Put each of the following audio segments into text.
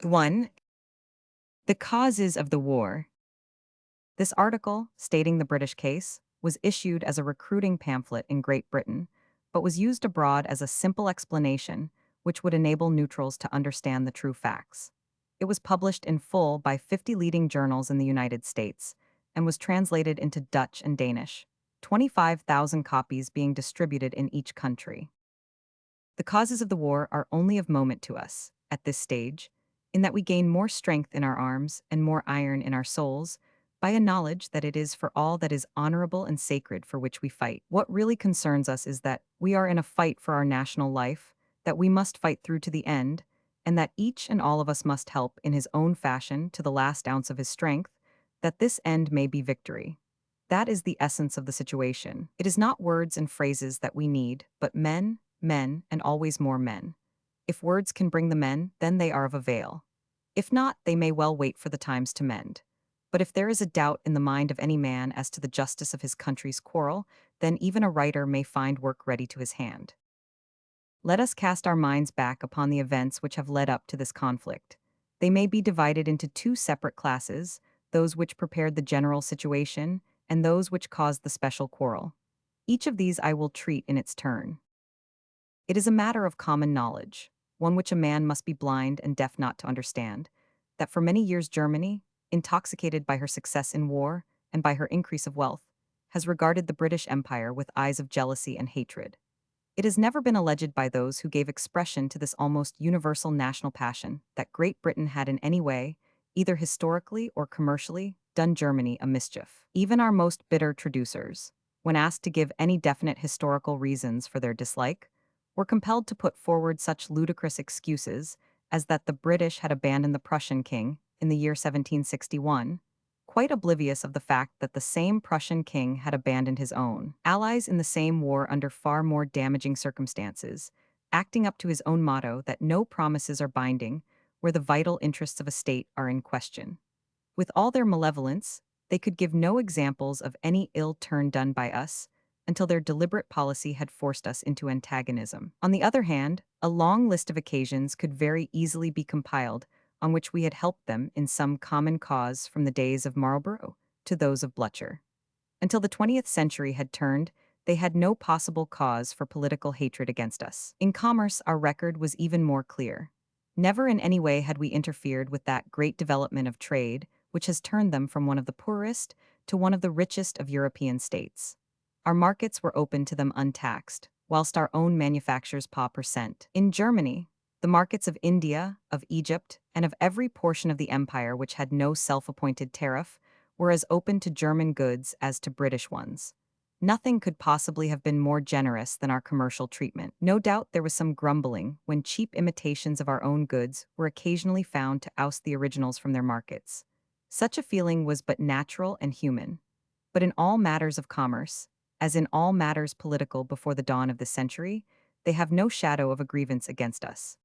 1. The causes of the war. This article, stating the British case, was issued as a recruiting pamphlet in Great Britain, but was used abroad as a simple explanation which would enable neutrals to understand the true facts. It was published in full by 50 leading journals in the United States and was translated into Dutch and Danish, 25,000 copies being distributed in each country. The causes of the war are only of moment to us, at this stage, in that we gain more strength in our arms and more iron in our souls by a knowledge that it is for all that is honorable and sacred for which we fight. What really concerns us is that we are in a fight for our national life, that we must fight through to the end, and that each and all of us must help in his own fashion to the last ounce of his strength, that this end may be victory. That is the essence of the situation. It is not words and phrases that we need, but men, men, and always more men. If words can bring the men, then they are of avail. If not, they may well wait for the times to mend. But if there is a doubt in the mind of any man as to the justice of his country's quarrel, then even a writer may find work ready to his hand. Let us cast our minds back upon the events which have led up to this conflict. They may be divided into two separate classes, those which prepared the general situation, and those which caused the special quarrel. Each of these I will treat in its turn. It is a matter of common knowledge, one which a man must be blind and deaf not to understand, that for many years Germany, intoxicated by her success in war and by her increase of wealth, has regarded the British Empire with eyes of jealousy and hatred. It has never been alleged by those who gave expression to this almost universal national passion that Great Britain had in any way, either historically or commercially, done Germany a mischief. Even our most bitter traducers, when asked to give any definite historical reasons for their dislike, were compelled to put forward such ludicrous excuses as that the British had abandoned the Prussian king in the year 1761, quite oblivious of the fact that the same Prussian king had abandoned his own allies in the same war under far more damaging circumstances, acting up to his own motto that no promises are binding where the vital interests of a state are in question. With all their malevolence, they could give no examples of any ill turn done by us until their deliberate policy had forced us into antagonism. On the other hand, a long list of occasions could very easily be compiled on which we had helped them in some common cause from the days of Marlborough to those of Blücher. Until the 20th century had turned, they had no possible cause for political hatred against us. In commerce, our record was even more clear. Never in any way had we interfered with that great development of trade which has turned them from one of the poorest to one of the richest of European states. Our markets were open to them untaxed, whilst our own manufactures per cent. In Germany, the markets of India, of Egypt, and of every portion of the empire which had no self-appointed tariff were as open to German goods as to British ones. Nothing could possibly have been more generous than our commercial treatment. No doubt there was some grumbling when cheap imitations of our own goods were occasionally found to oust the originals from their markets. Such a feeling was but natural and human. But in all matters of commerce, as in all matters political before the dawn of this century, they have no shadow of a grievance against us.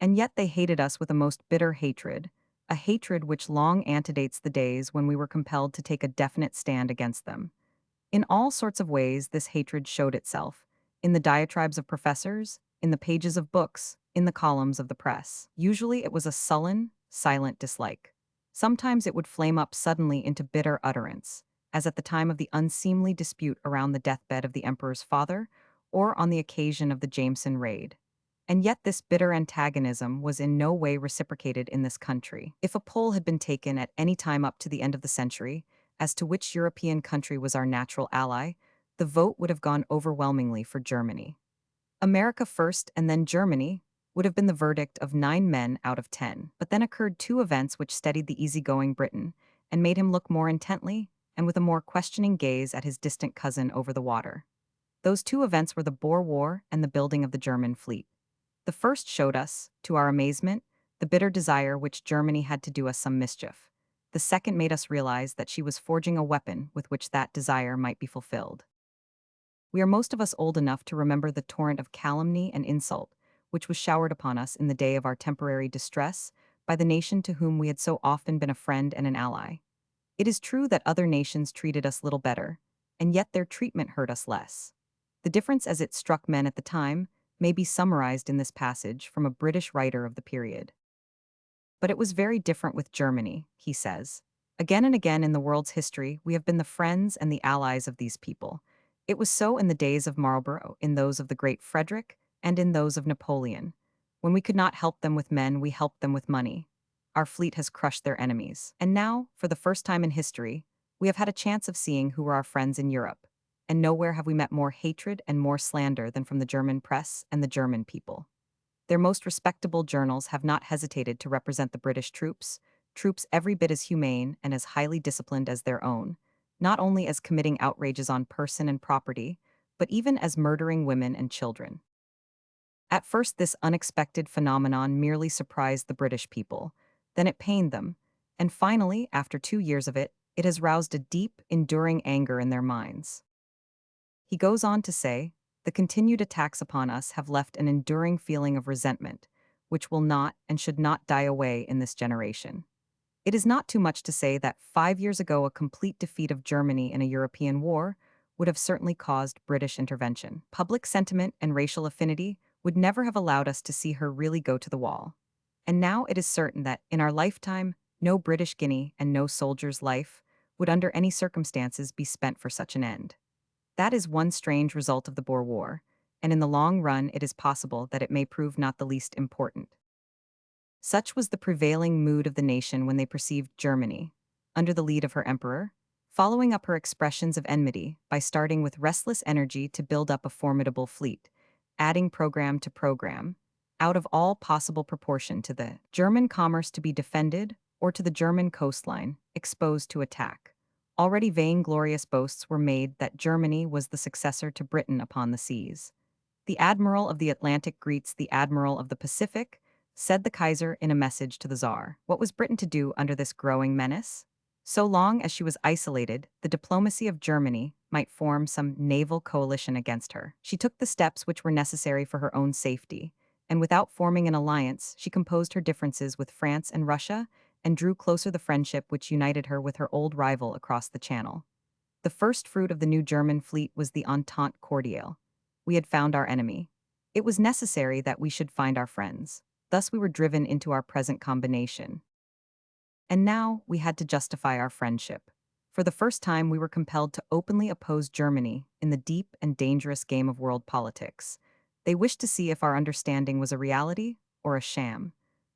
And yet they hated us with a most bitter hatred, a hatred which long antedates the days when we were compelled to take a definite stand against them. In all sorts of ways this hatred showed itself, in the diatribes of professors, in the pages of books, in the columns of the press. Usually it was a sullen, silent dislike. Sometimes it would flame up suddenly into bitter utterance, as at the time of the unseemly dispute around the deathbed of the emperor's father, or on the occasion of the Jameson raid. And yet this bitter antagonism was in no way reciprocated in this country. If a poll had been taken at any time up to the end of the century, as to which European country was our natural ally, the vote would have gone overwhelmingly for Germany. America first and then Germany would have been the verdict of 9 men out of 10. But then occurred two events which steadied the easygoing Briton and made him look more intently and with a more questioning gaze at his distant cousin over the water. Those two events were the Boer War and the building of the German fleet. The first showed us, to our amazement, the bitter desire which Germany had to do us some mischief. The second made us realize that she was forging a weapon with which that desire might be fulfilled. We are most of us old enough to remember the torrent of calumny and insult which was showered upon us in the day of our temporary distress by the nation to whom we had so often been a friend and an ally. It is true that other nations treated us little better, and yet their treatment hurt us less. The difference as it struck men at the time may be summarized in this passage from a British writer of the period. But it was very different with Germany, he says. Again and again in the world's history, we have been the friends and the allies of these people. It was so in the days of Marlborough, in those of the great Frederick, and in those of Napoleon. When we could not help them with men, we helped them with money. Our fleet has crushed their enemies. And now, for the first time in history, we have had a chance of seeing who were our friends in Europe. And nowhere have we met more hatred and more slander than from the German press and the German people. Their most respectable journals have not hesitated to represent the British troops, troops every bit as humane and as highly disciplined as their own, not only as committing outrages on person and property, but even as murdering women and children. At first, this unexpected phenomenon merely surprised the British people, then it pained them, and finally, after 2 years of it, it has roused a deep, enduring anger in their minds. He goes on to say, the continued attacks upon us have left an enduring feeling of resentment, which will not and should not die away in this generation. It is not too much to say that 5 years ago a complete defeat of Germany in a European war would have certainly caused British intervention. Public sentiment and racial affinity would never have allowed us to see her really go to the wall. And now it is certain that, in our lifetime, no British guinea and no soldier's life would under any circumstances be spent for such an end. That is one strange result of the Boer War, and in the long run it is possible that it may prove not the least important. Such was the prevailing mood of the nation when they perceived Germany, under the lead of her emperor, following up her expressions of enmity by starting with restless energy to build up a formidable fleet, adding program to program, out of all possible proportion to the German commerce to be defended or to the German coastline, exposed to attack. Already vainglorious boasts were made that Germany was the successor to Britain upon the seas. The Admiral of the Atlantic greets the Admiral of the Pacific, said the Kaiser in a message to the Tsar. What was Britain to do under this growing menace? So long as she was isolated, the diplomacy of Germany might form some naval coalition against her. She took the steps which were necessary for her own safety, and without forming an alliance, she composed her differences with France and Russia and drew closer the friendship which united her with her old rival across the Channel. The first fruit of the new German fleet was the Entente Cordiale. We had found our enemy. It was necessary that we should find our friends. Thus we were driven into our present combination. And now we had to justify our friendship. For the first time, we were compelled to openly oppose Germany in the deep and dangerous game of world politics. They wished to see if our understanding was a reality or a sham.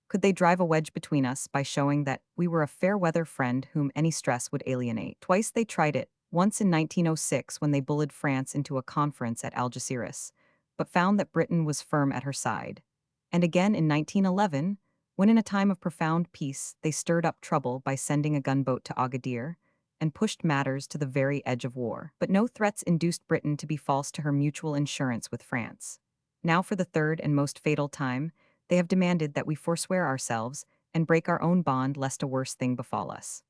Could they drive a wedge between us by showing that we were a fair-weather friend whom any stress would alienate? Twice they tried it, once in 1906 when they bullied France into a conference at Algeciras, but found that Britain was firm at her side. And again in 1911, when in a time of profound peace they stirred up trouble by sending a gunboat to Agadir and pushed matters to the very edge of war. But no threats induced Britain to be false to her mutual insurance with France. Now for the third and most fatal time, they have demanded that we forswear ourselves and break our own bond lest a worse thing befall us.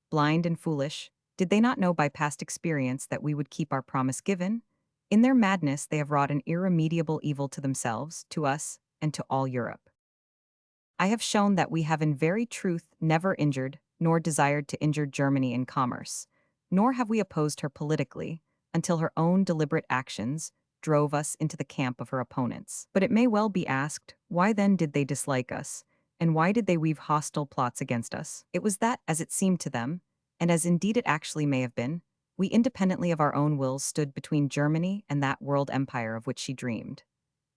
Blind and foolish, did they not know by past experience that we would keep our promise given? In their madness they have wrought an irremediable evil to themselves, to us, and to all Europe. I have shown that we have in very truth never injured nor desired to injure Germany in commerce, nor have we opposed her politically, until her own deliberate actions drove us into the camp of her opponents. But it may well be asked, why then did they dislike us, and why did they weave hostile plots against us? It was that, as it seemed to them, and as indeed it actually may have been, we independently of our own wills stood between Germany and that world empire of which she dreamed.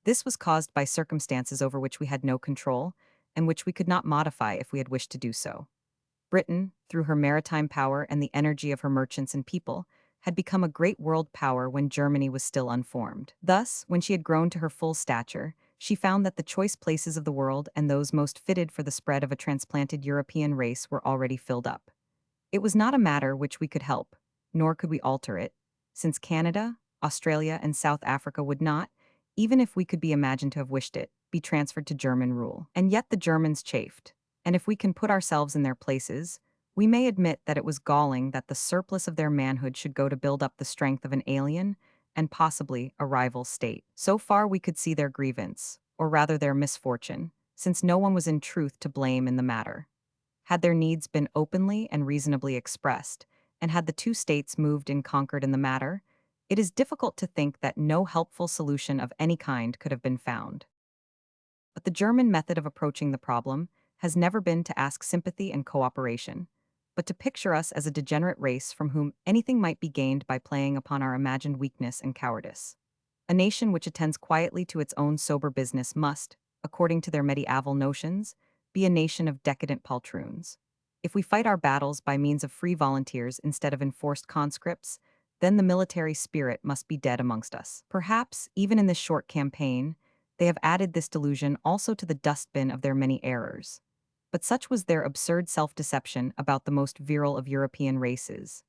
This was caused by circumstances over which we had no control, and which we could not modify if we had wished to do so. Britain, through her maritime power and the energy of her merchants and people, had become a great world power when Germany was still unformed. Thus, when she had grown to her full stature, she found that the choice places of the world and those most fitted for the spread of a transplanted European race were already filled up. It was not a matter which we could help, nor could we alter it, since Canada, Australia, and South Africa would not, even if we could be imagined to have wished it, be transferred to German rule. And yet the Germans chafed, and if we can put ourselves in their places, we may admit that it was galling that the surplus of their manhood should go to build up the strength of an alien and possibly a rival state. So far we could see their grievance, or rather their misfortune, since no one was in truth to blame in the matter. Had their needs been openly and reasonably expressed, and had the two states moved in concord in the matter, it is difficult to think that no helpful solution of any kind could have been found. But the German method of approaching the problem has never been to ask sympathy and cooperation, but to picture us as a degenerate race from whom anything might be gained by playing upon our imagined weakness and cowardice. A nation which attends quietly to its own sober business must, according to their medieval notions, be a nation of decadent poltroons. If we fight our battles by means of free volunteers instead of enforced conscripts, then the military spirit must be dead amongst us. Perhaps, even in this short campaign, they have added this delusion also to the dustbin of their many errors. But such was their absurd self-deception about the most virile of European races.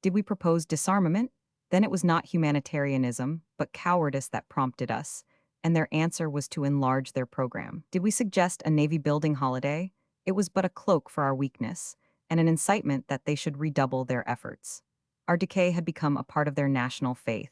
Did we propose disarmament? Then it was not humanitarianism, but cowardice that prompted us, and their answer was to enlarge their program. Did we suggest a navy-building holiday? It was but a cloak for our weakness, and an incitement that they should redouble their efforts. Our decay had become a part of their national faith.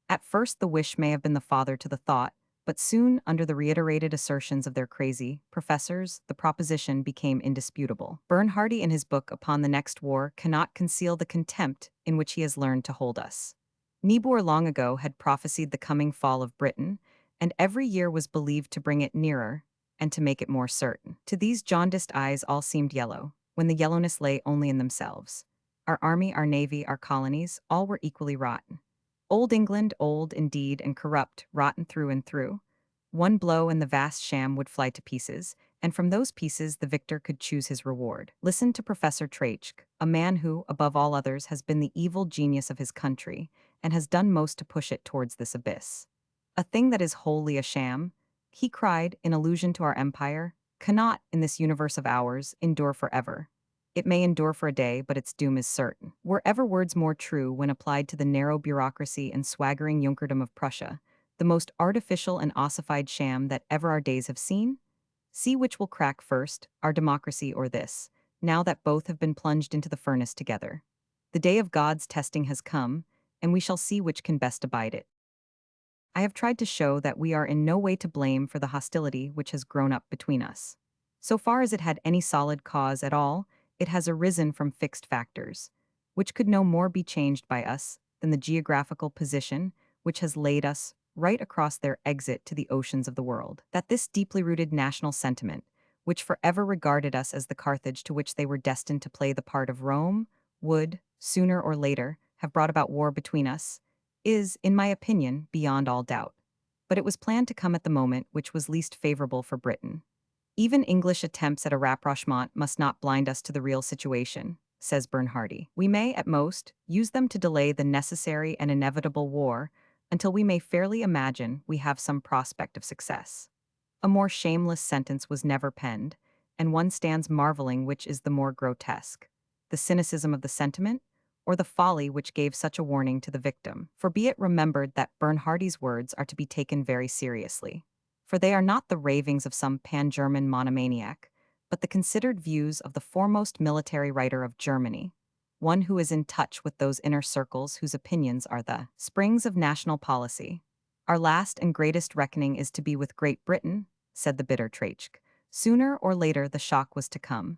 At first the wish may have been the father to the thought, but soon, under the reiterated assertions of their crazy professors, the proposition became indisputable. Bernhardi, in his book Upon the Next War, cannot conceal the contempt in which he has learned to hold us. Niebuhr long ago had prophesied the coming fall of Britain, and every year was believed to bring it nearer and to make it more certain. To these jaundiced eyes all seemed yellow, when the yellowness lay only in themselves. Our army, our navy, our colonies, all were equally rotten. Old England, old indeed and corrupt, rotten through and through. One blow and the vast sham would fly to pieces, and from those pieces the victor could choose his reward. Listen to Professor Treitschke, a man who, above all others, has been the evil genius of his country, and has done most to push it towards this abyss. A thing that is wholly a sham, he cried, in allusion to our empire, cannot, in this universe of ours, endure forever. It may endure for a day, but its doom is certain. Were ever words more true when applied to the narrow bureaucracy and swaggering Junkerdom of Prussia, the most artificial and ossified sham that ever our days have seen? See which will crack first, our democracy or this, now that both have been plunged into the furnace together. The day of God's testing has come, and we shall see which can best abide it. I have tried to show that we are in no way to blame for the hostility which has grown up between us. So far as it had any solid cause at all, it has arisen from fixed factors, which could no more be changed by us than the geographical position which has laid us right across their exit to the oceans of the world. That this deeply rooted national sentiment, which forever regarded us as the Carthage to which they were destined to play the part of Rome, would, sooner or later, have brought about war between us, is, in my opinion, beyond all doubt. But it was planned to come at the moment which was least favorable for Britain. Even English attempts at a rapprochement must not blind us to the real situation, says Bernhardi. We may, at most, use them to delay the necessary and inevitable war until we may fairly imagine we have some prospect of success. A more shameless sentence was never penned, and one stands marveling which is the more grotesque, the cynicism of the sentiment, or the folly which gave such a warning to the victim. For be it remembered that Bernhardi's words are to be taken very seriously, for they are not the ravings of some pan-German monomaniac, but the considered views of the foremost military writer of Germany, one who is in touch with those inner circles whose opinions are the springs of national policy. Our last and greatest reckoning is to be with Great Britain, said the bitter Treitschke. Sooner or later the shock was to come.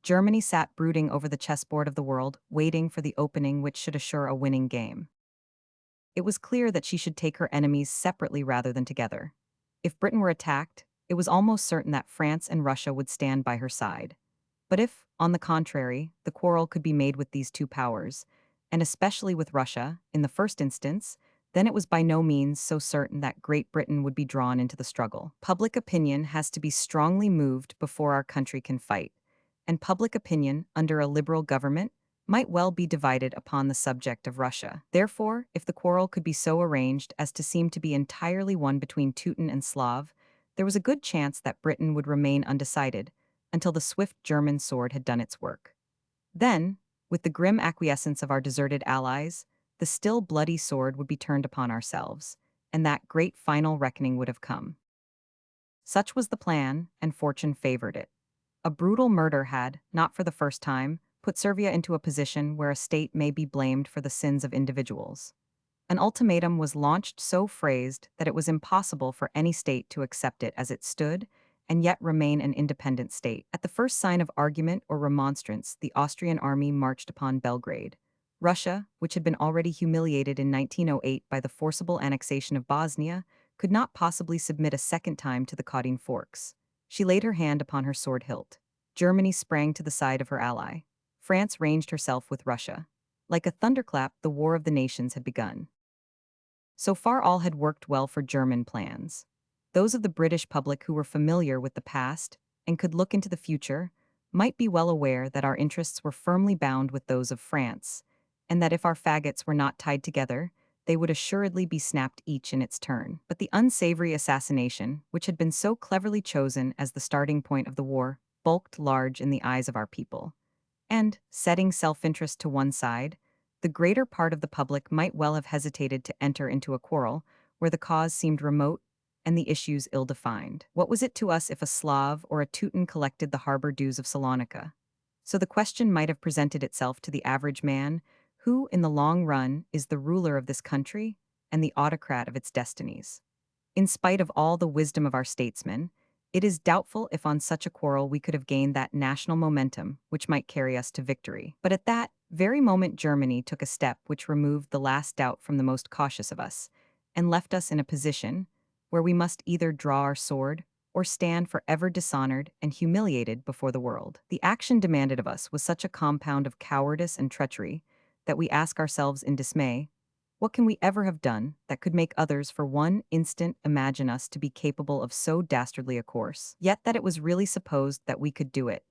Germany sat brooding over the chessboard of the world, waiting for the opening which should assure a winning game. It was clear that she should take her enemies separately rather than together. If Britain were attacked, it was almost certain that France and Russia would stand by her side. But if, on the contrary, the quarrel could be made with these two powers, and especially with Russia, in the first instance, then it was by no means so certain that Great Britain would be drawn into the struggle. Public opinion has to be strongly moved before our country can fight, and public opinion, under a liberal government, might well be divided upon the subject of Russia. Therefore, if the quarrel could be so arranged as to seem to be entirely one between Teuton and Slav, there was a good chance that Britain would remain undecided until the swift German sword had done its work. Then, with the grim acquiescence of our deserted allies, the still bloody sword would be turned upon ourselves, and that great final reckoning would have come. Such was the plan, and fortune favored it. A brutal murder had, not for the first time, put Servia into a position where a state may be blamed for the sins of individuals. An ultimatum was launched so phrased that it was impossible for any state to accept it as it stood, and yet remain an independent state. At the first sign of argument or remonstrance, the Austrian army marched upon Belgrade. Russia, which had been already humiliated in 1908 by the forcible annexation of Bosnia, could not possibly submit a second time to the Caudine Forks. She laid her hand upon her sword hilt. Germany sprang to the side of her ally. France ranged herself with Russia. Like a thunderclap, the War of the Nations had begun. So far, all had worked well for German plans. Those of the British public who were familiar with the past and could look into the future might be well aware that our interests were firmly bound with those of France, and that if our faggots were not tied together, they would assuredly be snapped each in its turn. But the unsavory assassination, which had been so cleverly chosen as the starting point of the war, bulked large in the eyes of our people. And, setting self-interest to one side, the greater part of the public might well have hesitated to enter into a quarrel where the cause seemed remote and the issues ill-defined. What was it to us if a Slav or a Teuton collected the harbor dues of Salonika? So the question might have presented itself to the average man, who, in the long run, is the ruler of this country and the autocrat of its destinies. In spite of all the wisdom of our statesmen, it is doubtful if on such a quarrel we could have gained that national momentum which might carry us to victory. But at that very moment Germany took a step which removed the last doubt from the most cautious of us, and left us in a position where we must either draw our sword or stand forever dishonored and humiliated before the world. The action demanded of us was such a compound of cowardice and treachery that we ask ourselves in dismay, what can we ever have done that could make others for one instant imagine us to be capable of so dastardly a course? Yet that it was really supposed that we could do it,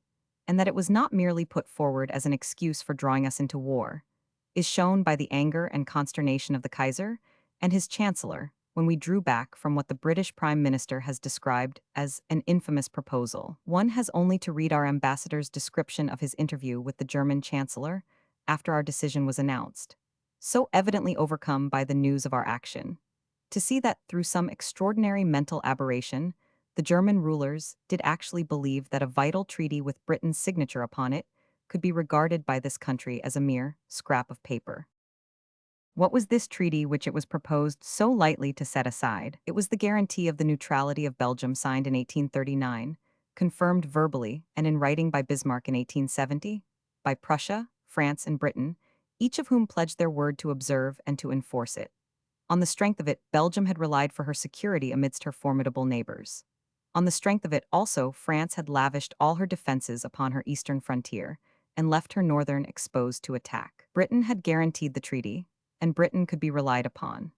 and that it was not merely put forward as an excuse for drawing us into war, is shown by the anger and consternation of the Kaiser and his chancellor when we drew back from what the British Prime Minister has described as an infamous proposal. One has only to read our ambassador's description of his interview with the German chancellor after our decision was announced, so evidently overcome by the news of our action, to see that through some extraordinary mental aberration, the German rulers did actually believe that a vital treaty with Britain's signature upon it could be regarded by this country as a mere scrap of paper. What was this treaty which it was proposed so lightly to set aside? It was the guarantee of the neutrality of Belgium signed in 1839, confirmed verbally and in writing by Bismarck in 1870, by Prussia, France, and Britain, each of whom pledged their word to observe and to enforce it. On the strength of it, Belgium had relied for her security amidst her formidable neighbors. On the strength of it, also, France had lavished all her defenses upon her eastern frontier and left her northern exposed to attack. Britain had guaranteed the treaty, and Britain could be relied upon.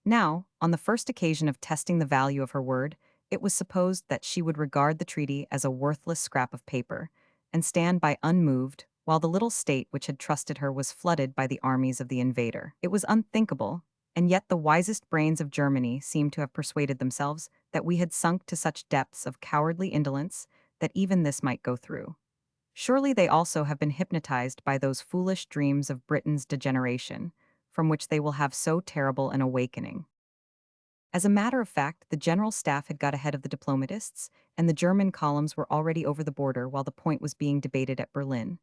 Now, on the first occasion of testing the value of her word, it was supposed that she would regard the treaty as a worthless scrap of paper and stand by unmoved while the little state which had trusted her was flooded by the armies of the invader. It was unthinkable, and yet the wisest brains of Germany seemed to have persuaded themselves that we had sunk to such depths of cowardly indolence that even this might go through. Surely they also have been hypnotized by those foolish dreams of Britain's degeneration, from which they will have so terrible an awakening. As a matter of fact, the general staff had got ahead of the diplomatists, and the German columns were already over the border while the point was being debated at Berlin.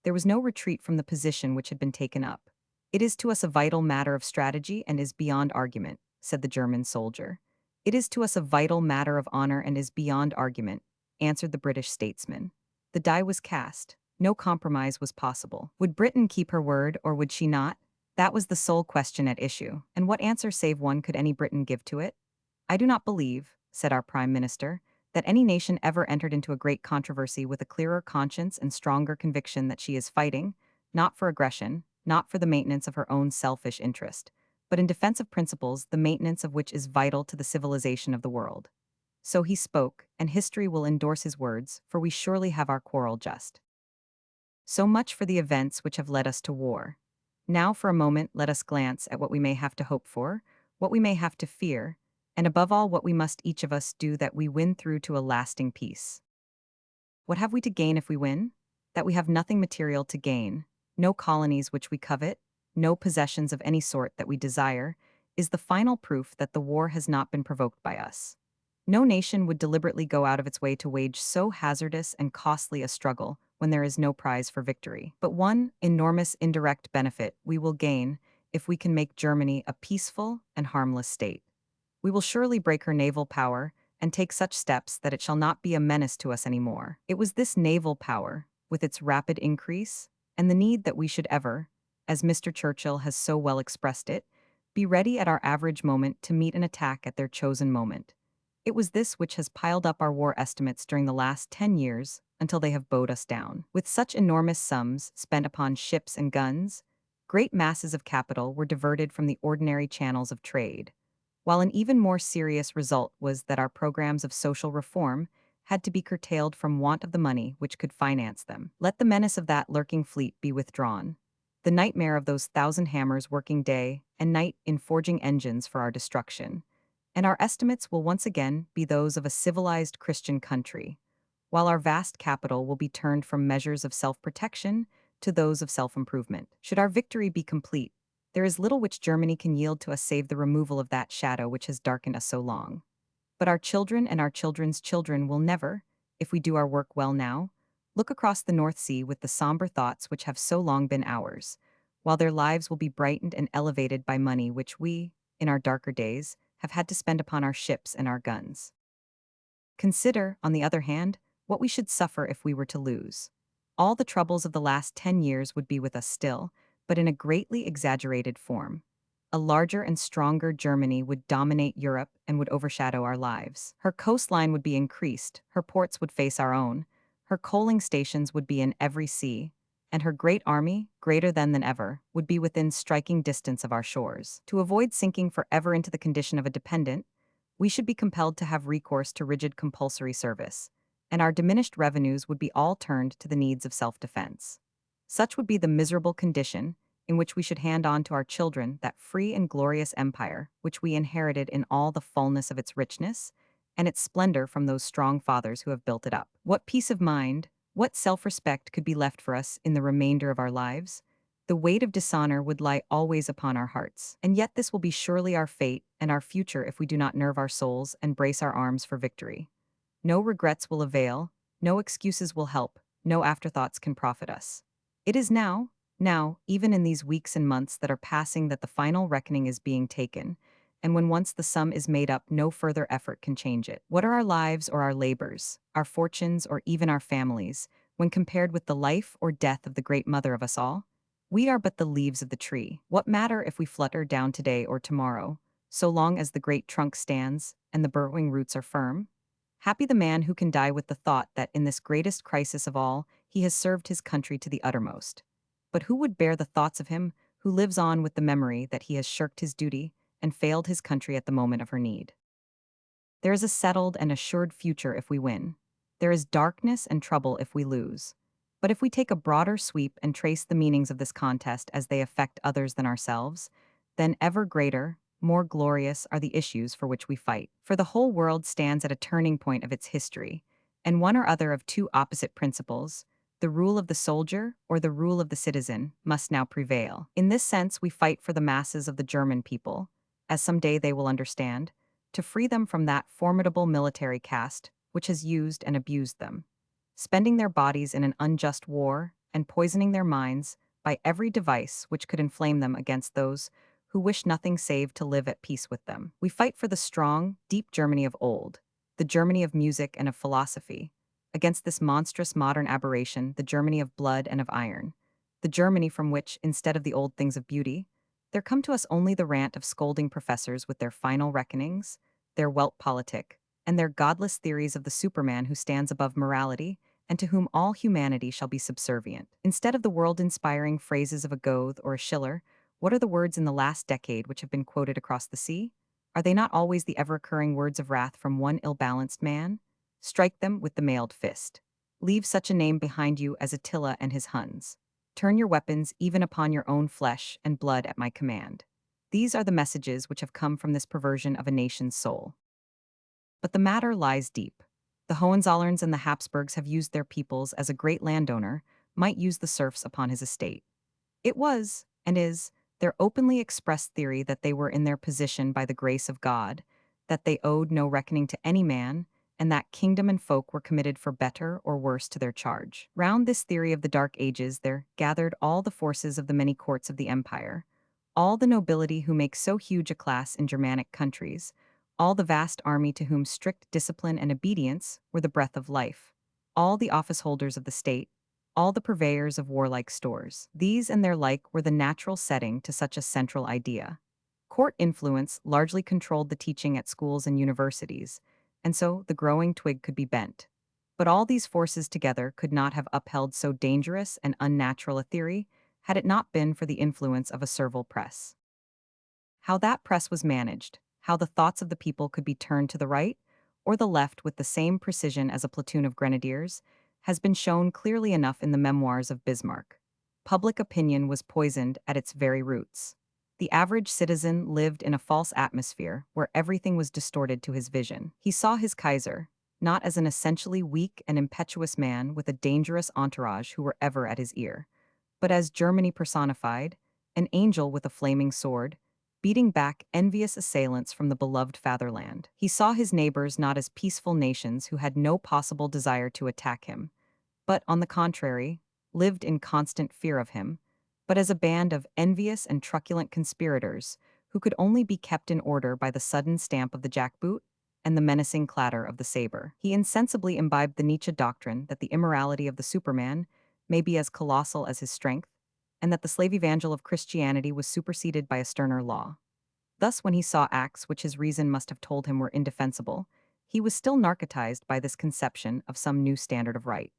There was no retreat from the position which had been taken up. It is to us a vital matter of strategy and is beyond argument, said the German soldier. It is to us a vital matter of honor and is beyond argument, answered the British statesman. The die was cast. No compromise was possible. Would Britain keep her word or would she not? That was the sole question at issue, and what answer save one could any Briton give to it? I do not believe, said our Prime Minister, that any nation ever entered into a great controversy with a clearer conscience and stronger conviction that she is fighting, not for aggression, not for the maintenance of her own selfish interest, but in defense of principles the maintenance of which is vital to the civilization of the world. So he spoke, and history will endorse his words, for we surely have our quarrel just. So much for the events which have led us to war. Now for a moment let us glance at what we may have to hope for, what we may have to fear, and above all what we must each of us do that we win through to a lasting peace. What have we to gain if we win? That we have nothing material to gain, no colonies which we covet, no possessions of any sort that we desire, is the final proof that the war has not been provoked by us. No nation would deliberately go out of its way to wage so hazardous and costly a struggle when there is no prize for victory. But one enormous indirect benefit we will gain if we can make Germany a peaceful and harmless state. We will surely break her naval power and take such steps that it shall not be a menace to us anymore. It was this naval power, with its rapid increase, and the need that we should ever, as Mr. Churchill has so well expressed it, be ready at our average moment to meet an attack at their chosen moment. It was this which has piled up our war estimates during the last 10 years until they have bowed us down. With such enormous sums spent upon ships and guns, great masses of capital were diverted from the ordinary channels of trade, while an even more serious result was that our programs of social reform had to be curtailed from want of the money which could finance them. Let the menace of that lurking fleet be withdrawn. The nightmare of those thousand hammers working day and night in forging engines for our destruction, and our estimates will once again be those of a civilized Christian country, while our vast capital will be turned from measures of self-protection to those of self-improvement. Should our victory be complete, there is little which Germany can yield to us save the removal of that shadow which has darkened us so long. But our children and our children's children will never, if we do our work well now, look across the North Sea with the somber thoughts which have so long been ours, while their lives will be brightened and elevated by money which we, in our darker days, have had to spend upon our ships and our guns. Consider, on the other hand, what we should suffer if we were to lose. All the troubles of the last 10 years would be with us still, but in a greatly exaggerated form. A larger and stronger Germany would dominate Europe and would overshadow our lives. Her coastline would be increased, her ports would face our own, her coaling stations would be in every sea, and her great army, greater than ever, would be within striking distance of our shores. To avoid sinking forever into the condition of a dependent, we should be compelled to have recourse to rigid compulsory service, and our diminished revenues would be all turned to the needs of self-defense. Such would be the miserable condition in which we should hand on to our children that free and glorious empire which we inherited in all the fullness of its richness and its splendor from those strong fathers who have built it up. What peace of mind, what self-respect could be left for us in the remainder of our lives? The weight of dishonor would lie always upon our hearts, and yet this will be surely our fate and our future if we do not nerve our souls and brace our arms for victory. No regrets will avail, no excuses will help, no afterthoughts can profit us. It is now, even in these weeks and months that are passing, that the final reckoning is being taken, and when once the sum is made up, no further effort can change it. What are our lives or our labors, our fortunes or even our families, when compared with the life or death of the great mother of us all? We are but the leaves of the tree. What matter if we flutter down today or tomorrow, so long as the great trunk stands and the burrowing roots are firm? Happy the man who can die with the thought that in this greatest crisis of all, he has served his country to the uttermost. But who would bear the thoughts of him who lives on with the memory that he has shirked his duty and failed his country at the moment of her need? There is a settled and assured future if we win. There is darkness and trouble if we lose. But if we take a broader sweep and trace the meanings of this contest as they affect others than ourselves, then ever greater, more glorious are the issues for which we fight. For the whole world stands at a turning point of its history, and one or other of two opposite principles, the rule of the soldier or the rule of the citizen, must now prevail. In this sense, we fight for the masses of the German people, as someday they will understand, to free them from that formidable military caste which has used and abused them, spending their bodies in an unjust war and poisoning their minds by every device which could inflame them against those who wish nothing save to live at peace with them. We fight for the strong, deep Germany of old, the Germany of music and of philosophy, against this monstrous modern aberration, the Germany of blood and of iron, the Germany from which, instead of the old things of beauty, there come to us only the rant of scolding professors with their final reckonings, their Welt politic, and their godless theories of the Superman who stands above morality and to whom all humanity shall be subservient. Instead of the world-inspiring phrases of a Goethe or a Schiller, what are the words in the last decade which have been quoted across the sea? Are they not always the ever-recurring words of wrath from one ill-balanced man? Strike them with the mailed fist. Leave such a name behind you as Attila and his Huns. Turn your weapons even upon your own flesh and blood at my command. These are the messages which have come from this perversion of a nation's soul. But the matter lies deep. The Hohenzollerns and the Habsburgs have used their peoples as a great landowner might use the serfs upon his estate. It was, and is, their openly expressed theory that they were in their position by the grace of God, that they owed no reckoning to any man, and that kingdom and folk were committed for better or worse to their charge. Round this theory of the Dark Ages there gathered all the forces of the many courts of the empire, all the nobility who make so huge a class in Germanic countries, all the vast army to whom strict discipline and obedience were the breath of life, all the office holders of the state, all the purveyors of warlike stores. These and their like were the natural setting to such a central idea. Court influence largely controlled the teaching at schools and universities, and so the growing twig could be bent. But all these forces together could not have upheld so dangerous and unnatural a theory had it not been for the influence of a servile press. How that press was managed, how the thoughts of the people could be turned to the right or the left with the same precision as a platoon of grenadiers, has been shown clearly enough in the memoirs of Bismarck. Public opinion was poisoned at its very roots. The average citizen lived in a false atmosphere where everything was distorted to his vision. He saw his Kaiser, not as an essentially weak and impetuous man with a dangerous entourage who were ever at his ear, but as Germany personified, an angel with a flaming sword, beating back envious assailants from the beloved fatherland. He saw his neighbors not as peaceful nations who had no possible desire to attack him, but, on the contrary, lived in constant fear of him, but as a band of envious and truculent conspirators who could only be kept in order by the sudden stamp of the jackboot and the menacing clatter of the saber. He insensibly imbibed the Nietzsche doctrine that the immorality of the Superman may be as colossal as his strength, and that the slave evangel of Christianity was superseded by a sterner law. Thus, when he saw acts which his reason must have told him were indefensible, he was still narcotized by this conception of some new standard of right.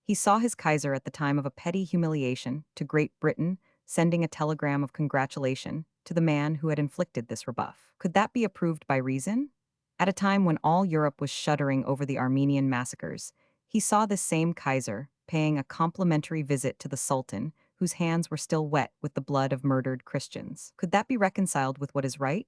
He saw his Kaiser at the time of a petty humiliation to Great Britain, sending a telegram of congratulation to the man who had inflicted this rebuff. Could that be approved by reason? At a time when all Europe was shuddering over the Armenian massacres, he saw this same Kaiser paying a complimentary visit to the Sultan, whose hands were still wet with the blood of murdered Christians. Could that be reconciled with what is right?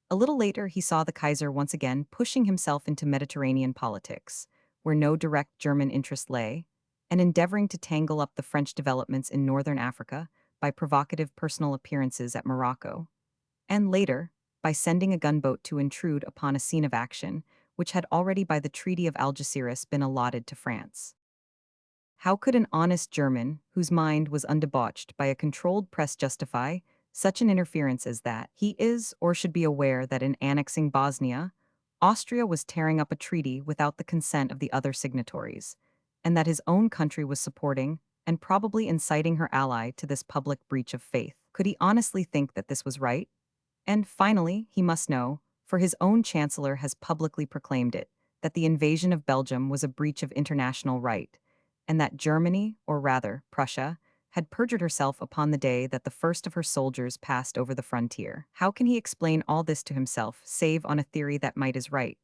A little later, he saw the Kaiser once again pushing himself into Mediterranean politics, where no direct German interest lay, and endeavoring to tangle up the French developments in northern Africa by provocative personal appearances at Morocco, and later, by sending a gunboat to intrude upon a scene of action which had already by the Treaty of Algeciras been allotted to France. How could an honest German, whose mind was undebauched by a controlled press, justify such an interference as that? He is or should be aware that in annexing Bosnia, Austria was tearing up a treaty without the consent of the other signatories, and that his own country was supporting and probably inciting her ally to this public breach of faith. Could he honestly think that this was right? And finally, he must know, for his own chancellor has publicly proclaimed it, that the invasion of Belgium was a breach of international right, and that Germany, or rather, Prussia, had perjured herself upon the day that the first of her soldiers passed over the frontier. How can he explain all this to himself, save on a theory that might is right,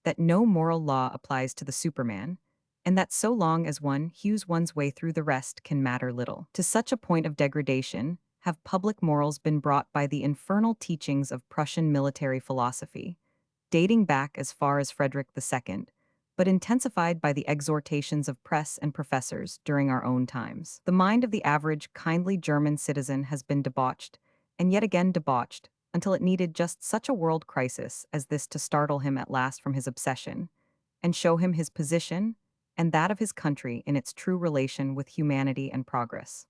that no moral law applies to the Superman, and that so long as one hews one's way through the rest can matter little? To such a point of degradation have public morals been brought by the infernal teachings of Prussian military philosophy, dating back as far as Frederick II, but intensified by the exhortations of press and professors during our own times. The mind of the average, kindly German citizen has been debauched, and yet again debauched, until it needed just such a world crisis as this to startle him at last from his obsession, and show him his position and that of his country in its true relation with humanity and progress.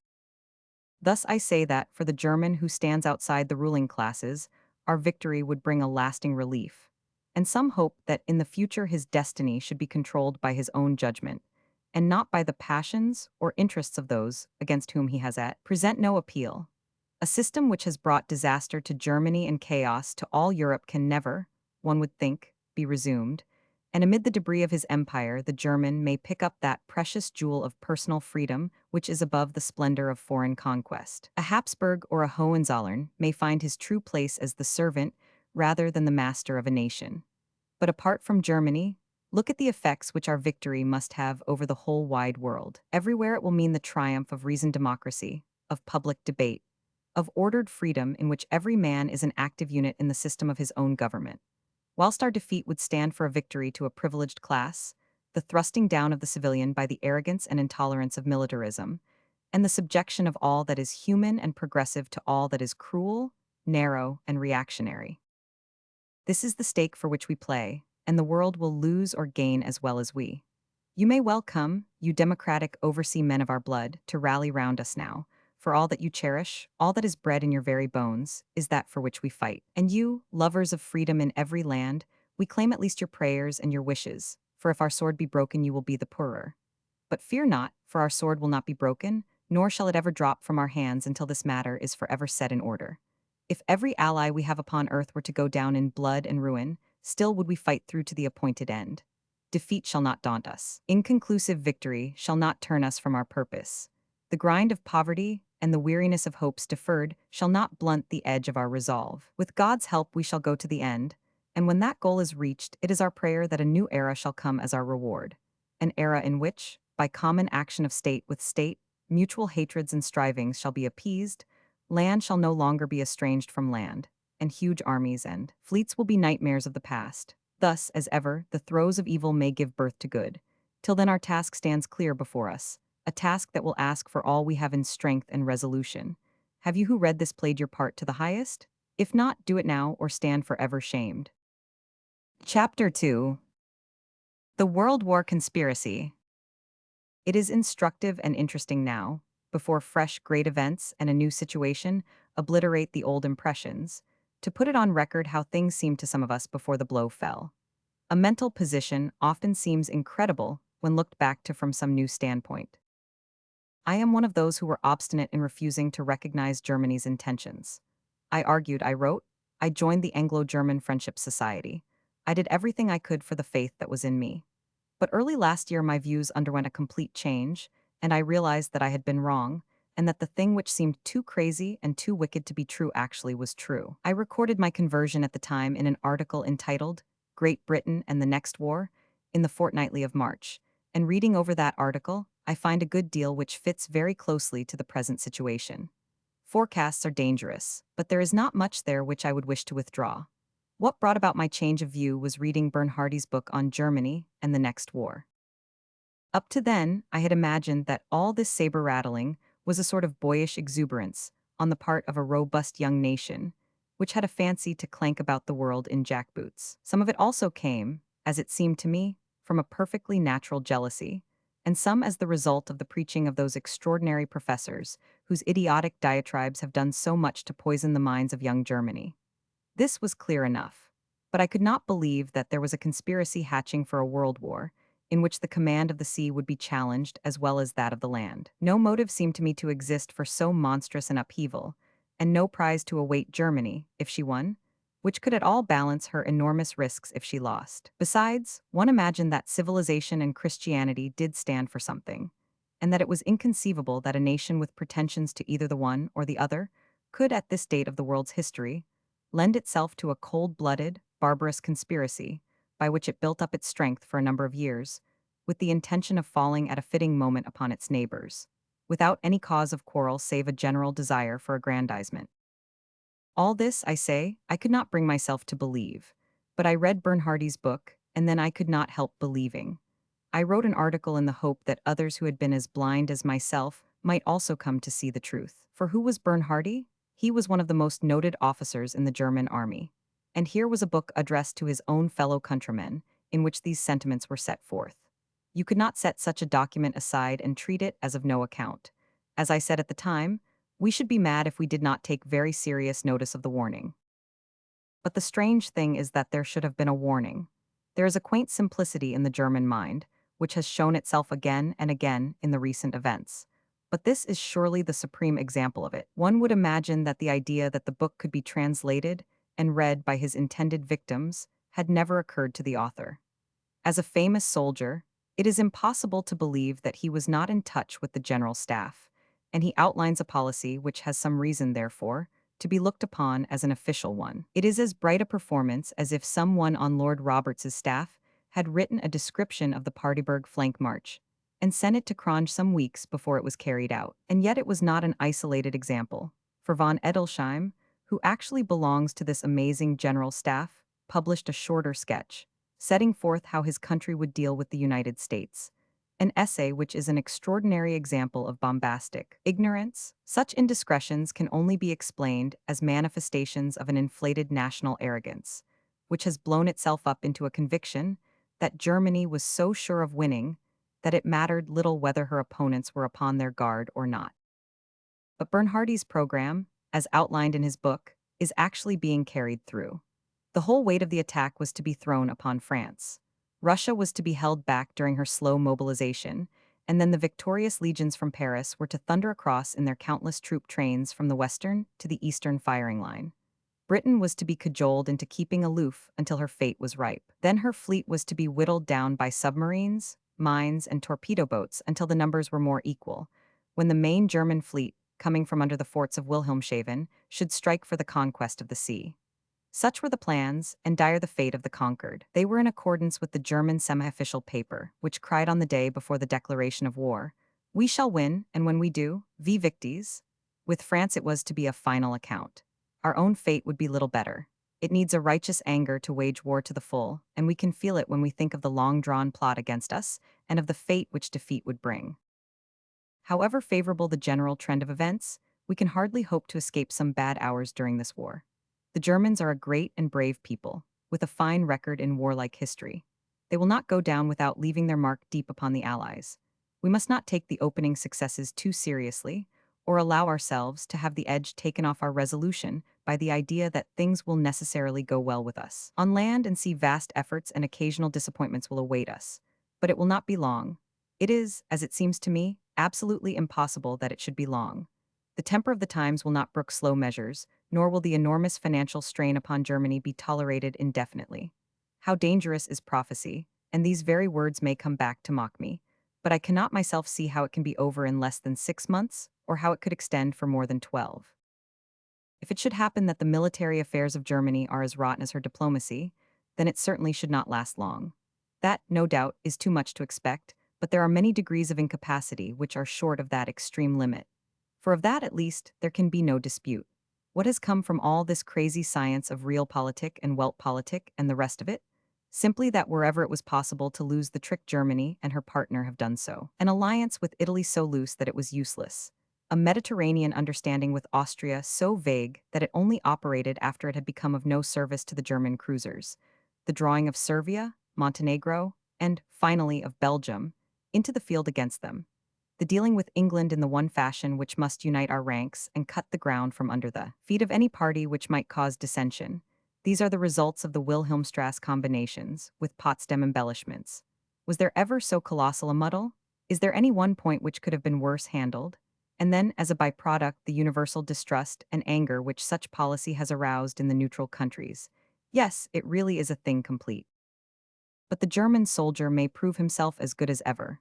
Thus I say that, for the German who stands outside the ruling classes, our victory would bring a lasting relief, and some hope that in the future his destiny should be controlled by his own judgment, and not by the passions or interests of those against whom he has at present no appeal. A system which has brought disaster to Germany and chaos to all Europe can never, one would think, be resumed, and amid the debris of his empire the German may pick up that precious jewel of personal freedom which is above the splendor of foreign conquest. A Habsburg or a Hohenzollern may find his true place as the servant rather than the master of a nation. But apart from Germany, look at the effects which our victory must have over the whole wide world. Everywhere it will mean the triumph of reasoned democracy, of public debate, of ordered freedom in which every man is an active unit in the system of his own government. Whilst our defeat would stand for a victory to a privileged class, the thrusting down of the civilian by the arrogance and intolerance of militarism, and the subjection of all that is human and progressive to all that is cruel, narrow, and reactionary. This is the stake for which we play, and the world will lose or gain as well as we. You may well come, you democratic oversea men of our blood, to rally round us now, for all that you cherish, all that is bred in your very bones, is that for which we fight. And you, lovers of freedom in every land, we claim at least your prayers and your wishes, for if our sword be broken you will be the poorer. But fear not, for our sword will not be broken, nor shall it ever drop from our hands until this matter is forever set in order. If every ally we have upon earth were to go down in blood and ruin, still would we fight through to the appointed end. defeat shall not daunt us. Inconclusive victory shall not turn us from our purpose. The grind of poverty and the weariness of hopes deferred shall not blunt the edge of our resolve. With God's help we shall go to the end, and when that goal is reached, it is our prayer that a new era shall come as our reward. An era in which, by common action of state with state, mutual hatreds and strivings shall be appeased, land shall no longer be estranged from land, and huge armies and fleets will be nightmares of the past. Thus, as ever, the throes of evil may give birth to good. Till then our task stands clear before us, a task that will ask for all we have in strength and resolution. Have you who read this played your part to the highest? If not, do it now or stand forever shamed. Chapter 2. The World War Conspiracy. It is instructive and interesting now, before fresh great events and a new situation obliterate the old impressions, to put it on record how things seemed to some of us before the blow fell. A mental position often seems incredible when looked back to from some new standpoint. I am one of those who were obstinate in refusing to recognize Germany's intentions. I argued, I wrote, I joined the Anglo-German Friendship Society. I did everything I could for the faith that was in me. But early last year my views underwent a complete change, and I realized that I had been wrong, and that the thing which seemed too crazy and too wicked to be true actually was true. I recorded my conversion at the time in an article entitled Great Britain and the Next War in the Fortnightly of March, and reading over that article, I find a good deal which fits very closely to the present situation. Forecasts are dangerous, but there is not much there which I would wish to withdraw. What brought about my change of view was reading Bernhardi's book on Germany and the Next War. Up to then, I had imagined that all this saber-rattling was a sort of boyish exuberance on the part of a robust young nation, which had a fancy to clank about the world in jackboots. Some of it also came, as it seemed to me, from a perfectly natural jealousy, and some as the result of the preaching of those extraordinary professors whose idiotic diatribes have done so much to poison the minds of young Germany. This was clear enough, but I could not believe that there was a conspiracy hatching for a world war, in which the command of the sea would be challenged as well as that of the land. No motive seemed to me to exist for so monstrous an upheaval, and no prize to await Germany, if she won, which could at all balance her enormous risks if she lost. Besides, one imagined that civilization and Christianity did stand for something, and that it was inconceivable that a nation with pretensions to either the one or the other could, at this date of the world's history, lend itself to a cold-blooded, barbarous conspiracy, by which it built up its strength for a number of years, with the intention of falling at a fitting moment upon its neighbors, without any cause of quarrel save a general desire for aggrandizement. All this, I say, I could not bring myself to believe, but I read Bernhardi's book, and then I could not help believing. I wrote an article in the hope that others who had been as blind as myself might also come to see the truth. For who was Bernhardi? He was one of the most noted officers in the German army. And here was a book addressed to his own fellow countrymen, in which these sentiments were set forth. You could not set such a document aside and treat it as of no account. As I said at the time, we should be mad if we did not take very serious notice of the warning. But the strange thing is that there should have been a warning. There is a quaint simplicity in the German mind, which has shown itself again and again in the recent events. But this is surely the supreme example of it. One would imagine that the idea that the book could be translated and read by his intended victims had never occurred to the author. As a famous soldier, it is impossible to believe that he was not in touch with the general staff, and he outlines a policy which has some reason, therefore, to be looked upon as an official one. It is as bright a performance as if someone on Lord Roberts's staff had written a description of the Paardeberg flank march and sent it to Cronje some weeks before it was carried out. And yet it was not an isolated example, for von Edelsheim, who actually belongs to this amazing general staff, published a shorter sketch, setting forth how his country would deal with the United States. An essay which is an extraordinary example of bombastic ignorance. Such indiscretions can only be explained as manifestations of an inflated national arrogance, which has blown itself up into a conviction that Germany was so sure of winning that it mattered little whether her opponents were upon their guard or not. But Bernhardi's program, as outlined in his book, is actually being carried through. The whole weight of the attack was to be thrown upon France. Russia was to be held back during her slow mobilization, and then the victorious legions from Paris were to thunder across in their countless troop trains from the western to the eastern firing line. Britain was to be cajoled into keeping aloof until her fate was ripe. Then her fleet was to be whittled down by submarines, mines, and torpedo boats until the numbers were more equal, when the main German fleet, coming from under the forts of Wilhelmshaven, should strike for the conquest of the sea. Such were the plans, and dire the fate of the conquered. They were in accordance with the German semi-official paper, which cried on the day before the declaration of war, "We shall win, and when we do, vi victis." With France it was to be a final account. Our own fate would be little better. It needs a righteous anger to wage war to the full, and we can feel it when we think of the long-drawn plot against us, and of the fate which defeat would bring. However favorable the general trend of events, we can hardly hope to escape some bad hours during this war. The Germans are a great and brave people, with a fine record in warlike history. They will not go down without leaving their mark deep upon the Allies. We must not take the opening successes too seriously, or allow ourselves to have the edge taken off our resolution by the idea that things will necessarily go well with us. On land and sea, vast efforts and occasional disappointments will await us, but it will not be long. It is, as it seems to me, absolutely impossible that it should be long. The temper of the times will not brook slow measures, nor will the enormous financial strain upon Germany be tolerated indefinitely. How dangerous is prophecy, and these very words may come back to mock me, but I cannot myself see how it can be over in less than 6 months, or how it could extend for more than 12. If it should happen that the military affairs of Germany are as rotten as her diplomacy, then it certainly should not last long. That, no doubt, is too much to expect, but there are many degrees of incapacity which are short of that extreme limit. For of that, at least, there can be no dispute. What has come from all this crazy science of realpolitik and weltpolitik and the rest of it? Simply that wherever it was possible to lose the trick, Germany and her partner have done so. An alliance with Italy so loose that it was useless. A Mediterranean understanding with Austria so vague that it only operated after it had become of no service to the German cruisers. The drawing of Serbia, Montenegro, and, finally, of Belgium, into the field against them. The dealing with England in the one fashion which must unite our ranks and cut the ground from under the feet of any party which might cause dissension. These are the results of the Wilhelmstrasse combinations, with Potsdam embellishments. Was there ever so colossal a muddle? Is there any one point which could have been worse handled? And then, as a byproduct, the universal distrust and anger which such policy has aroused in the neutral countries. Yes, it really is a thing complete. But the German soldier may prove himself as good as ever.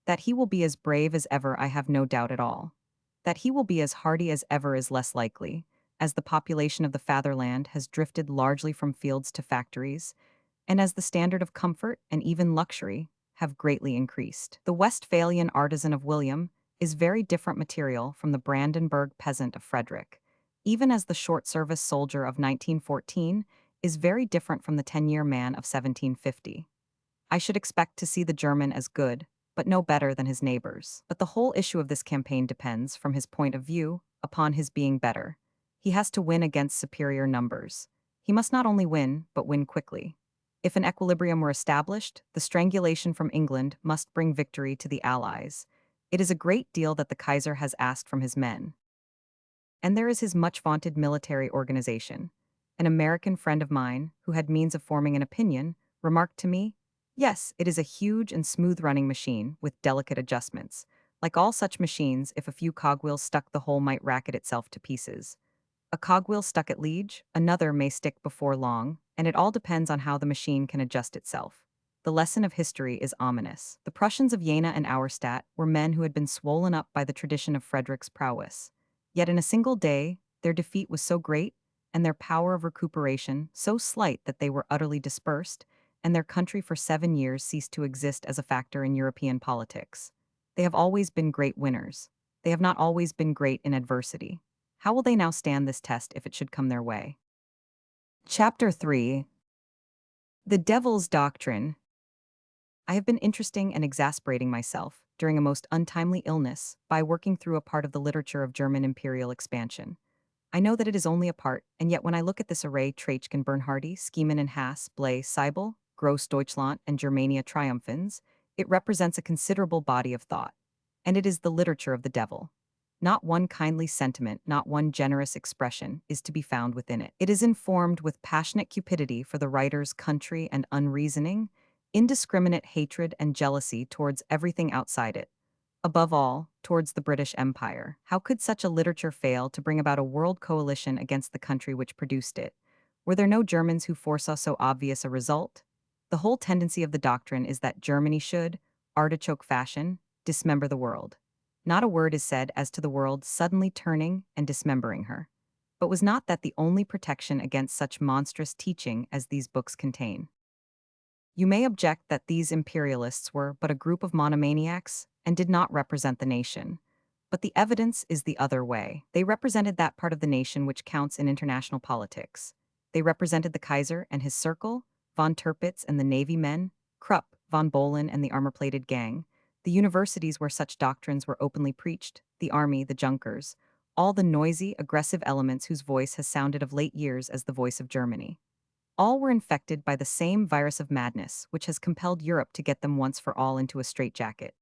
That he will be as brave as ever, I have no doubt at all. That he will be as hardy as ever is less likely, as the population of the fatherland has drifted largely from fields to factories, and as the standard of comfort and even luxury have greatly increased. The Westphalian artisan of William is very different material from the Brandenburg peasant of Frederick, even as the short-service soldier of 1914 is very different from the 10-year man of 1750. I should expect to see the German as good, but no better than his neighbors. But the whole issue of this campaign depends, from his point of view, upon his being better. He has to win against superior numbers. He must not only win, but win quickly. If an equilibrium were established, the strangulation from England must bring victory to the Allies. It is a great deal that the Kaiser has asked from his men. And there is his much-vaunted military organization. An American friend of mine, who had means of forming an opinion, remarked to me, "Yes, it is a huge and smooth-running machine, with delicate adjustments. Like all such machines, if a few cogwheels stuck, the whole might racket itself to pieces. A cogwheel stuck at Liege, another may stick before long, and it all depends on how the machine can adjust itself." The lesson of history is ominous. The Prussians of Jena and Auerstadt were men who had been swollen up by the tradition of Frederick's prowess. Yet in a single day, their defeat was so great, and their power of recuperation so slight that they were utterly dispersed, and their country for 7 years ceased to exist as a factor in European politics. They have always been great winners. They have not always been great in adversity. How will they now stand this test if it should come their way? Chapter 3. The Devil's Doctrine. I have been interesting and exasperating myself, during a most untimely illness, by working through a part of the literature of German imperial expansion. I know that it is only a part, and yet when I look at this array, Treitschke, Bernhardi, Schiemann and Haas, Blay, Seibel, Gross Deutschland, and Germania Triumphans, it represents a considerable body of thought. And it is the literature of the devil. Not one kindly sentiment, not one generous expression, is to be found within it. It is informed with passionate cupidity for the writer's country and unreasoning, indiscriminate hatred and jealousy towards everything outside it. above all, towards the British Empire. How could such a literature fail to bring about a world coalition against the country which produced it? Were there no Germans who foresaw so obvious a result? The whole tendency of the doctrine is that Germany should, artichoke fashion, dismember the world. Not a word is said as to the world suddenly turning and dismembering her. But was not that the only protection against such monstrous teaching as these books contain? You may object that these imperialists were but a group of monomaniacs and did not represent the nation. But the evidence is the other way. They represented that part of the nation which counts in international politics. They represented the Kaiser and his circle, von Tirpitz and the Navy men, Krupp, von Bohlen and the armor-plated gang, the universities where such doctrines were openly preached, the army, the Junkers, all the noisy, aggressive elements whose voice has sounded of late years as the voice of Germany. All were infected by the same virus of madness which has compelled Europe to get them once for all into a straitjacket.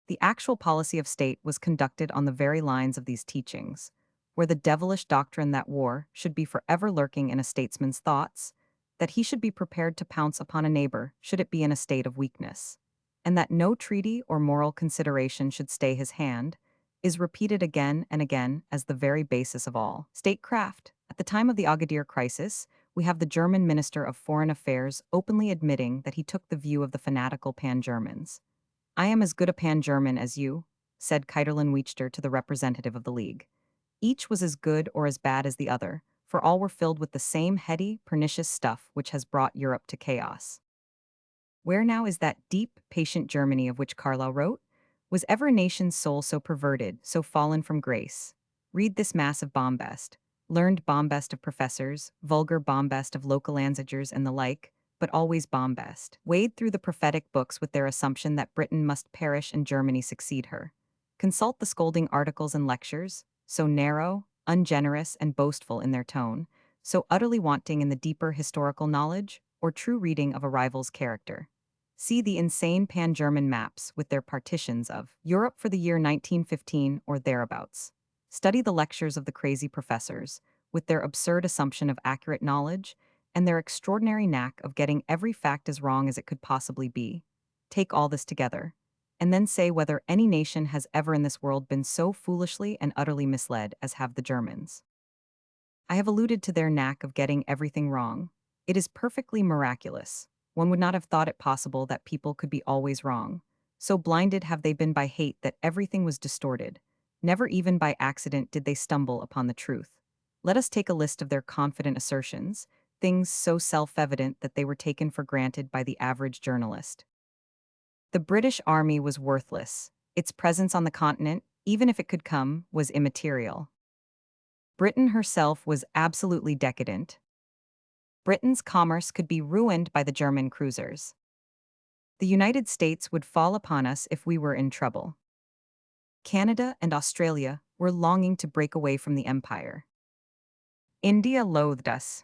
The actual policy of state was conducted on the very lines of these teachings, where the devilish doctrine that war should be forever lurking in a statesman's thoughts, that he should be prepared to pounce upon a neighbor should it be in a state of weakness, and that no treaty or moral consideration should stay his hand, is repeated again and again as the very basis of all statecraft. At the time of the Agadir crisis, we have the German Minister of Foreign Affairs openly admitting that he took the view of the fanatical pan-Germans. "I am as good a pan-German as you," said Kaiserlin Wiechter to the representative of the League. Each was as good or as bad as the other, for all were filled with the same heady, pernicious stuff which has brought Europe to chaos. Where now is that deep, patient Germany of which Carlyle wrote? Was ever a nation's soul so perverted, so fallen from grace? Read this mass of bombast. Learned bombast of professors, vulgar bombast of local ansigers and the like, but always bombast. Wade through the prophetic books with their assumption that Britain must perish and Germany succeed her. Consult the scolding articles and lectures, so narrow, ungenerous, and boastful in their tone, so utterly wanting in the deeper historical knowledge or true reading of a rival's character. See the insane pan-German maps with their partitions of Europe for the year 1915 or thereabouts. Study the lectures of the crazy professors, with their absurd assumption of accurate knowledge and their extraordinary knack of getting every fact as wrong as it could possibly be. Take all this together, and then say whether any nation has ever in this world been so foolishly and utterly misled as have the Germans. I have alluded to their knack of getting everything wrong. It is perfectly miraculous. One would not have thought it possible that people could be always wrong. So blinded have they been by hate that everything was distorted. Never even by accident did they stumble upon the truth. Let us take a list of their confident assertions, things so self-evident that they were taken for granted by the average journalist. The British Army was worthless. Its presence on the continent, even if it could come, was immaterial. Britain herself was absolutely decadent. Britain's commerce could be ruined by the German cruisers. The United States would fall upon us if we were in trouble. Canada and Australia were longing to break away from the empire. India loathed us.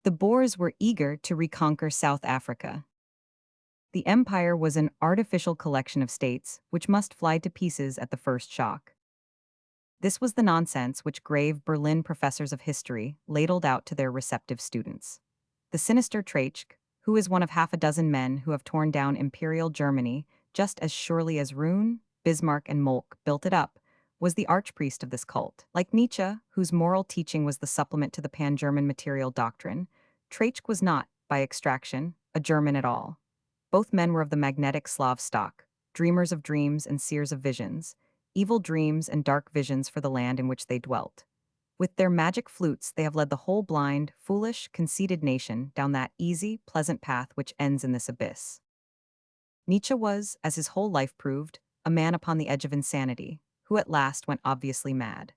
The Boers were eager to reconquer South Africa. The empire was an artificial collection of states which must fly to pieces at the first shock. This was the nonsense which grave Berlin professors of history ladled out to their receptive students. The sinister Treitschke, who is one of half a dozen men who have torn down Imperial Germany just as surely as Roon, Bismarck, and Moltke built it up, was the archpriest of this cult. Like Nietzsche, whose moral teaching was the supplement to the pan-German material doctrine, Treitschke was not, by extraction, a German at all. Both men were of the magnetic Slav stock, dreamers of dreams and seers of visions, evil dreams and dark visions for the land in which they dwelt. With their magic flutes, they have led the whole blind, foolish, conceited nation down that easy, pleasant path which ends in this abyss. Nietzsche was, as his whole life proved, a man upon the edge of insanity, who at last went obviously mad.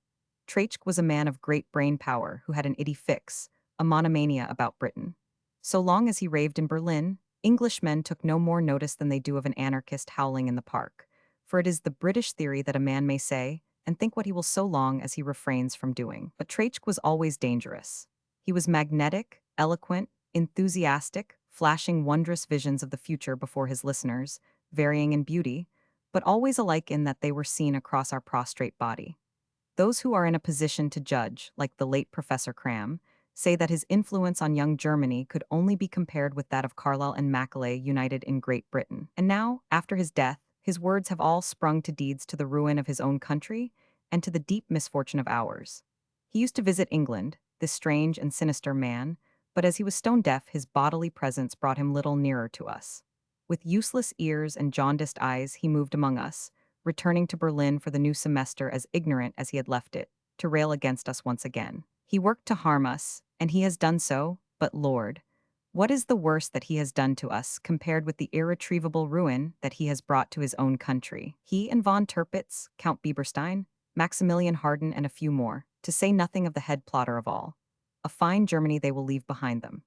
Treitschke was a man of great brain power who had an idée fixe, a monomania about Britain. So long as he raved in Berlin, Englishmen took no more notice than they do of an anarchist howling in the park, for it is the British theory that a man may say and think what he will so long as he refrains from doing. But Treitschke was always dangerous. He was magnetic, eloquent, enthusiastic, flashing wondrous visions of the future before his listeners, varying in beauty, but always alike in that they were seen across our prostrate body. Those who are in a position to judge, like the late Professor Cram, say that his influence on young Germany could only be compared with that of Carlyle and Macaulay united in Great Britain. And now, after his death, His words have all sprung to deeds to the ruin of his own country and to the deep misfortune of ours. He used to visit England, this strange and sinister man, but as he was stone deaf, his bodily presence brought him little nearer to us. With useless ears and jaundiced eyes, he moved among us, returning to Berlin for the new semester as ignorant as he had left it, to rail against us once again. He worked to harm us, and he has done so, but Lord, what is the worst that he has done to us compared with the irretrievable ruin that he has brought to his own country? He and von Tirpitz, Count Bieberstein, Maximilian Harden, and a few more, to say nothing of the head plotter of all. A fine Germany they will leave behind them.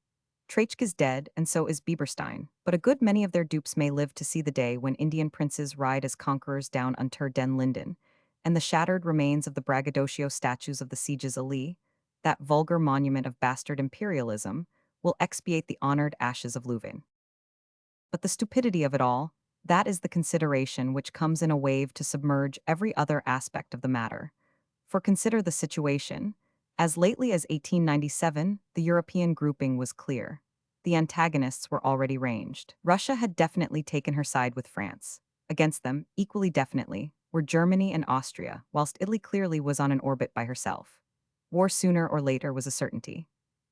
Treitschke is dead, and so is Bieberstein, but a good many of their dupes may live to see the day when Indian princes ride as conquerors down Unter den Linden, and the shattered remains of the braggadocio statues of the Sieges Allee, that vulgar monument of bastard imperialism, will expiate the honored ashes of Louvain. But the stupidity of it all, that is the consideration which comes in a wave to submerge every other aspect of the matter. For consider the situation. As lately as 1897, the European grouping was clear. The antagonists were already ranged. Russia had definitely taken her side with France. Against them, equally definitely, were Germany and Austria, whilst Italy clearly was on an orbit by herself. War sooner or later was a certainty.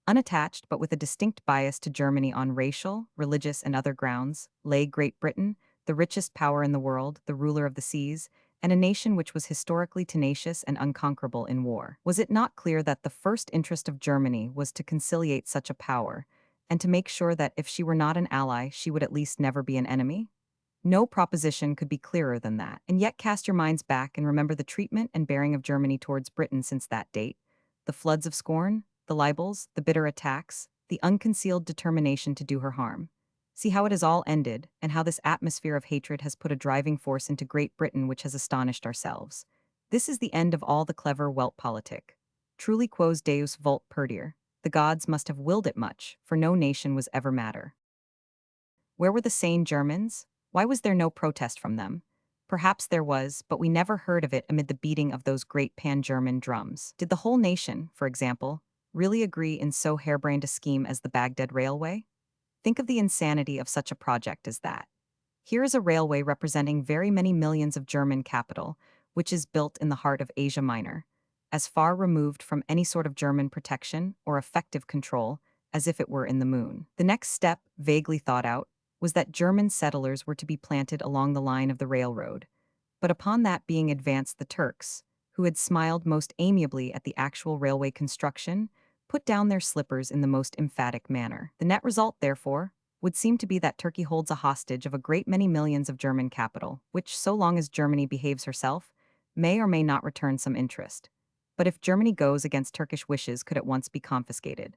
Unattached but with a distinct bias to Germany on racial, religious, and other grounds, lay Great Britain, the richest power in the world, the ruler of the seas, and a nation which was historically tenacious and unconquerable in war. Was it not clear that the first interest of Germany was to conciliate such a power, and to make sure that if she were not an ally, she would at least never be an enemy? No proposition could be clearer than that, and yet cast your minds back and remember the treatment and bearing of Germany towards Britain since that date, the floods of scorn, the libels, the bitter attacks, the unconcealed determination to do her harm. See how it has all ended, and how this atmosphere of hatred has put a driving force into Great Britain which has astonished ourselves. This is the end of all the clever Weltpolitik. Truly quos Deus vult perdir. The gods must have willed it much, for no nation was ever madder. Where were the sane Germans? Why was there no protest from them? Perhaps there was, but we never heard of it amid the beating of those great pan-German drums. Did the whole nation, for example, really agree in so harebrained a scheme as the Baghdad Railway? Think of the insanity of such a project as that. Here is a railway representing very many millions of German capital, which is built in the heart of Asia Minor, as far removed from any sort of German protection or effective control as if it were in the moon. The next step, vaguely thought out, was that German settlers were to be planted along the line of the railroad. But upon that being advanced, the Turks, who had smiled most amiably at the actual railway construction, put down their slippers in the most emphatic manner. The net result, therefore, would seem to be that Turkey holds a hostage of a great many millions of German capital, which, so long as Germany behaves herself, may or may not return some interest. But if Germany goes against Turkish wishes, could at once be confiscated.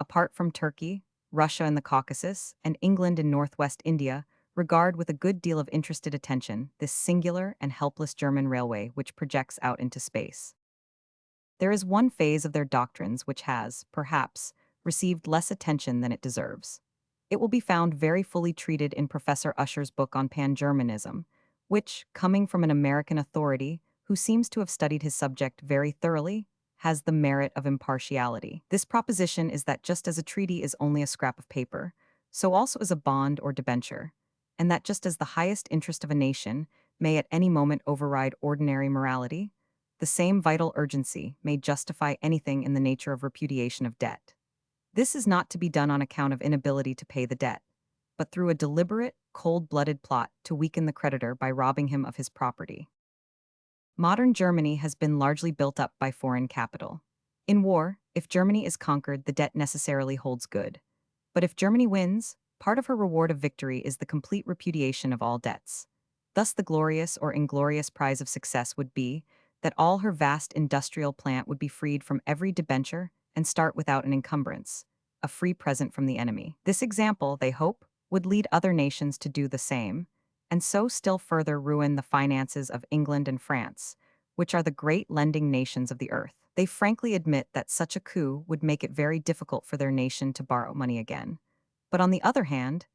Apart from Turkey, Russia in the Caucasus, and England in northwest India, regard with a good deal of interested attention this singular and helpless German railway which projects out into space. There is one phase of their doctrines which has, perhaps, received less attention than it deserves. It will be found very fully treated in Professor Usher's book on Pan-Germanism, which, coming from an American authority who seems to have studied his subject very thoroughly, has the merit of impartiality. This proposition is that just as a treaty is only a scrap of paper, so also is a bond or debenture, and that just as the highest interest of a nation may at any moment override ordinary morality, the same vital urgency may justify anything in the nature of repudiation of debt. This is not to be done on account of inability to pay the debt, but through a deliberate, cold-blooded plot to weaken the creditor by robbing him of his property. Modern Germany has been largely built up by foreign capital. In war, if Germany is conquered, the debt necessarily holds good. But if Germany wins, part of her reward of victory is the complete repudiation of all debts. Thus the glorious or inglorious prize of success would be that all her vast industrial plant would be freed from every debenture and start without an encumbrance, a free present from the enemy. This example, they hope, would lead other nations to do the same, and so still further ruin the finances of England and France, which are the great lending nations of the earth. They frankly admit that such a coup would make it very difficult for their nation to borrow money again. But on the other hand,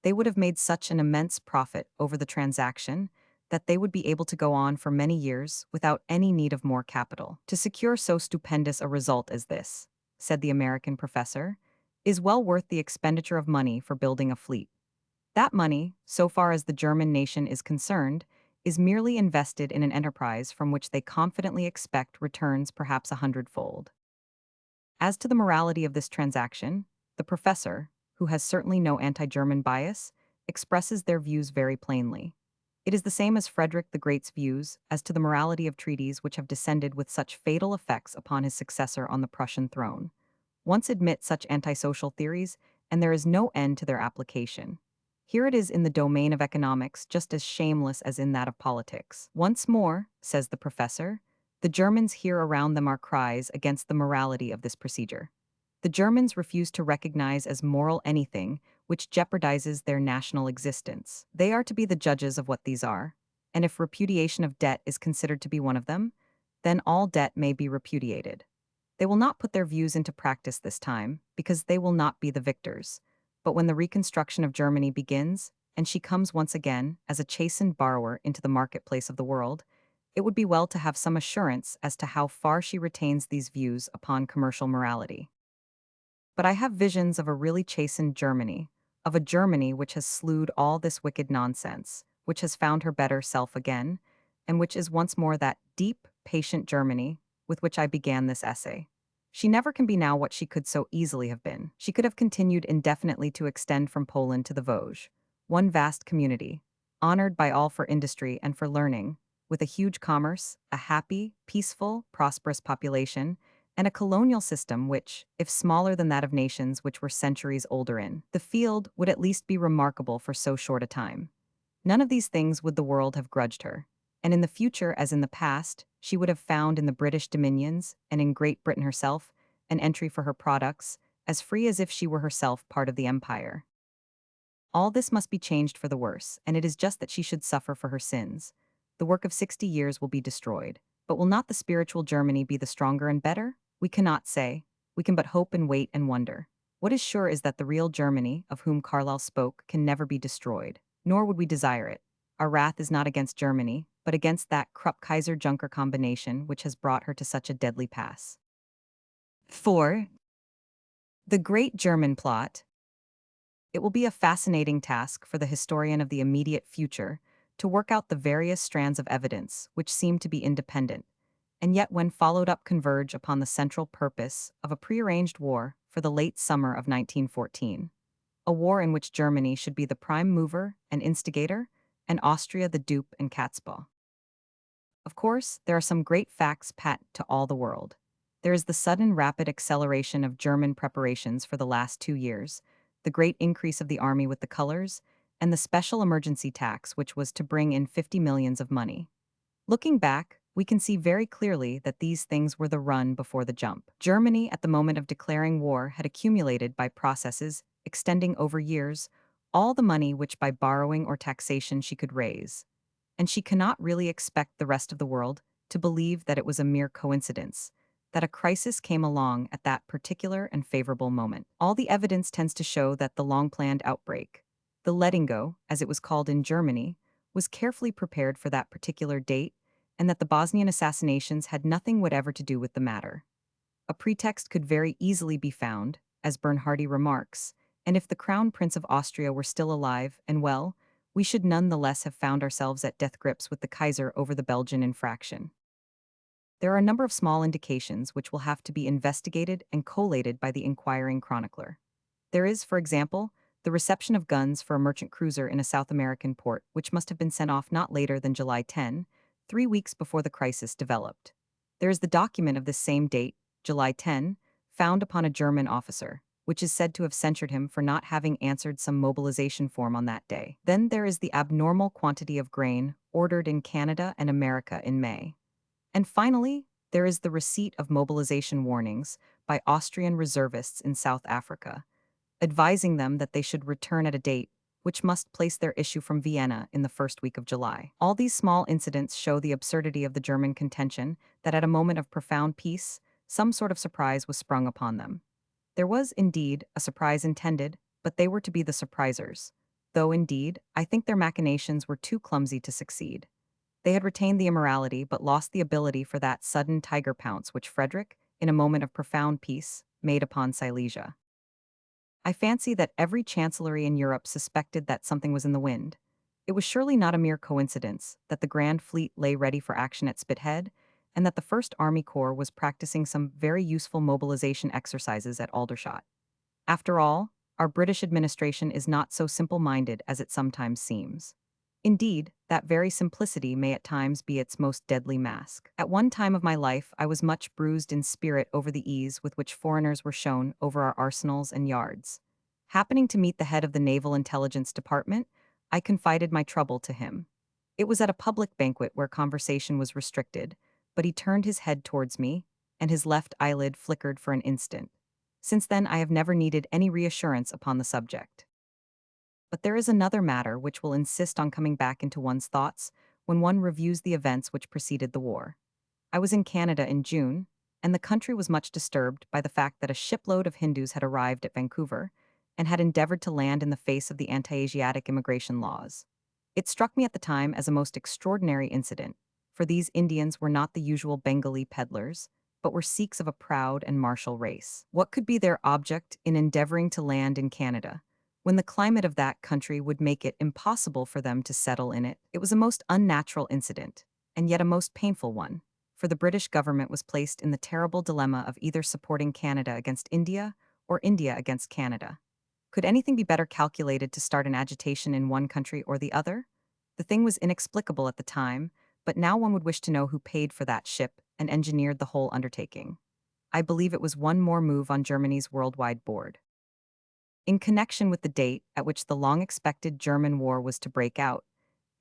they would have made such an immense profit over the transaction that they would be able to go on for many years without any need of more capital. To secure so stupendous a result as this, said the American professor, is well worth the expenditure of money for building a fleet. That money, so far as the German nation is concerned, is merely invested in an enterprise from which they confidently expect returns perhaps 100-fold. As to the morality of this transaction, the professor, who has certainly no anti-German bias, expresses their views very plainly. It is the same as Frederick the Great's views as to the morality of treaties which have descended with such fatal effects upon his successor on the Prussian throne. Once admit such antisocial theories, and there is no end to their application. Here it is in the domain of economics just as shameless as in that of politics. Once more, says the professor, the Germans hear around them our cries against the morality of this procedure. The Germans refuse to recognize as moral anything which jeopardizes their national existence. They are to be the judges of what these are, and if repudiation of debt is considered to be one of them, then all debt may be repudiated. They will not put their views into practice this time, because they will not be the victors. But when the reconstruction of Germany begins, and she comes once again as a chastened borrower into the marketplace of the world, it would be well to have some assurance as to how far she retains these views upon commercial morality. But I have visions of a really chastened Germany, of a Germany which has slewed all this wicked nonsense, which has found her better self again, and which is once more that deep, patient Germany with which I began this essay. She never can be now what she could so easily have been. She could have continued indefinitely to extend from Poland to the Vosges, one vast community, honored by all for industry and for learning, with a huge commerce, a happy, peaceful, prosperous population, and a colonial system which, if smaller than that of nations which were centuries older in the field, would at least be remarkable for so short a time. None of these things would the world have grudged her, and in the future as in the past, she would have found in the British dominions, and in Great Britain herself, an entry for her products, as free as if she were herself part of the empire. All this must be changed for the worse, and it is just that she should suffer for her sins. The work of 60 years will be destroyed, but will not the spiritual Germany be the stronger and better? We cannot say. We can but hope and wait and wonder. What is sure is that the real Germany, of whom Carlyle spoke, can never be destroyed, nor would we desire it. Our wrath is not against Germany, but against that Krupp-Kaiser-Juncker combination which has brought her to such a deadly pass. 4. The Great German Plot. It will be a fascinating task for the historian of the immediate future to work out the various strands of evidence which seem to be independent, and yet when followed up converge upon the central purpose of a prearranged war for the late summer of 1914, a war in which Germany should be the prime mover and instigator, and Austria the dupe and catspaw. Of course, there are some great facts patent to all the world. There is the sudden rapid acceleration of German preparations for the last 2 years, the great increase of the army with the colors, and the special emergency tax which was to bring in 50 millions of money. Looking back, we can see very clearly that these things were the run before the jump. Germany, at the moment of declaring war, had accumulated by processes extending over years all the money which by borrowing or taxation she could raise, and she cannot really expect the rest of the world to believe that it was a mere coincidence, that a crisis came along at that particular and favorable moment. All the evidence tends to show that the long-planned outbreak, the letting go, as it was called in Germany, was carefully prepared for that particular date, and that the Bosnian assassinations had nothing whatever to do with the matter. A pretext could very easily be found, as Bernhardi remarks, and if the Crown Prince of Austria were still alive and well, we should none the less have found ourselves at death grips with the Kaiser over the Belgian infraction. There are a number of small indications which will have to be investigated and collated by the inquiring chronicler. There is, for example, the reception of guns for a merchant cruiser in a South American port, which must have been sent off not later than July 10, 3 weeks before the crisis developed. There is the document of this same date, July 10, found upon a German officer, which is said to have censured him for not having answered some mobilization form on that day. Then there is the abnormal quantity of grain ordered in Canada and America in May. And finally, there is the receipt of mobilization warnings by Austrian reservists in South Africa, advising them that they should return at a date which must place their issue from Vienna in the first week of July. All these small incidents show the absurdity of the German contention that at a moment of profound peace, some sort of surprise was sprung upon them. There was, indeed, a surprise intended, but they were to be the surprisers, though, indeed, I think their machinations were too clumsy to succeed. They had retained the immorality but lost the ability for that sudden tiger pounce which Frederick, in a moment of profound peace, made upon Silesia. I fancy that every chancellery in Europe suspected that something was in the wind. It was surely not a mere coincidence that the Grand Fleet lay ready for action at Spithead, and that the First Army Corps was practicing some very useful mobilization exercises at Aldershot. After all, our British administration is not so simple-minded as it sometimes seems. Indeed, that very simplicity may at times be its most deadly mask. At one time of my life, I was much bruised in spirit over the ease with which foreigners were shown over our arsenals and yards. Happening to meet the head of the Naval Intelligence Department, I confided my trouble to him. It was at a public banquet where conversation was restricted, but he turned his head towards me, and his left eyelid flickered for an instant. Since then, I have never needed any reassurance upon the subject. But there is another matter which will insist on coming back into one's thoughts when one reviews the events which preceded the war. I was in Canada in June, and the country was much disturbed by the fact that a shipload of Hindus had arrived at Vancouver and had endeavored to land in the face of the anti-Asiatic immigration laws. It struck me at the time as a most extraordinary incident, for these Indians were not the usual Bengali peddlers, but were Sikhs of a proud and martial race. What could be their object in endeavoring to land in Canada, when the climate of that country would make it impossible for them to settle in it? It was a most unnatural incident, and yet a most painful one, for the British government was placed in the terrible dilemma of either supporting Canada against India or India against Canada. Could anything be better calculated to start an agitation in one country or the other? The thing was inexplicable at the time, but now one would wish to know who paid for that ship and engineered the whole undertaking. I believe it was one more move on Germany's worldwide board. In connection with the date at which the long-expected German war was to break out,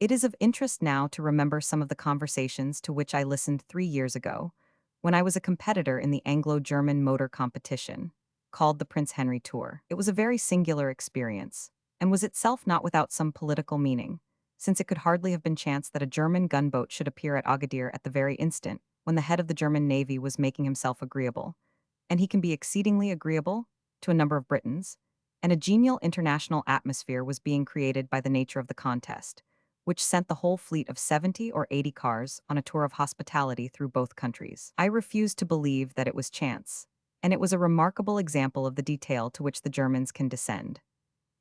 it is of interest now to remember some of the conversations to which I listened 3 years ago, when I was a competitor in the Anglo-German motor competition, called the Prince Henry Tour. It was a very singular experience, and was itself not without some political meaning, since it could hardly have been chance that a German gunboat should appear at Agadir at the very instant when the head of the German Navy was making himself agreeable, and he can be exceedingly agreeable to a number of Britons, and a genial international atmosphere was being created by the nature of the contest, which sent the whole fleet of 70 or 80 cars on a tour of hospitality through both countries. I refused to believe that it was chance, and it was a remarkable example of the detail to which the Germans can descend.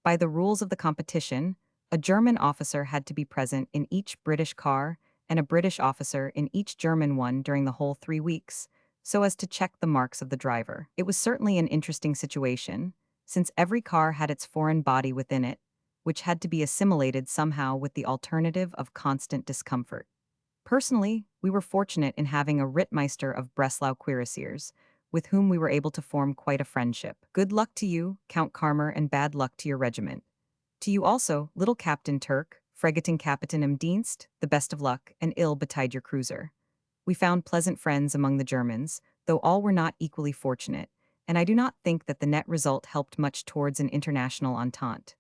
By the rules of the competition, a German officer had to be present in each British car and a British officer in each German one during the whole 3 weeks, so as to check the marks of the driver. It was certainly an interesting situation, since every car had its foreign body within it, which had to be assimilated somehow with the alternative of constant discomfort. Personally, we were fortunate in having a Rittmeister of Breslau cuirassiers, with whom we were able to form quite a friendship. Good luck to you, Count Karmer, and bad luck to your regiment. To you also, little Captain Turk, Fregating Captain im Dienst, the best of luck, and ill betide your cruiser. We found pleasant friends among the Germans, though all were not equally fortunate, and I do not think that the net result helped much towards an international entente.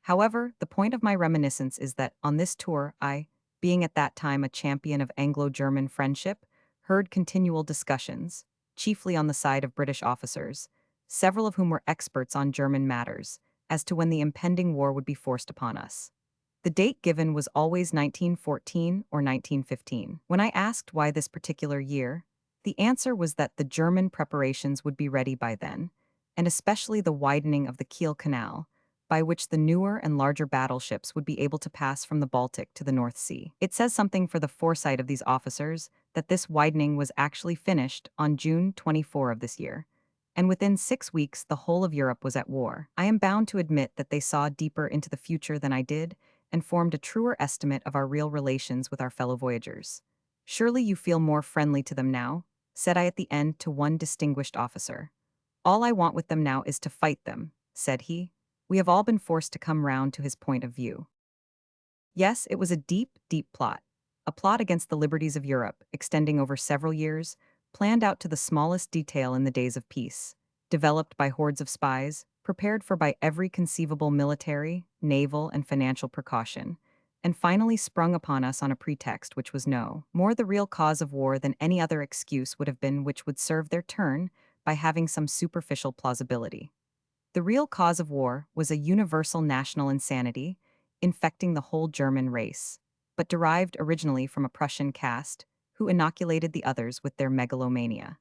However, the point of my reminiscence is that, on this tour, I, being at that time a champion of Anglo-German friendship, heard continual discussions, chiefly on the side of British officers, several of whom were experts on German matters, as to when the impending war would be forced upon us. The date given was always 1914 or 1915. When I asked why this particular year, the answer was that the German preparations would be ready by then, and especially the widening of the Kiel Canal, by which the newer and larger battleships would be able to pass from the Baltic to the North Sea. It says something for the foresight of these officers that this widening was actually finished on June 24 of this year, and within 6 weeks the whole of Europe was at war. I am bound to admit that they saw deeper into the future than I did, and formed a truer estimate of our real relations with our fellow voyagers. Surely you feel more friendly to them now, said I at the end to one distinguished officer. All I want with them now is to fight them, said he. We have all been forced to come round to his point of view. Yes, it was a deep, deep plot. A plot against the liberties of Europe, extending over several years, planned out to the smallest detail in the days of peace, developed by hordes of spies, prepared for by every conceivable military, naval, and financial precaution, and finally sprung upon us on a pretext which was no more the real cause of war than any other excuse would have been, which would serve their turn by having some superficial plausibility. The real cause of war was a universal national insanity, infecting the whole German race, but derived originally from a Prussian caste, who inoculated the others with their megalomania.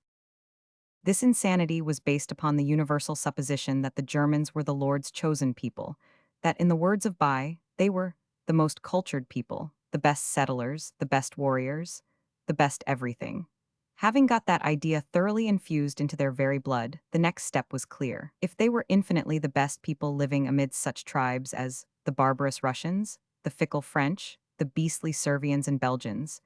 This insanity was based upon the universal supposition that the Germans were the Lord's chosen people, that, in the words of Bai, they were the most cultured people, the best settlers, the best warriors, the best everything. Having got that idea thoroughly infused into their very blood, the next step was clear. If they were infinitely the best people living amidst such tribes as the barbarous Russians, the fickle French, the beastly Servians and Belgians,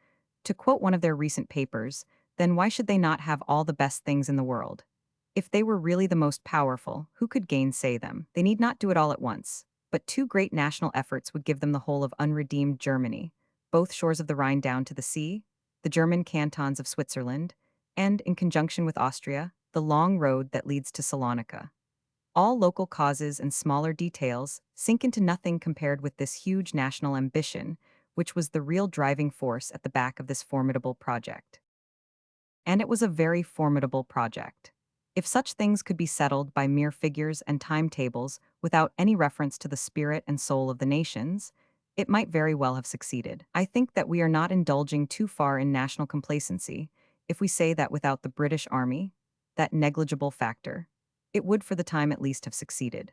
to quote one of their recent papers, then why should they not have all the best things in the world? If they were really the most powerful, who could gainsay them? They need not do it all at once, but two great national efforts would give them the whole of unredeemed Germany, both shores of the Rhine down to the sea, the German cantons of Switzerland, and, in conjunction with Austria, the long road that leads to Salonika. All local causes and smaller details sink into nothing compared with this huge national ambition, which was the real driving force at the back of this formidable project. And it was a very formidable project. If such things could be settled by mere figures and timetables without any reference to the spirit and soul of the nations, it might very well have succeeded. I think that we are not indulging too far in national complacency if we say that without the British Army, that negligible factor, it would for the time at least have succeeded.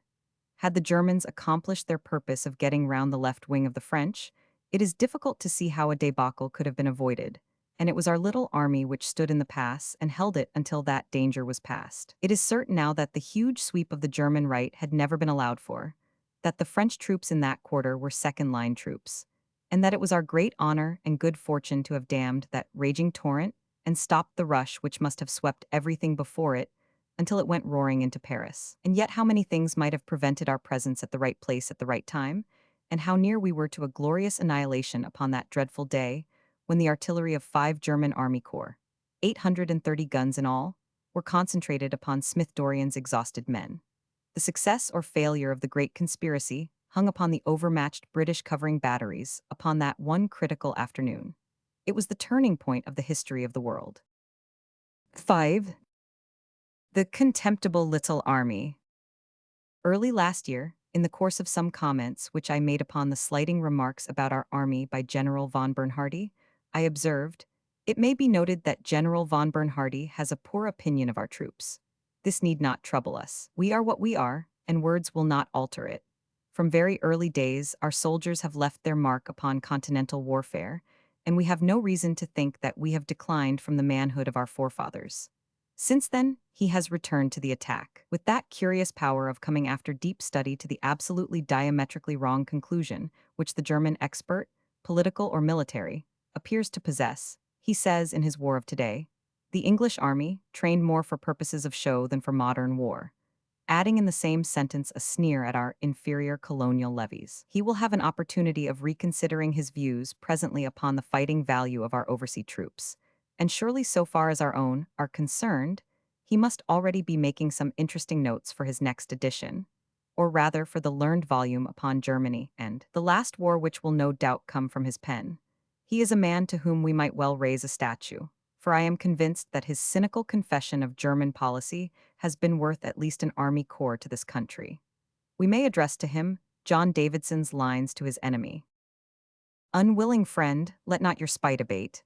Had the Germans accomplished their purpose of getting round the left wing of the French, it is difficult to see how a debacle could have been avoided, and it was our little army which stood in the pass and held it until that danger was past. It is certain now that the huge sweep of the German right had never been allowed for, that the French troops in that quarter were second-line troops, and that it was our great honor and good fortune to have dammed that raging torrent and stopped the rush which must have swept everything before it until it went roaring into Paris. And yet how many things might have prevented our presence at the right place at the right time, and how near we were to a glorious annihilation upon that dreadful day when the artillery of 5 German army corps, 830 guns in all, were concentrated upon Smith Dorrien's exhausted men. The success or failure of the great conspiracy hung upon the overmatched British covering batteries upon that one critical afternoon. It was the turning point of the history of the world. 5. The contemptible little army. Early last year, in the course of some comments which I made upon the slighting remarks about our army by General von Bernhardi, I observed, "It may be noted that General von Bernhardi has a poor opinion of our troops. This need not trouble us. We are what we are, and words will not alter it. From very early days, our soldiers have left their mark upon continental warfare, and we have no reason to think that we have declined from the manhood of our forefathers. Since then, he has returned to the attack, with that curious power of coming after deep study to the absolutely diametrically wrong conclusion which the German expert, political or military, appears to possess. He says in his War of Today, "The English army, trained more for purposes of show than for modern war," adding in the same sentence a sneer at our inferior colonial levies. He will have an opportunity of reconsidering his views presently upon the fighting value of our overseas troops, and surely so far as our own are concerned, he must already be making some interesting notes for his next edition, or rather for the learned volume upon Germany and the last war which will no doubt come from his pen. He is a man to whom we might well raise a statue, for I am convinced that his cynical confession of German policy has been worth at least an army corps to this country. We may address to him John Davidson's lines to his enemy. "Unwilling friend, let not your spite abate.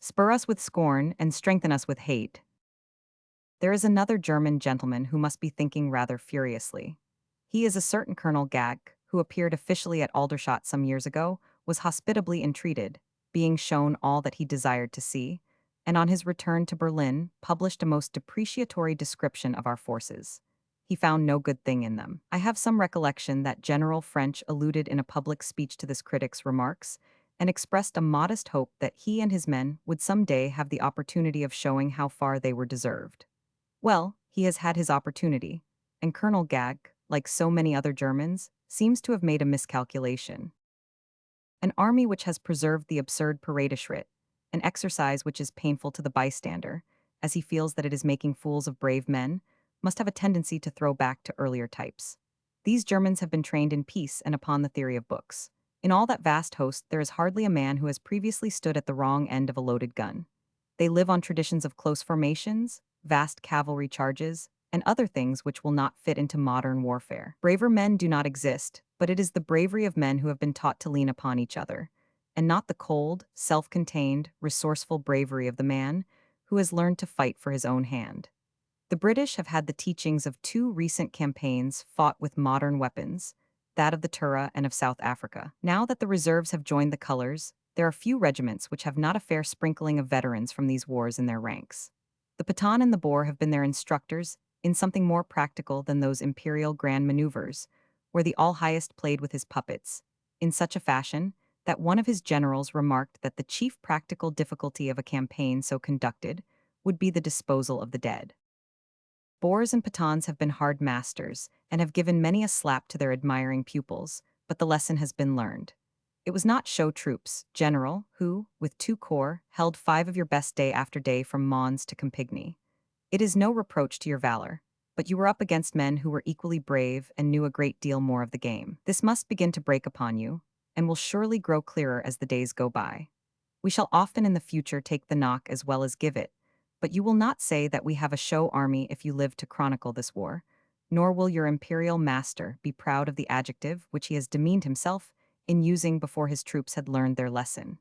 Spur us with scorn and strengthen us with hate." There is another German gentleman who must be thinking rather furiously. He is a certain Colonel Gag, who appeared officially at Aldershot some years ago, was hospitably entreated, being shown all that he desired to see, and on his return to Berlin published a most depreciatory description of our forces. He found no good thing in them. I have some recollection that General French alluded in a public speech to this critic's remarks, and expressed a modest hope that he and his men would some day have the opportunity of showing how far they were deserved. Well, he has had his opportunity, and Colonel Gag, like so many other Germans, seems to have made a miscalculation. An army which has preserved the absurd Paradeschritt, an exercise which is painful to the bystander, as he feels that it is making fools of brave men, must have a tendency to throw back to earlier types. These Germans have been trained in peace and upon the theory of books. In all that vast host there is hardly a man who has previously stood at the wrong end of a loaded gun. They live on traditions of close formations, vast cavalry charges, and other things which will not fit into modern warfare. Braver men do not exist, but it is the bravery of men who have been taught to lean upon each other, and not the cold, self-contained, resourceful bravery of the man who has learned to fight for his own hand. The British have had the teachings of two recent campaigns fought with modern weapons, that of the Tura and of South Africa. Now that the reserves have joined the colors, there are few regiments which have not a fair sprinkling of veterans from these wars in their ranks. The Pathan and the Boer have been their instructors in something more practical than those imperial grand maneuvers, where the All-Highest played with his puppets, in such a fashion that one of his generals remarked that the chief practical difficulty of a campaign so conducted would be the disposal of the dead. Boers and Pathans have been hard masters and have given many a slap to their admiring pupils, but the lesson has been learned. It was not show troops, general, who, with 2 corps, held 5 of your best day after day from Mons to Campigny. It is no reproach to your valor, but you were up against men who were equally brave and knew a great deal more of the game. This must begin to break upon you, and will surely grow clearer as the days go by. We shall often in the future take the knock as well as give it, but you will not say that we have a show army if you live to chronicle this war, nor will your imperial master be proud of the adjective which he has demeaned himself in using before his troops had learned their lesson.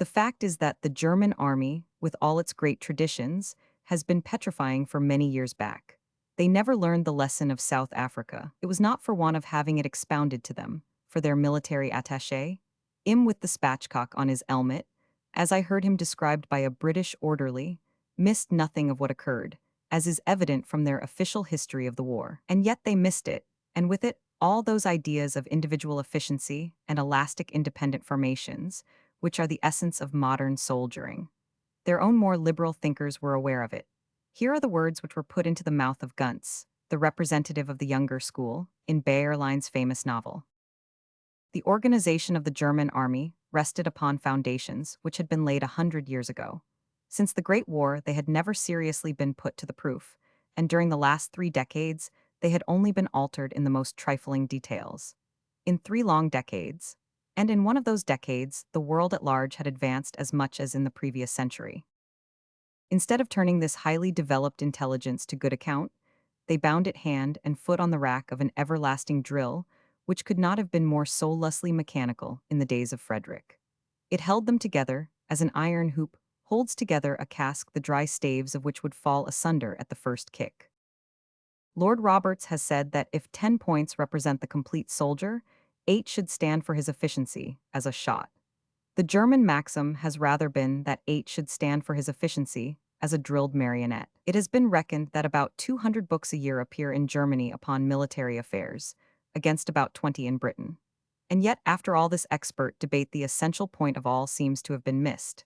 The fact is that the German army, with all its great traditions, has been petrifying for many years back. They never learned the lesson of South Africa. It was not for want of having it expounded to them, for their military attaché, him with the spatchcock on his helmet, as I heard him described by a British orderly, missed nothing of what occurred, as is evident from their official history of the war. And yet they missed it, and with it, all those ideas of individual efficiency and elastic independent formations, which are the essence of modern soldiering. Their own more liberal thinkers were aware of it. Here are the words which were put into the mouth of Guntz, the representative of the younger school, in Bayerlein's famous novel. The organization of the German army rested upon foundations which had been laid 100 years ago. Since the Great War, they had never seriously been put to the proof, and during the last 3 decades, they had only been altered in the most trifling details. In 3 long decades, and in one of those decades, the world at large had advanced as much as in the previous century. Instead of turning this highly developed intelligence to good account, they bound it hand and foot on the rack of an everlasting drill, which could not have been more soullessly mechanical in the days of Frederick. It held them together, as an iron hoop holds together a cask the dry staves of which would fall asunder at the first kick. Lord Roberts has said that if 10 points represent the complete soldier, 8 should stand for his efficiency, as a shot. The German maxim has rather been that 8 should stand for his efficiency, as a drilled marionette. It has been reckoned that about 200 books a year appear in Germany upon military affairs, against about 20 in Britain. And yet, after all this expert debate, the essential point of all seems to have been missed,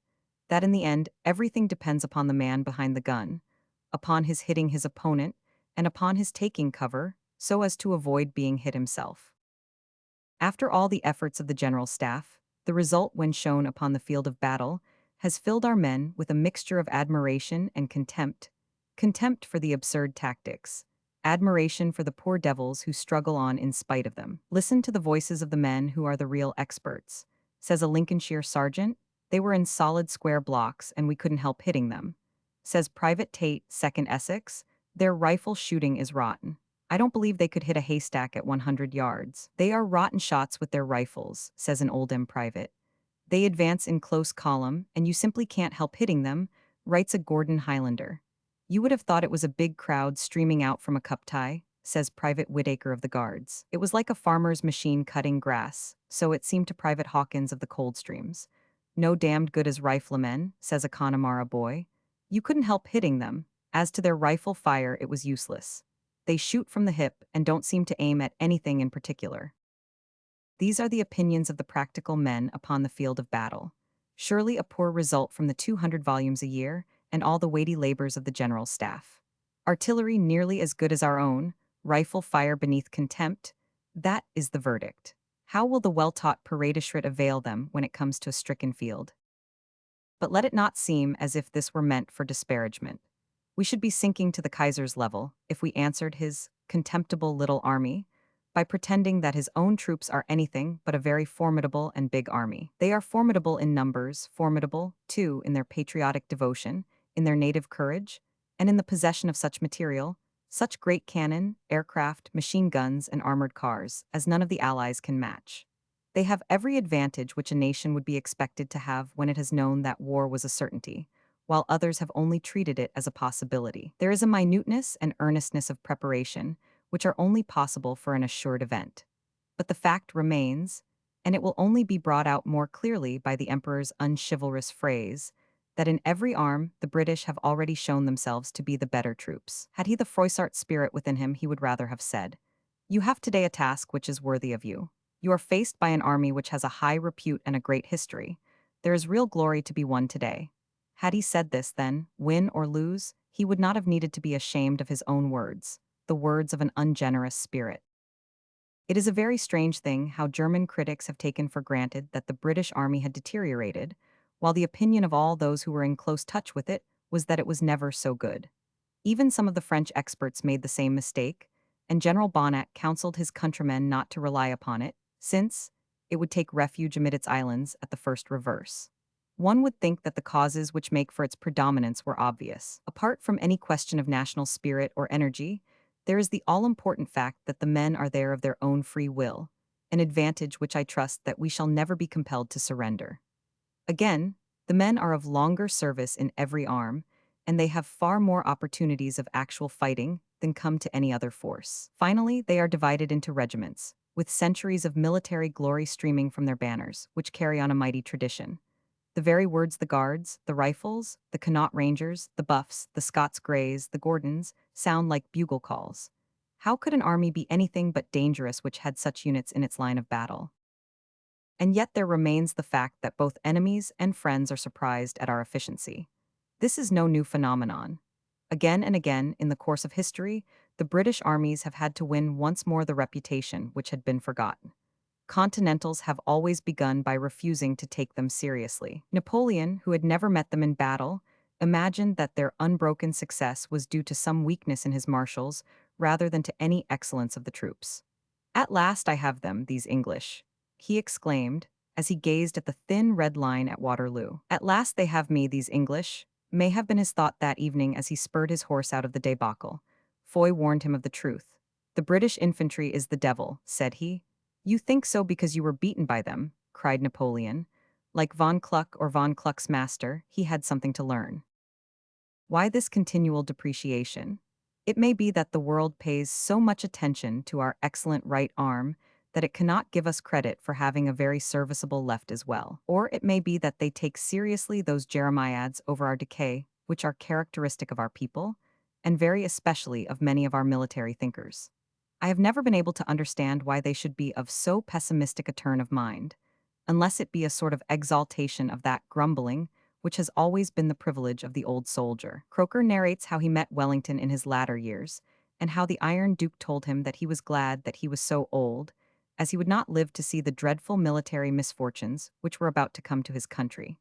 that in the end, everything depends upon the man behind the gun, upon his hitting his opponent, and upon his taking cover, so as to avoid being hit himself. After all the efforts of the general staff, the result when shown upon the field of battle has filled our men with a mixture of admiration and contempt. Contempt for the absurd tactics, admiration for the poor devils who struggle on in spite of them. Listen to the voices of the men who are the real experts, says a Lincolnshire sergeant. They were in solid square blocks and we couldn't help hitting them. Says Private Tate, 2nd Essex, their rifle shooting is rotten. I don't believe they could hit a haystack at 100 yards. They are rotten shots with their rifles, says an Oldham private. They advance in close column, and you simply can't help hitting them, writes a Gordon Highlander. You would have thought it was a big crowd streaming out from a cup tie, says Private Whitaker of the Guards. It was like a farmer's machine cutting grass, so it seemed to Private Hawkins of the Coldstreams. No damned good as riflemen, says a Connemara boy. You couldn't help hitting them. As to their rifle fire, it was useless. They shoot from the hip and don't seem to aim at anything in particular. These are the opinions of the practical men upon the field of battle. Surely a poor result from the 200 volumes a year and all the weighty labors of the general staff. Artillery nearly as good as our own, rifle fire beneath contempt, that is the verdict. How will the well-taught paradishrit avail them when it comes to a stricken field? But let it not seem as if this were meant for disparagement. We should be sinking to the Kaiser's level if we answered his contemptible little army by pretending that his own troops are anything but a very formidable and big army. They are formidable in numbers, formidable, too, in their patriotic devotion, in their native courage, and in the possession of such material, such great cannon, aircraft, machine guns, and armored cars, as none of the Allies can match. They have every advantage which a nation would be expected to have when it has known that war was a certainty, while others have only treated it as a possibility. There is a minuteness and earnestness of preparation, which are only possible for an assured event. But the fact remains, and it will only be brought out more clearly by the Emperor's unchivalrous phrase, that in every arm the British have already shown themselves to be the better troops. Had he the Froissart spirit within him, he would rather have said, "You have today a task which is worthy of you. You are faced by an army which has a high repute and a great history. There is real glory to be won today." Had he said this, then, win or lose, he would not have needed to be ashamed of his own words, the words of an ungenerous spirit. It is a very strange thing how German critics have taken for granted that the British army had deteriorated, while the opinion of all those who were in close touch with it was that it was never so good. Even some of the French experts made the same mistake, and General Bonnet counseled his countrymen not to rely upon it, since it would take refuge amid its islands at the first reverse. One would think that the causes which make for its predominance were obvious. Apart from any question of national spirit or energy, there is the all-important fact that the men are there of their own free will, an advantage which I trust that we shall never be compelled to surrender. Again, the men are of longer service in every arm, and they have far more opportunities of actual fighting than come to any other force. Finally, they are divided into regiments, with centuries of military glory streaming from their banners, which carry on a mighty tradition. The very words the Guards, the Rifles, the Connaught Rangers, the Buffs, the Scots Greys, the Gordons, sound like bugle calls. How could an army be anything but dangerous which had such units in its line of battle? And yet there remains the fact that both enemies and friends are surprised at our efficiency. This is no new phenomenon. Again and again, in the course of history, the British armies have had to win once more the reputation which had been forgotten. Continentals have always begun by refusing to take them seriously. Napoleon, who had never met them in battle, imagined that their unbroken success was due to some weakness in his marshals rather than to any excellence of the troops. "At last I have them, these English," he exclaimed, as he gazed at the thin red line at Waterloo. "At last they have me, these English," may have been his thought that evening as he spurred his horse out of the debacle. Foy warned him of the truth. "The British infantry is the devil," said he. "You think so because you were beaten by them," cried Napoleon. Like von Kluck or von Kluck's master, he had something to learn. Why this continual depreciation? It may be that the world pays so much attention to our excellent right arm that it cannot give us credit for having a very serviceable left as well. Or it may be that they take seriously those jeremiads over our decay, which are characteristic of our people, and very especially of many of our military thinkers. I have never been able to understand why they should be of so pessimistic a turn of mind, unless it be a sort of exaltation of that grumbling which has always been the privilege of the old soldier. Croker narrates how he met Wellington in his latter years, and how the Iron Duke told him that he was glad that he was so old, as he would not live to see the dreadful military misfortunes which were about to come to his country.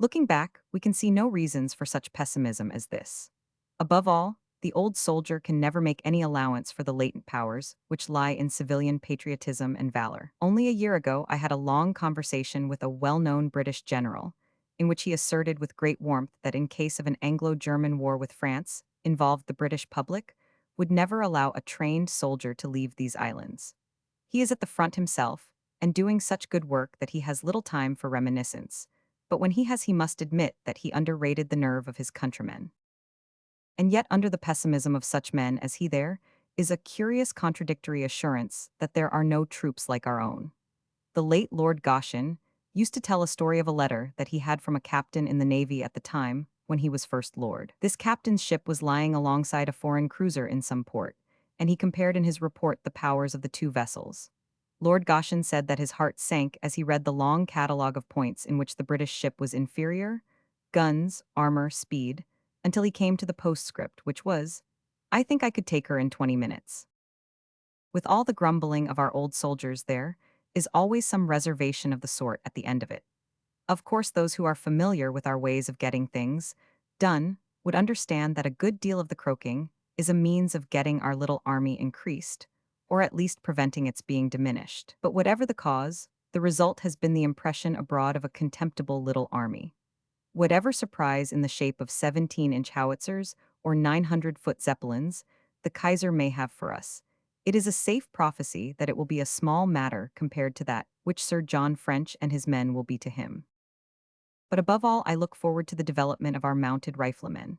Looking back, we can see no reasons for such pessimism as this. Above all, the old soldier can never make any allowance for the latent powers which lie in civilian patriotism and valor. Only a year ago, I had a long conversation with a well-known British general, in which he asserted with great warmth that in case of an Anglo-German war with France, involved the British public, would never allow a trained soldier to leave these islands. He is at the front himself, and doing such good work that he has little time for reminiscence, but when he has he must admit that he underrated the nerve of his countrymen. And yet under the pessimism of such men as he there is a curious contradictory assurance that there are no troops like our own. The late Lord Goschen used to tell a story of a letter that he had from a captain in the Navy at the time when he was First Lord. This captain's ship was lying alongside a foreign cruiser in some port, and he compared in his report the powers of the two vessels. Lord Goschen said that his heart sank as he read the long catalogue of points in which the British ship was inferior: guns, armor, speed, until he came to the postscript, which was, "I think I could take her in 20 minutes." With all the grumbling of our old soldiers, there is always some reservation of the sort at the end of it. Of course, those who are familiar with our ways of getting things done would understand that a good deal of the croaking is a means of getting our little army increased, or at least preventing its being diminished. But whatever the cause, the result has been the impression abroad of a contemptible little army. Whatever surprise in the shape of 17-inch howitzers or 900-foot zeppelins the Kaiser may have for us, it is a safe prophecy that it will be a small matter compared to that which Sir John French and his men will be to him. But above all, I look forward to the development of our mounted riflemen.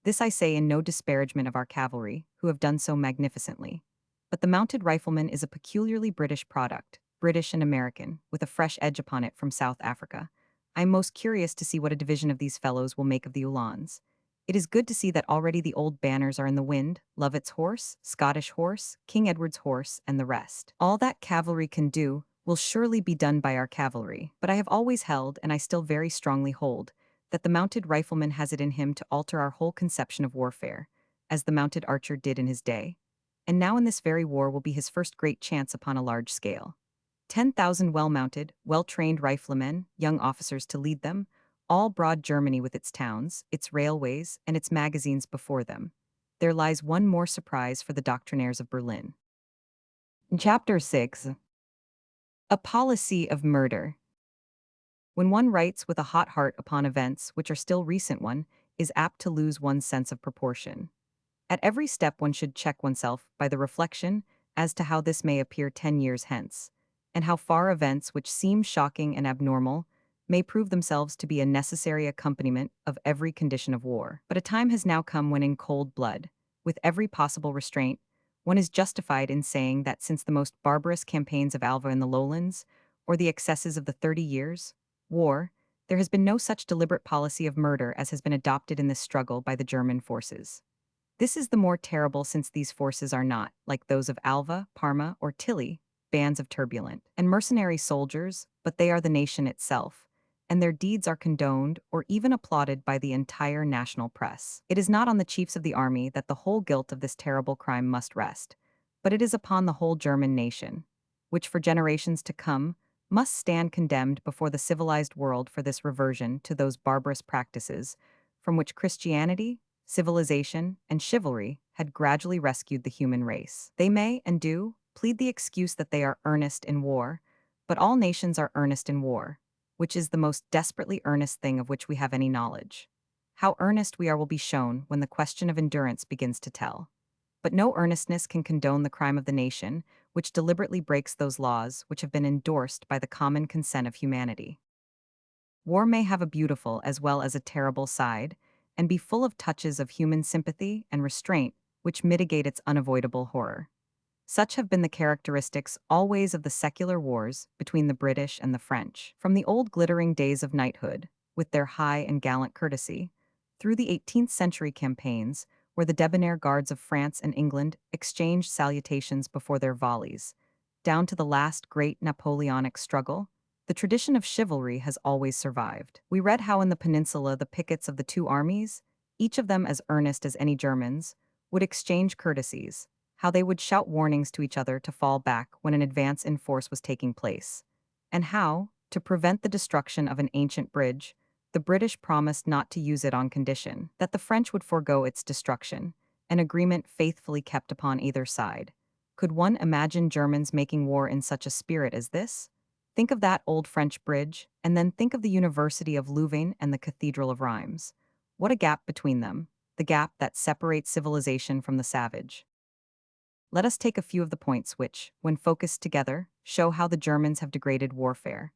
This I say in no disparagement of our cavalry, who have done so magnificently. But the mounted rifleman is a peculiarly British product, British and American, with a fresh edge upon it from South Africa. I am most curious to see what a division of these fellows will make of the Uhlans. It is good to see that already the old banners are in the wind, Lovett's horse, Scottish horse, King Edward's horse, and the rest. All that cavalry can do will surely be done by our cavalry, but I have always held, and I still very strongly hold, that the mounted rifleman has it in him to alter our whole conception of warfare, as the mounted archer did in his day. And now in this very war will be his first great chance upon a large scale. 10,000 well-mounted, well-trained riflemen, young officers to lead them, all broad Germany with its towns, its railways, and its magazines before them. There lies one more surprise for the doctrinaires of Berlin. Chapter 6. A Policy of Murder. When one writes with a hot heart upon events which are still recent, one is apt to lose one's sense of proportion. At every step one should check oneself by the reflection as to how this may appear 10 years hence, and how far events which seem shocking and abnormal may prove themselves to be a necessary accompaniment of every condition of war. But a time has now come when in cold blood, with every possible restraint, one is justified in saying that since the most barbarous campaigns of Alva in the lowlands, or the excesses of the 30 Years' War, there has been no such deliberate policy of murder as has been adopted in this struggle by the German forces. This is the more terrible since these forces are not, like those of Alva, Parma, or Tilly, bands of turbulent and mercenary soldiers, but they are the nation itself, and their deeds are condoned or even applauded by the entire national press. It is not on the chiefs of the army that the whole guilt of this terrible crime must rest, but it is upon the whole German nation, which for generations to come must stand condemned before the civilized world for this reversion to those barbarous practices from which Christianity, civilization, and chivalry had gradually rescued the human race. They may, and do, plead the excuse that they are earnest in war, but all nations are earnest in war, which is the most desperately earnest thing of which we have any knowledge. How earnest we are will be shown when the question of endurance begins to tell. But no earnestness can condone the crime of the nation, which deliberately breaks those laws which have been endorsed by the common consent of humanity. War may have a beautiful as well as a terrible side, and be full of touches of human sympathy and restraint which mitigate its unavoidable horror. Such have been the characteristics always of the secular wars between the British and the French. From the old glittering days of knighthood, with their high and gallant courtesy, through the 18th century campaigns, where the debonair guards of France and England exchanged salutations before their volleys, down to the last great Napoleonic struggle, the tradition of chivalry has always survived. We read how in the peninsula the pickets of the two armies, each of them as earnest as any Germans, would exchange courtesies, how they would shout warnings to each other to fall back when an advance in force was taking place, and how, to prevent the destruction of an ancient bridge, the British promised not to use it on condition that the French would forego its destruction, an agreement faithfully kept upon either side. Could one imagine Germans making war in such a spirit as this? Think of that old French bridge, and then think of the University of Louvain and the Cathedral of Reims. What a gap between them, the gap that separates civilization from the savage. Let us take a few of the points which, when focused together, show how the Germans have degraded warfare.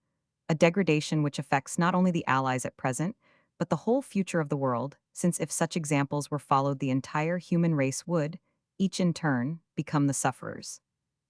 A degradation which affects not only the Allies at present, but the whole future of the world, since if such examples were followed the entire human race would, each in turn, become the sufferers.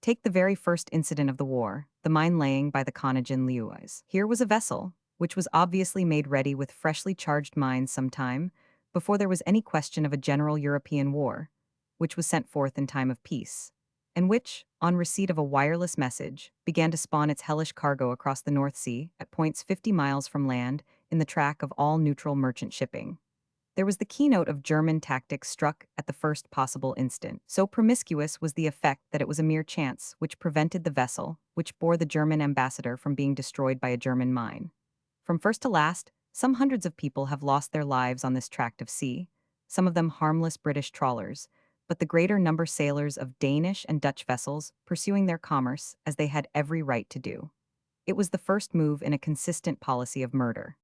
Take the very first incident of the war, the mine laying by the Conan Lewis. Here was a vessel, which was obviously made ready with freshly charged mines some time before there was any question of a general European war, which was sent forth in time of peace, and which, on receipt of a wireless message, began to spawn its hellish cargo across the North Sea at points 50 miles from land in the track of all neutral merchant shipping. There was the keynote of German tactics struck at the first possible instant. So promiscuous was the effect that it was a mere chance which prevented the vessel, which bore the German ambassador, from being destroyed by a German mine. From first to last, some hundreds of people have lost their lives on this tract of sea, some of them harmless British trawlers, but the greater number sailors of Danish and Dutch vessels pursuing their commerce as they had every right to do. It was the first move in a consistent policy of murder.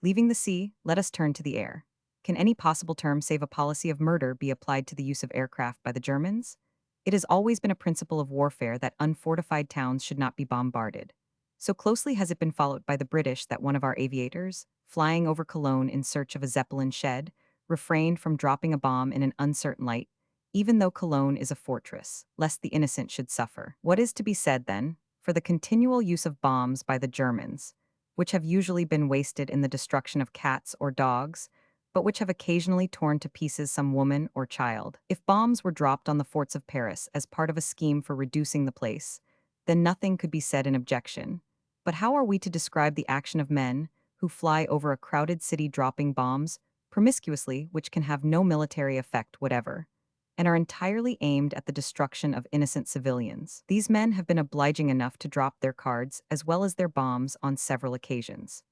Leaving the sea, let us turn to the air. Can any possible term save a policy of murder be applied to the use of aircraft by the Germans? It has always been a principle of warfare that unfortified towns should not be bombarded. So closely has it been followed by the British that one of our aviators, flying over Cologne in search of a Zeppelin shed, refrained from dropping a bomb in an uncertain light, even though Cologne is a fortress, lest the innocent should suffer. What is to be said, then, for the continual use of bombs by the Germans, which have usually been wasted in the destruction of cats or dogs, but which have occasionally torn to pieces some woman or child? If bombs were dropped on the forts of Paris as part of a scheme for reducing the place, then nothing could be said in objection. But how are we to describe the action of men who fly over a crowded city dropping bombs promiscuously, which can have no military effect whatever, and are entirely aimed at the destruction of innocent civilians? These men have been obliging enough to drop their cards as well as their bombs on several occasions.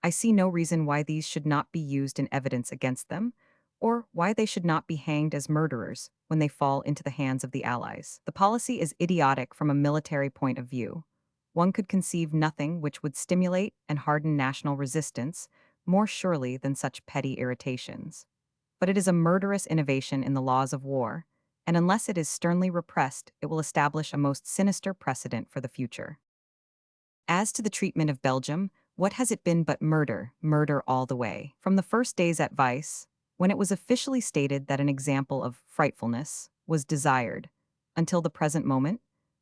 I see no reason why these should not be used in evidence against them, or why they should not be hanged as murderers when they fall into the hands of the Allies. The policy is idiotic from a military point of view. One could conceive nothing which would stimulate and harden national resistance more surely than such petty irritations. But it is a murderous innovation in the laws of war, and unless it is sternly repressed, it will establish a most sinister precedent for the future. As to the treatment of Belgium, what has it been but murder, murder all the way? From the first days at Vice, when it was officially stated that an example of frightfulness was desired, until the present moment,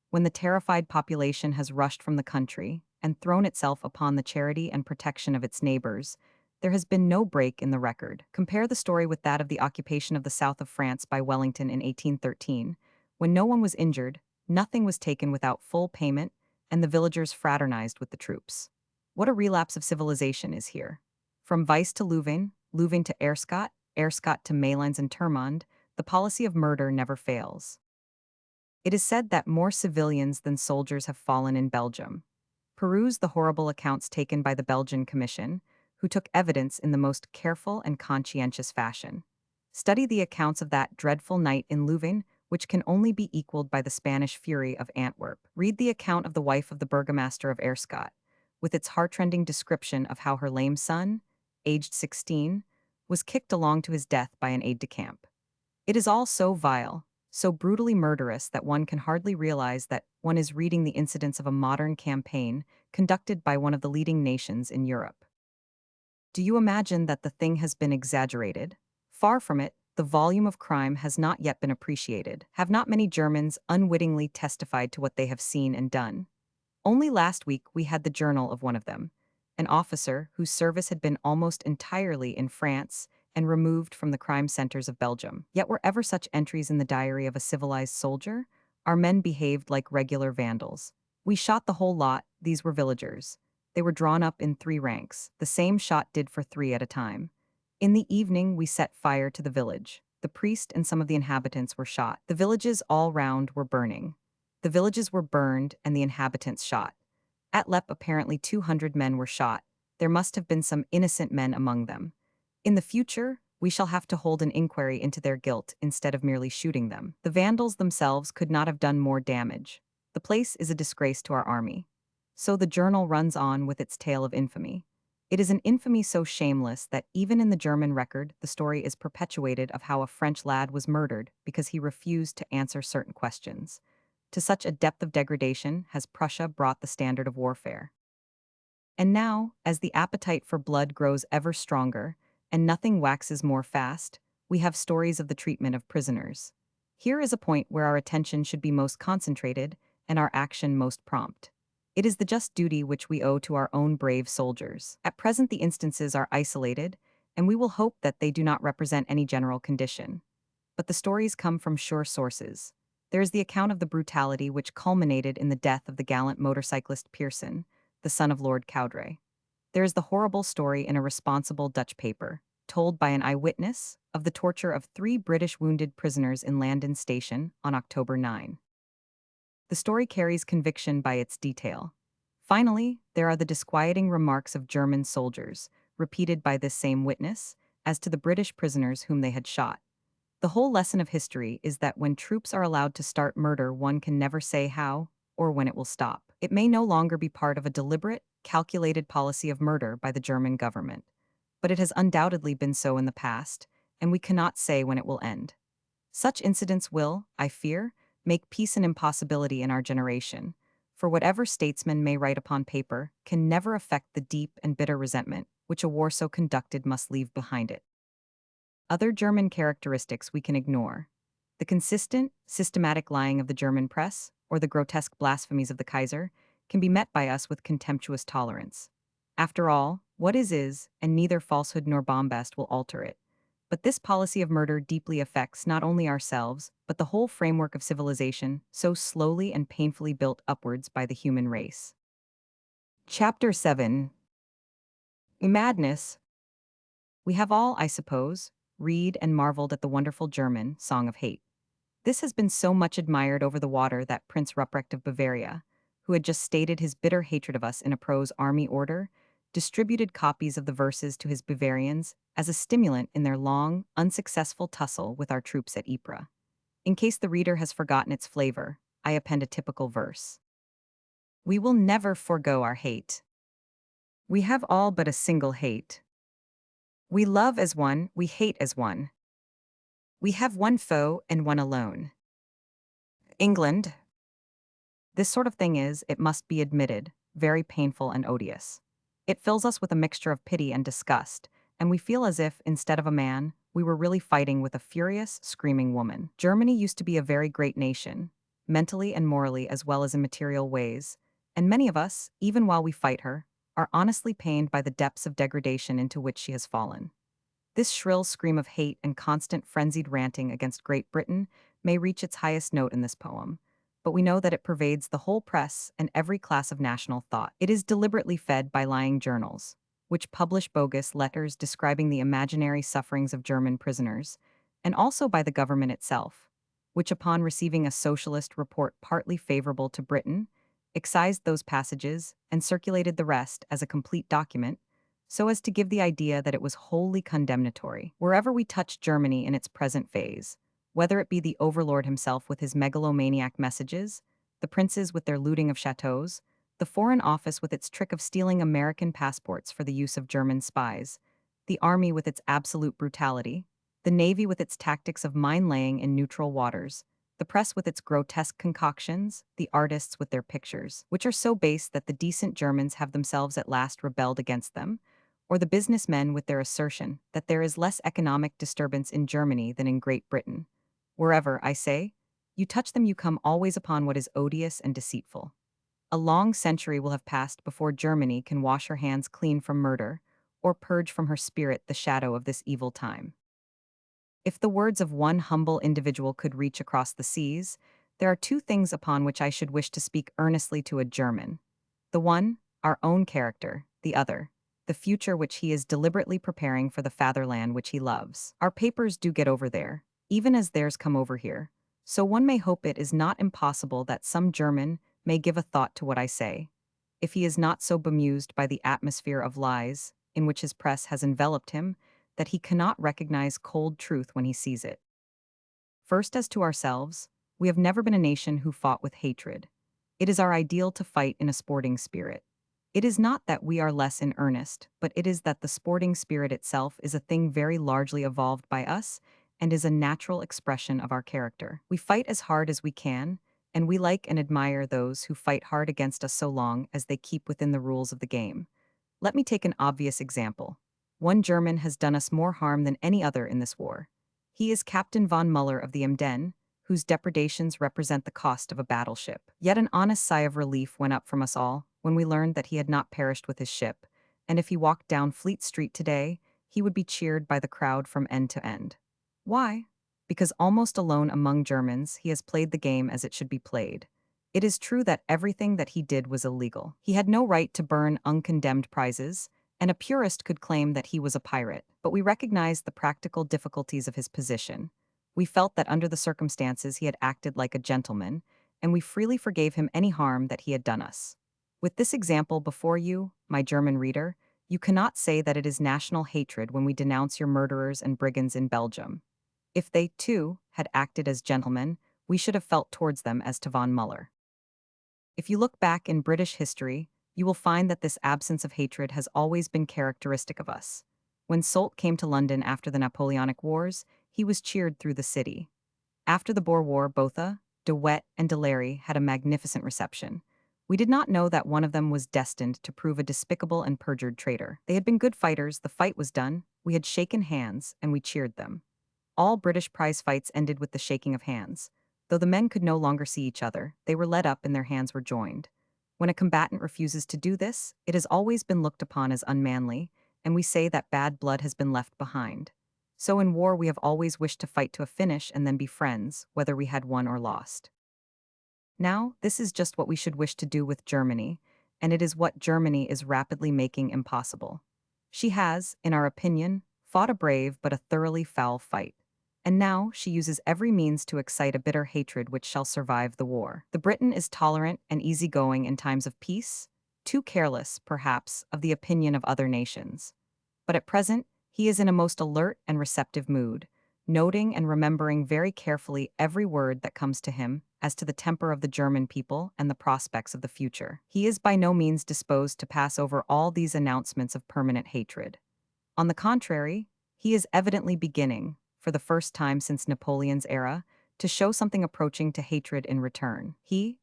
when the terrified population has rushed from the country and thrown itself upon the charity and protection of its neighbors, there has been no break in the record. Compare the story with that of the occupation of the south of France by Wellington in 1813, when no one was injured, nothing was taken without full payment, and the villagers fraternized with the troops. What a relapse of civilization is here. From Vice to Louvain, Louvain to Aerschot, Aerschot to Malines and Termonde, the policy of murder never fails. It is said that more civilians than soldiers have fallen in Belgium. Peruse the horrible accounts taken by the Belgian Commission, who took evidence in the most careful and conscientious fashion. Study the accounts of that dreadful night in Louvain, which can only be equaled by the Spanish fury of Antwerp. Read the account of the wife of the burgomaster of Aerschot, with its heartrending description of how her lame son, aged 16, was kicked along to his death by an aide-de-camp. It is all so vile, so brutally murderous that one can hardly realize that one is reading the incidents of a modern campaign conducted by one of the leading nations in Europe. Do you imagine that the thing has been exaggerated? Far from it, the volume of crime has not yet been appreciated. Have not many Germans unwittingly testified to what they have seen and done? Only last week we had the journal of one of them, an officer whose service had been almost entirely in France and removed from the crime centers of Belgium. Yet were ever such entries in the diary of a civilized soldier? Our men behaved like regular vandals. We shot the whole lot, these were villagers. They were drawn up in 3 ranks. The same shot did for 3 at a time. In the evening we set fire to the village. The priest and some of the inhabitants were shot. The villages all round were burning. The villages were burned and the inhabitants shot. At Lep apparently 200 men were shot. There must have been some innocent men among them. In the future, we shall have to hold an inquiry into their guilt instead of merely shooting them. The Vandals themselves could not have done more damage. The place is a disgrace to our army. So the journal runs on with its tale of infamy. It is an infamy so shameless that even in the German record, the story is perpetuated of how a French lad was murdered because he refused to answer certain questions. To such a depth of degradation has Prussia brought the standard of warfare. And now, as the appetite for blood grows ever stronger, and nothing waxes more fast, we have stories of the treatment of prisoners. Here is a point where our attention should be most concentrated and our action most prompt. It is the just duty which we owe to our own brave soldiers. At present the instances are isolated, and we will hope that they do not represent any general condition. But the stories come from sure sources. There is the account of the brutality which culminated in the death of the gallant motorcyclist Pearson, the son of Lord Cowdray. There is the horrible story in a responsible Dutch paper, told by an eyewitness, of the torture of 3 British wounded prisoners in Landen Station on October 9. The story carries conviction by its detail. Finally, there are the disquieting remarks of German soldiers, repeated by this same witness, as to the British prisoners whom they had shot. The whole lesson of history is that when troops are allowed to start murder, one can never say how or when it will stop. It may no longer be part of a deliberate, calculated policy of murder by the German government, but it has undoubtedly been so in the past, and we cannot say when it will end. Such incidents will, I fear, make peace an impossibility in our generation, for whatever statesman may write upon paper can never affect the deep and bitter resentment which a war so conducted must leave behind it. Other German characteristics we can ignore. The consistent, systematic lying of the German press, or the grotesque blasphemies of the Kaiser, can be met by us with contemptuous tolerance. After all, what is, and neither falsehood nor bombast will alter it. But this policy of murder deeply affects not only ourselves, but the whole framework of civilization, so slowly and painfully built upwards by the human race. Chapter 7. Madness. We have all, I suppose, read and marveled at the wonderful German Song of Hate. This has been so much admired over the water that Prince Ruprecht of Bavaria, who had just stated his bitter hatred of us in a prose army order, distributed copies of the verses to his Bavarians as a stimulant in their long, unsuccessful tussle with our troops at Ypres. In case the reader has forgotten its flavor, I append a typical verse. We will never forego our hate. We have all but a single hate. We love as one, we hate as one. We have one foe and one alone. England. This sort of thing is, it must be admitted, very painful and odious. It fills us with a mixture of pity and disgust, and we feel as if, instead of a man, we were really fighting with a furious, screaming woman. Germany used to be a very great nation, mentally and morally as well as in material ways, and many of us, even while we fight her, are honestly pained by the depths of degradation into which she has fallen. This shrill scream of hate and constant frenzied ranting against Great Britain may reach its highest note in this poem, but we know that it pervades the whole press and every class of national thought. It is deliberately fed by lying journals, which publish bogus letters describing the imaginary sufferings of German prisoners, and also by the government itself, which upon receiving a socialist report partly favorable to Britain, excised those passages and circulated the rest as a complete document, so as to give the idea that it was wholly condemnatory. Wherever we touch Germany in its present phase, whether it be the overlord himself with his megalomaniac messages, the princes with their looting of chateaux, the Foreign Office with its trick of stealing American passports for the use of German spies, the army with its absolute brutality, the navy with its tactics of mine-laying in neutral waters, the press with its grotesque concoctions, the artists with their pictures, which are so base that the decent Germans have themselves at last rebelled against them, or the businessmen with their assertion that there is less economic disturbance in Germany than in Great Britain. Wherever, I say, you touch them, you come always upon what is odious and deceitful. A long century will have passed before Germany can wash her hands clean from murder, or purge from her spirit the shadow of this evil time. If the words of one humble individual could reach across the seas, there are two things upon which I should wish to speak earnestly to a German. The one, our own character; the other, the future which he is deliberately preparing for the fatherland which he loves. Our papers do get over there, even as theirs come over here, so one may hope it is not impossible that some German may give a thought to what I say, if he is not so bemused by the atmosphere of lies in which his press has enveloped him, that he cannot recognize cold truth when he sees it. First, as to ourselves, we have never been a nation who fought with hatred. It is our ideal to fight in a sporting spirit. It is not that we are less in earnest, but it is that the sporting spirit itself is a thing very largely evolved by us and is a natural expression of our character. We fight as hard as we can, and we like and admire those who fight hard against us so long as they keep within the rules of the game. Let me take an obvious example. One German has done us more harm than any other in this war. He is Captain von Muller of the Emden, whose depredations represent the cost of a battleship. Yet an honest sigh of relief went up from us all when we learned that he had not perished with his ship, and if he walked down Fleet Street today, he would be cheered by the crowd from end to end. Why? Because almost alone among Germans, he has played the game as it should be played. It is true that everything that he did was illegal. He had no right to burn uncondemned prizes, and a purist could claim that he was a pirate, but we recognized the practical difficulties of his position. We felt that under the circumstances he had acted like a gentleman, and we freely forgave him any harm that he had done us. With this example before you, my German reader, you cannot say that it is national hatred when we denounce your murderers and brigands in Belgium. If they, too, had acted as gentlemen, we should have felt towards them as to von Muller. If you look back in British history, you will find that this absence of hatred has always been characteristic of us. When Soult came to London after the Napoleonic Wars, he was cheered through the city. After the Boer War, Botha, De Wet, and De Lary had a magnificent reception. We did not know that one of them was destined to prove a despicable and perjured traitor. They had been good fighters, the fight was done, we had shaken hands, and we cheered them. All British prize fights ended with the shaking of hands. Though the men could no longer see each other, they were led up and their hands were joined. When a combatant refuses to do this, it has always been looked upon as unmanly, and we say that bad blood has been left behind. So in war we have always wished to fight to a finish and then be friends, whether we had won or lost. Now, this is just what we should wish to do with Germany, and it is what Germany is rapidly making impossible. She has, in our opinion, fought a brave but a thoroughly foul fight. And now she uses every means to excite a bitter hatred which shall survive the war. The Briton is tolerant and easygoing in times of peace, too careless, perhaps, of the opinion of other nations. But at present, he is in a most alert and receptive mood, noting and remembering very carefully every word that comes to him as to the temper of the German people and the prospects of the future. He is by no means disposed to pass over all these announcements of permanent hatred. On the contrary, he is evidently beginning, for the first time since Napoleon's era, to show something approaching to hatred in return. He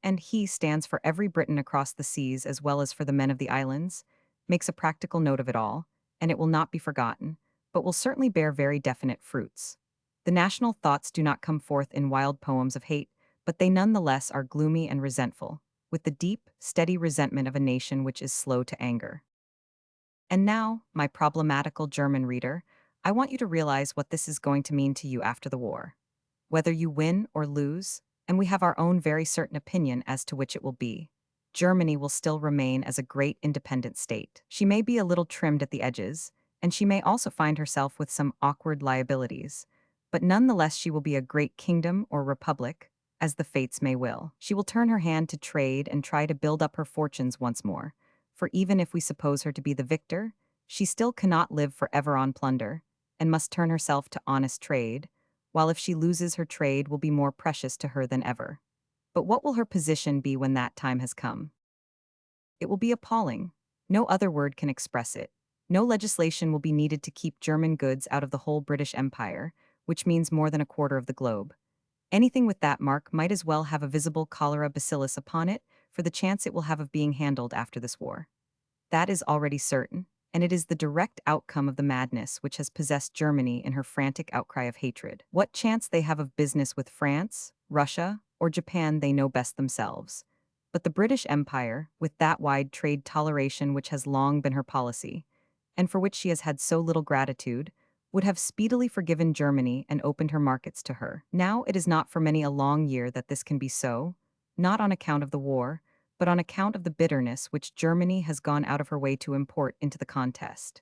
stands for every Briton across the seas as well as for the men of the islands, makes a practical note of it all, and it will not be forgotten, but will certainly bear very definite fruits. The national thoughts do not come forth in wild poems of hate, but they nonetheless are gloomy and resentful, with the deep, steady resentment of a nation which is slow to anger. And now, my problematical German reader, I want you to realize what this is going to mean to you after the war. Whether you win or lose, and we have our own very certain opinion as to which it will be, Germany will still remain as a great independent state. She may be a little trimmed at the edges, and she may also find herself with some awkward liabilities, but nonetheless she will be a great kingdom or republic, as the fates may will. She will turn her hand to trade and try to build up her fortunes once more, for even if we suppose her to be the victor, she still cannot live forever on plunder, and must turn herself to honest trade, while if she loses her trade will be more precious to her than ever. But what will her position be when that time has come? It will be appalling. No other word can express it. No legislation will be needed to keep German goods out of the whole British Empire, which means more than a quarter of the globe. Anything with that mark might as well have a visible cholera bacillus upon it, for the chance it will have of being handled after this war. That is already certain, and it is the direct outcome of the madness which has possessed Germany in her frantic outcry of hatred. What chance they have of business with France, Russia, or Japan they know best themselves. But the British Empire, with that wide trade toleration which has long been her policy, and for which she has had so little gratitude, would have speedily forgiven Germany and opened her markets to her. Now it is not for many a long year that this can be so, not on account of the war, but on account of the bitterness which Germany has gone out of her way to import into the contest.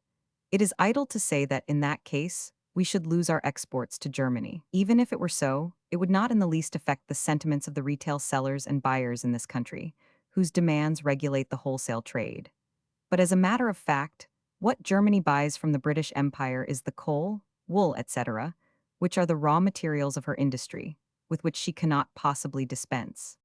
It is idle to say that in that case, we should lose our exports to Germany. Even if it were so, it would not in the least affect the sentiments of the retail sellers and buyers in this country, whose demands regulate the wholesale trade. But as a matter of fact, what Germany buys from the British Empire is the coal, wool, etc., which are the raw materials of her industry, with which she cannot possibly dispense.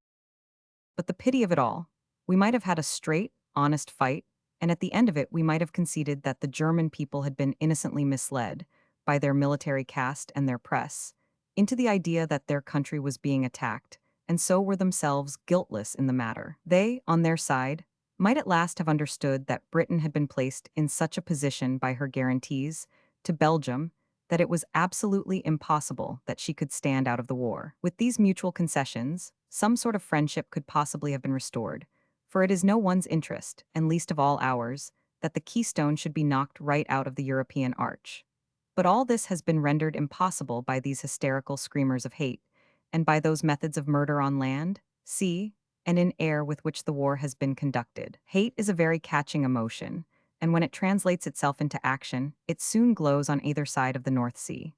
But the pity of it all, we might have had a straight, honest fight, and at the end of it we might have conceded that the German people had been innocently misled, by their military caste and their press, into the idea that their country was being attacked, and so were themselves guiltless in the matter. They, on their side, might at last have understood that Britain had been placed in such a position by her guarantees to Belgium that it was absolutely impossible that she could stand out of the war. With these mutual concessions, some sort of friendship could possibly have been restored, for it is no one's interest, and least of all ours, that the keystone should be knocked right out of the European arch. But all this has been rendered impossible by these hysterical screamers of hate, and by those methods of murder on land, sea, and in air with which the war has been conducted. Hate is a very catching emotion, and when it translates itself into action, it soon glows on either side of the North Sea.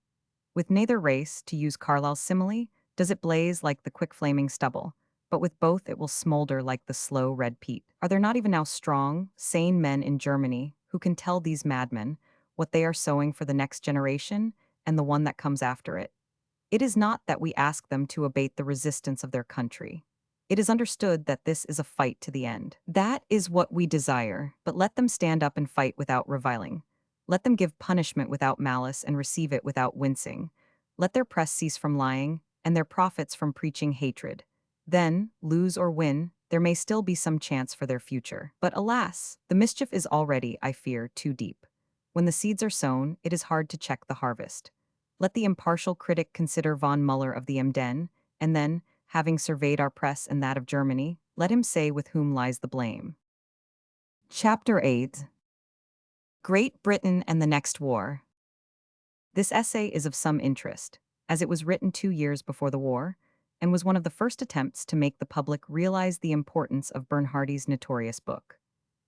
With neither race, to use Carlyle's simile, does it blaze like the quick-flaming stubble, but with both it will smolder like the slow red peat. Are there not even now strong, sane men in Germany who can tell these madmen what they are sowing for the next generation and the one that comes after it? It is not that we ask them to abate the resistance of their country. It is understood that this is a fight to the end. That is what we desire, but let them stand up and fight without reviling. Let them give punishment without malice and receive it without wincing. Let their press cease from lying, and their prophets from preaching hatred. Then, lose or win, there may still be some chance for their future. But alas, the mischief is already, I fear, too deep. When the seeds are sown, it is hard to check the harvest. Let the impartial critic consider von Muller of the Emden, and then, having surveyed our press and that of Germany, let him say with whom lies the blame. Chapter 8. Great Britain and the Next War. This essay is of some interest, as it was written 2 years before the war, and was one of the first attempts to make the public realize the importance of Bernhardi's notorious book.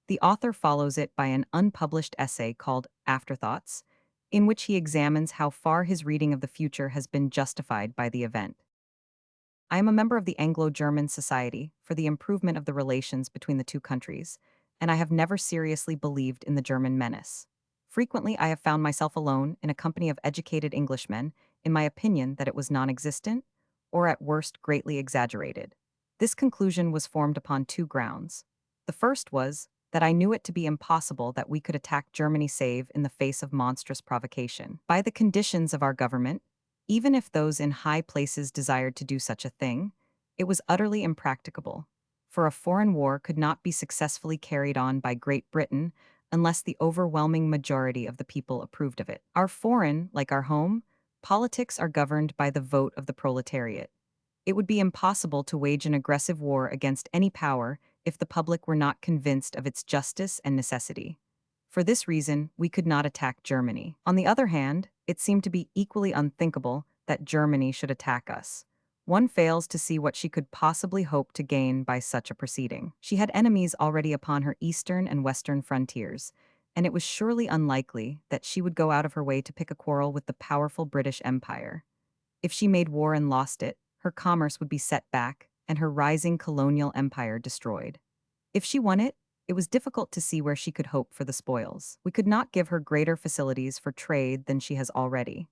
The author follows it by an unpublished essay called Afterthoughts, in which he examines how far his reading of the future has been justified by the event. I am a member of the Anglo-German Society for the Improvement of the Relations between the two countries, and I have never seriously believed in the German menace. Frequently, I have found myself alone in a company of educated Englishmen in my opinion that it was non-existent, or at worst greatly exaggerated. This conclusion was formed upon two grounds. The first was that I knew it to be impossible that we could attack Germany save in the face of monstrous provocation. By the conditions of our government, even if those in high places desired to do such a thing, it was utterly impracticable, for a foreign war could not be successfully carried on by Great Britain unless the overwhelming majority of the people approved of it. Our foreign, like our home, politics are governed by the vote of the proletariat. It would be impossible to wage an aggressive war against any power if the public were not convinced of its justice and necessity. For this reason, we could not attack Germany. On the other hand, it seemed to be equally unthinkable that Germany should attack us. One fails to see what she could possibly hope to gain by such a proceeding. She had enemies already upon her eastern and western frontiers, and it was surely unlikely that she would go out of her way to pick a quarrel with the powerful British Empire. If she made war and lost it, her commerce would be set back and her rising colonial empire destroyed. If she won it, it was difficult to see where she could hope for the spoils. We could not give her greater facilities for trade than she has already.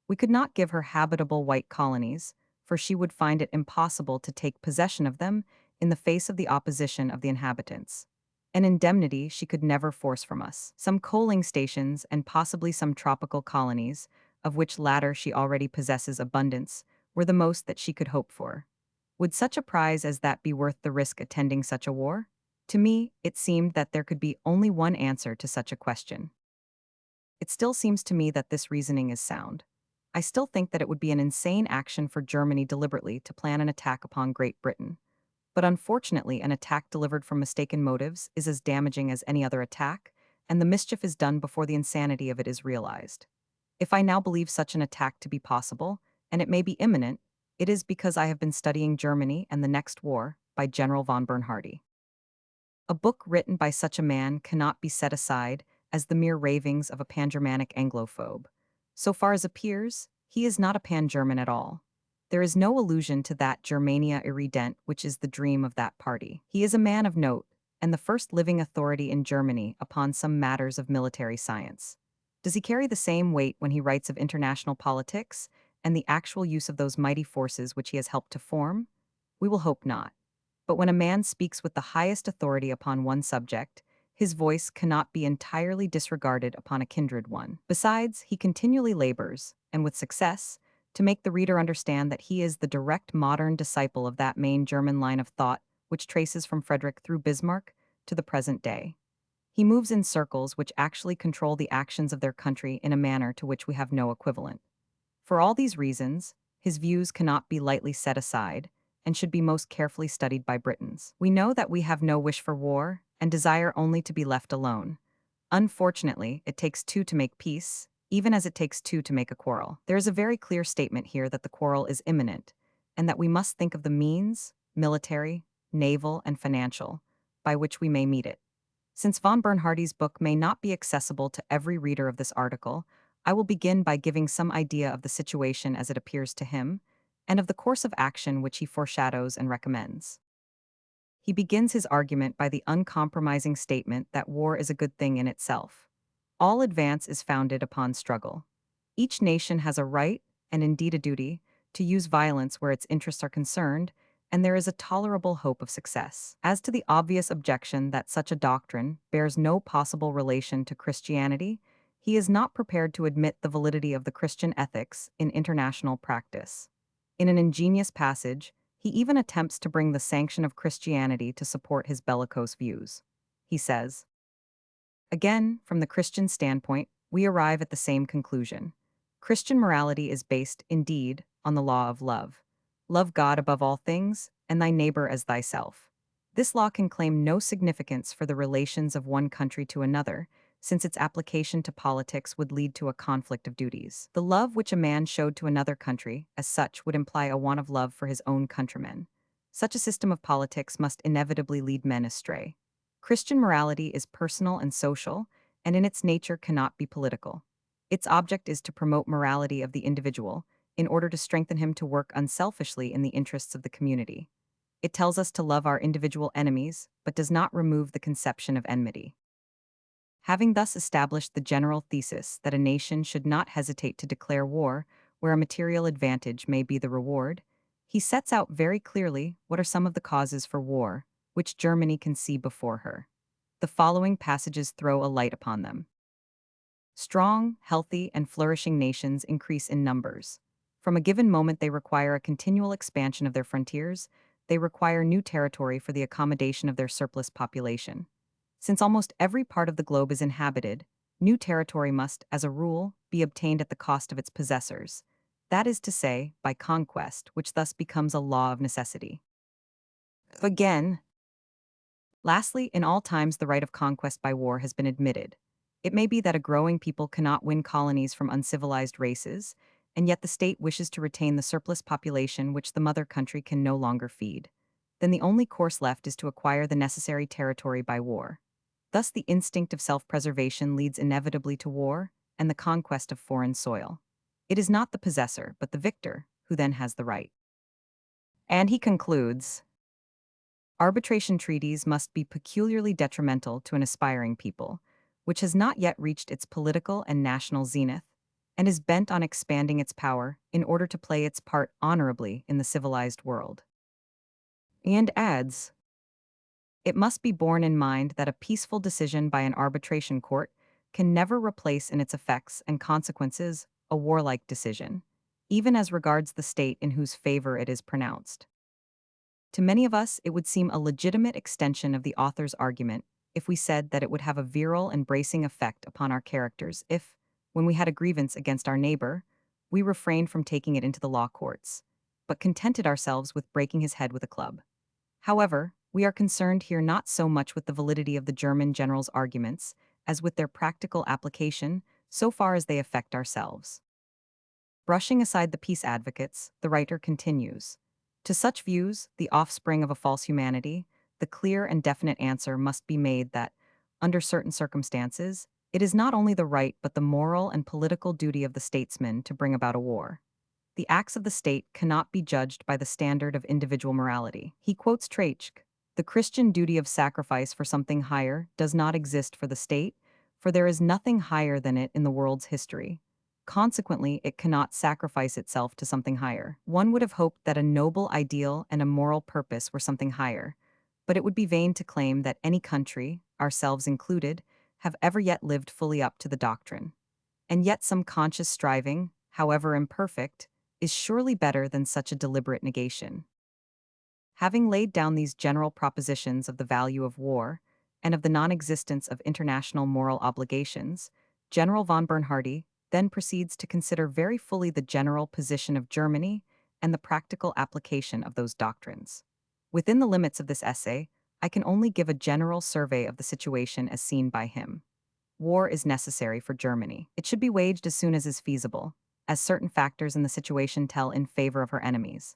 We could not give her habitable white colonies, for she would find it impossible to take possession of them in the face of the opposition of the inhabitants. An indemnity she could never force from us. Some coaling stations and possibly some tropical colonies, of which latter she already possesses abundance, were the most that she could hope for. Would such a prize as that be worth the risk attending such a war? To me, it seemed that there could be only one answer to such a question. It still seems to me that this reasoning is sound. I still think that it would be an insane action for Germany deliberately to plan an attack upon Great Britain. But unfortunately, an attack delivered from mistaken motives is as damaging as any other attack, and the mischief is done before the insanity of it is realized. If I now believe such an attack to be possible, and it may be imminent, it is because I have been studying Germany and the Next War by General von Bernhardi. A book written by such a man cannot be set aside as the mere ravings of a pan-Germanic Anglophobe. So far as appears, he is not a pan-German at all. There is no allusion to that Germania irredent which is the dream of that party. He is a man of note, and the first living authority in Germany upon some matters of military science. Does he carry the same weight when he writes of international politics and the actual use of those mighty forces which he has helped to form? We will hope not. But when a man speaks with the highest authority upon one subject, his voice cannot be entirely disregarded upon a kindred one. Besides, he continually labors, and with success, to make the reader understand that he is the direct modern disciple of that main German line of thought which traces from Frederick through Bismarck to the present day. He moves in circles which actually control the actions of their country in a manner to which we have no equivalent. For all these reasons, his views cannot be lightly set aside, and should be most carefully studied by Britons. We know that we have no wish for war, and desire only to be left alone. Unfortunately, it takes two to make peace, even as it takes two to make a quarrel. There is a very clear statement here that the quarrel is imminent, and that we must think of the means, military, naval, and financial, by which we may meet it. Since von Bernhardi's book may not be accessible to every reader of this article, I will begin by giving some idea of the situation as it appears to him, and of the course of action which he foreshadows and recommends. He begins his argument by the uncompromising statement that war is a good thing in itself. All advance is founded upon struggle. Each nation has a right, and indeed a duty, to use violence where its interests are concerned, and there is a tolerable hope of success. As to the obvious objection that such a doctrine bears no possible relation to Christianity, he is not prepared to admit the validity of the Christian ethics in international practice. In an ingenious passage, He even attempts to bring the sanction of Christianity to support his bellicose views. He says, again, from the Christian standpoint, we arrive at the same conclusion. Christian morality is based, indeed, on the law of love. Love God above all things, and thy neighbor as thyself. This law can claim no significance for the relations of one country to another, since its application to politics would lead to a conflict of duties. The love which a man showed to another country, as such, would imply a want of love for his own countrymen. Such a system of politics must inevitably lead men astray. Christian morality is personal and social, and in its nature cannot be political. Its object is to promote morality of the individual, in order to strengthen him to work unselfishly in the interests of the community. It tells us to love our individual enemies, but does not remove the conception of enmity. Having thus established the general thesis that a nation should not hesitate to declare war where a material advantage may be the reward, he sets out very clearly what are some of the causes for war, which Germany can see before her. The following passages throw a light upon them. Strong, healthy, and flourishing nations increase in numbers. From a given moment, they require a continual expansion of their frontiers. They require new territory for the accommodation of their surplus population. Since almost every part of the globe is inhabited, new territory must, as a rule, be obtained at the cost of its possessors. That is to say, by conquest, which thus becomes a law of necessity. Again, lastly, in all times the right of conquest by war has been admitted. It may be that a growing people cannot win colonies from uncivilized races, and yet the state wishes to retain the surplus population which the mother country can no longer feed. Then the only course left is to acquire the necessary territory by war. Thus the instinct of self-preservation leads inevitably to war and the conquest of foreign soil. It is not the possessor, but the victor, who then has the right. And he concludes, arbitration treaties must be peculiarly detrimental to an aspiring people, which has not yet reached its political and national zenith, and is bent on expanding its power in order to play its part honorably in the civilized world. And adds, it must be borne in mind that a peaceful decision by an arbitration court can never replace in its effects and consequences a warlike decision, even as regards the state in whose favor it is pronounced. To many of us, it would seem a legitimate extension of the author's argument if we said that it would have a virile and bracing effect upon our characters if, when we had a grievance against our neighbor, we refrained from taking it into the law courts, but contented ourselves with breaking his head with a club. However, we are concerned here not so much with the validity of the German general's arguments as with their practical application so far as they affect ourselves. Brushing aside the peace advocates, the writer continues, to such views, the offspring of a false humanity, the clear and definite answer must be made that, under certain circumstances, it is not only the right but the moral and political duty of the statesman to bring about a war. The acts of the state cannot be judged by the standard of individual morality. He quotes Treitschke, the Christian duty of sacrifice for something higher does not exist for the state, for there is nothing higher than it in the world's history. Consequently, it cannot sacrifice itself to something higher. One would have hoped that a noble ideal and a moral purpose were something higher, but it would be vain to claim that any country, ourselves included, have ever yet lived fully up to the doctrine. And yet some conscious striving, however imperfect, is surely better than such a deliberate negation. Having laid down these general propositions of the value of war and of the non-existence of international moral obligations, General von Bernhardi then proceeds to consider very fully the general position of Germany and the practical application of those doctrines. Within the limits of this essay, I can only give a general survey of the situation as seen by him. War is necessary for Germany. It should be waged as soon as is feasible, as certain factors in the situation tell in favor of her enemies.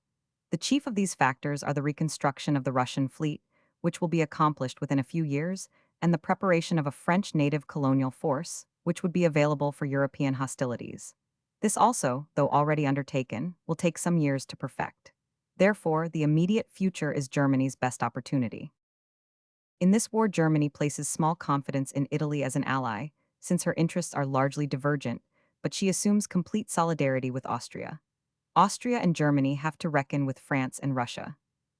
The chief of these factors are the reconstruction of the Russian fleet, which will be accomplished within a few years, and the preparation of a French native colonial force, which would be available for European hostilities. This also, though already undertaken, will take some years to perfect. Therefore, the immediate future is Germany's best opportunity. In this war, Germany places small confidence in Italy as an ally, since her interests are largely divergent, but she assumes complete solidarity with Austria. Austria and Germany have to reckon with France and Russia.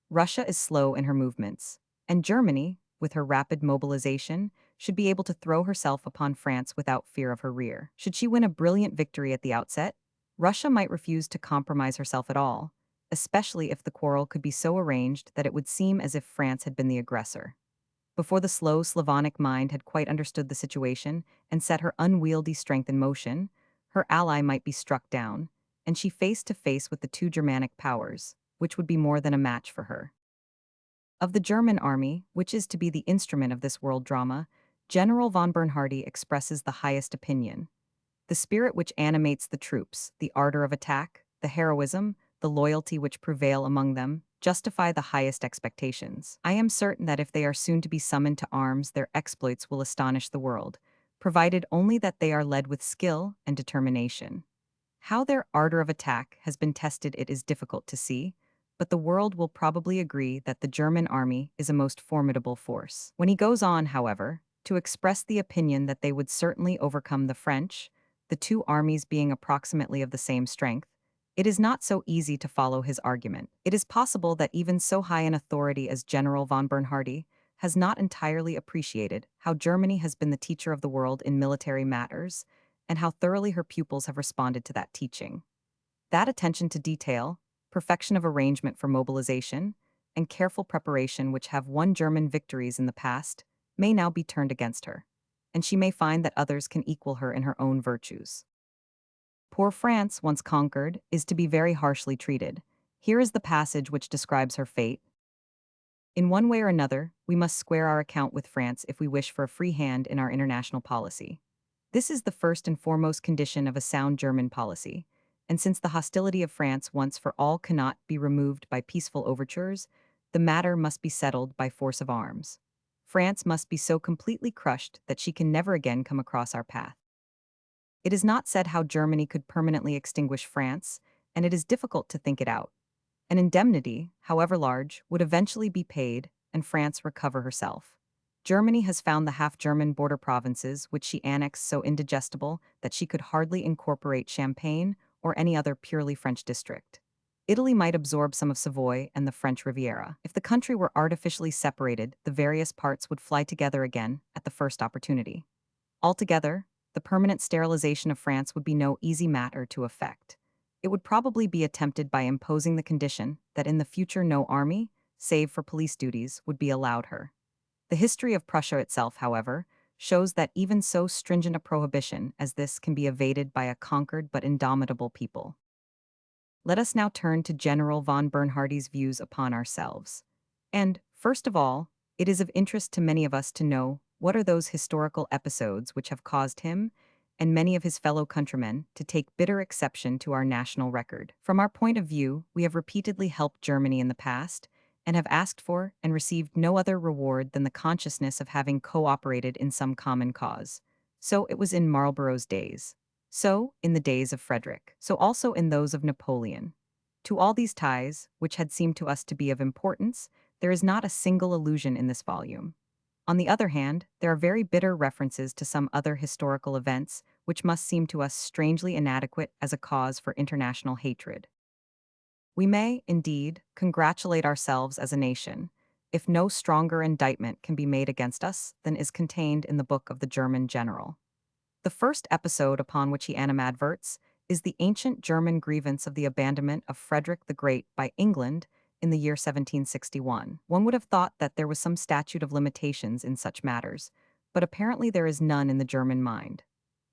Russia is slow in her movements, and Germany, with her rapid mobilization, should be able to throw herself upon France without fear of her rear. Should she win a brilliant victory at the outset, Russia might refuse to compromise herself at all, especially if the quarrel could be so arranged that it would seem as if France had been the aggressor. Before the slow Slavonic mind had quite understood the situation and set her unwieldy strength in motion, her ally might be struck down, and she face to face with the two Germanic powers, which would be more than a match for her. Of the German army, which is to be the instrument of this world drama, General von Bernhardi expresses the highest opinion. The spirit which animates the troops, the ardor of attack, the heroism, the loyalty which prevail among them, justify the highest expectations. I am certain that if they are soon to be summoned to arms, their exploits will astonish the world, provided only that they are led with skill and determination. How their ardor of attack has been tested it is difficult to see, but the world will probably agree that the German army is a most formidable force. When he goes on, however, to express the opinion that they would certainly overcome the French, the two armies being approximately of the same strength, it is not so easy to follow his argument. It is possible that even so high an authority as General von Bernhardi has not entirely appreciated how Germany has been the teacher of the world in military matters, and how thoroughly her pupils have responded to that teaching. That attention to detail, perfection of arrangement for mobilization, and careful preparation which have won German victories in the past may now be turned against her, and she may find that others can equal her in her own virtues. Poor France, once conquered, is to be very harshly treated. Here is the passage which describes her fate. In one way or another, we must square our account with France if we wish for a free hand in our international policy. This is the first and foremost condition of a sound German policy, and since the hostility of France once for all cannot be removed by peaceful overtures, the matter must be settled by force of arms. France must be so completely crushed that she can never again come across our path. It is not said how Germany could permanently extinguish France, and it is difficult to think it out. An indemnity, however large, would eventually be paid, and France recover herself. Germany has found the half-German border provinces which she annexed so indigestible that she could hardly incorporate Champagne or any other purely French district. Italy might absorb some of Savoy and the French Riviera. If the country were artificially separated, the various parts would fly together again at the first opportunity. Altogether, the permanent sterilization of France would be no easy matter to effect. It would probably be attempted by imposing the condition that in the future no army, save for police duties, would be allowed her. The history of Prussia itself, however, shows that even so stringent a prohibition as this can be evaded by a conquered but indomitable people. Let us now turn to General von Bernhardi's views upon ourselves. And, first of all, it is of interest to many of us to know what are those historical episodes which have caused him and many of his fellow countrymen to take bitter exception to our national record. From our point of view, we have repeatedly helped Germany in the past and have asked for and received no other reward than the consciousness of having cooperated in some common cause. So it was in Marlborough's days. So in the days of Frederick. So also in those of Napoleon. To all these ties, which had seemed to us to be of importance, there is not a single allusion in this volume. On the other hand, there are very bitter references to some other historical events which must seem to us strangely inadequate as a cause for international hatred. We may, indeed, congratulate ourselves as a nation, if no stronger indictment can be made against us than is contained in the book of the German general. The first episode upon which he animadverts is the ancient German grievance of the abandonment of Frederick the Great by England in the year 1761. One would have thought that there was some statute of limitations in such matters, but apparently there is none in the German mind.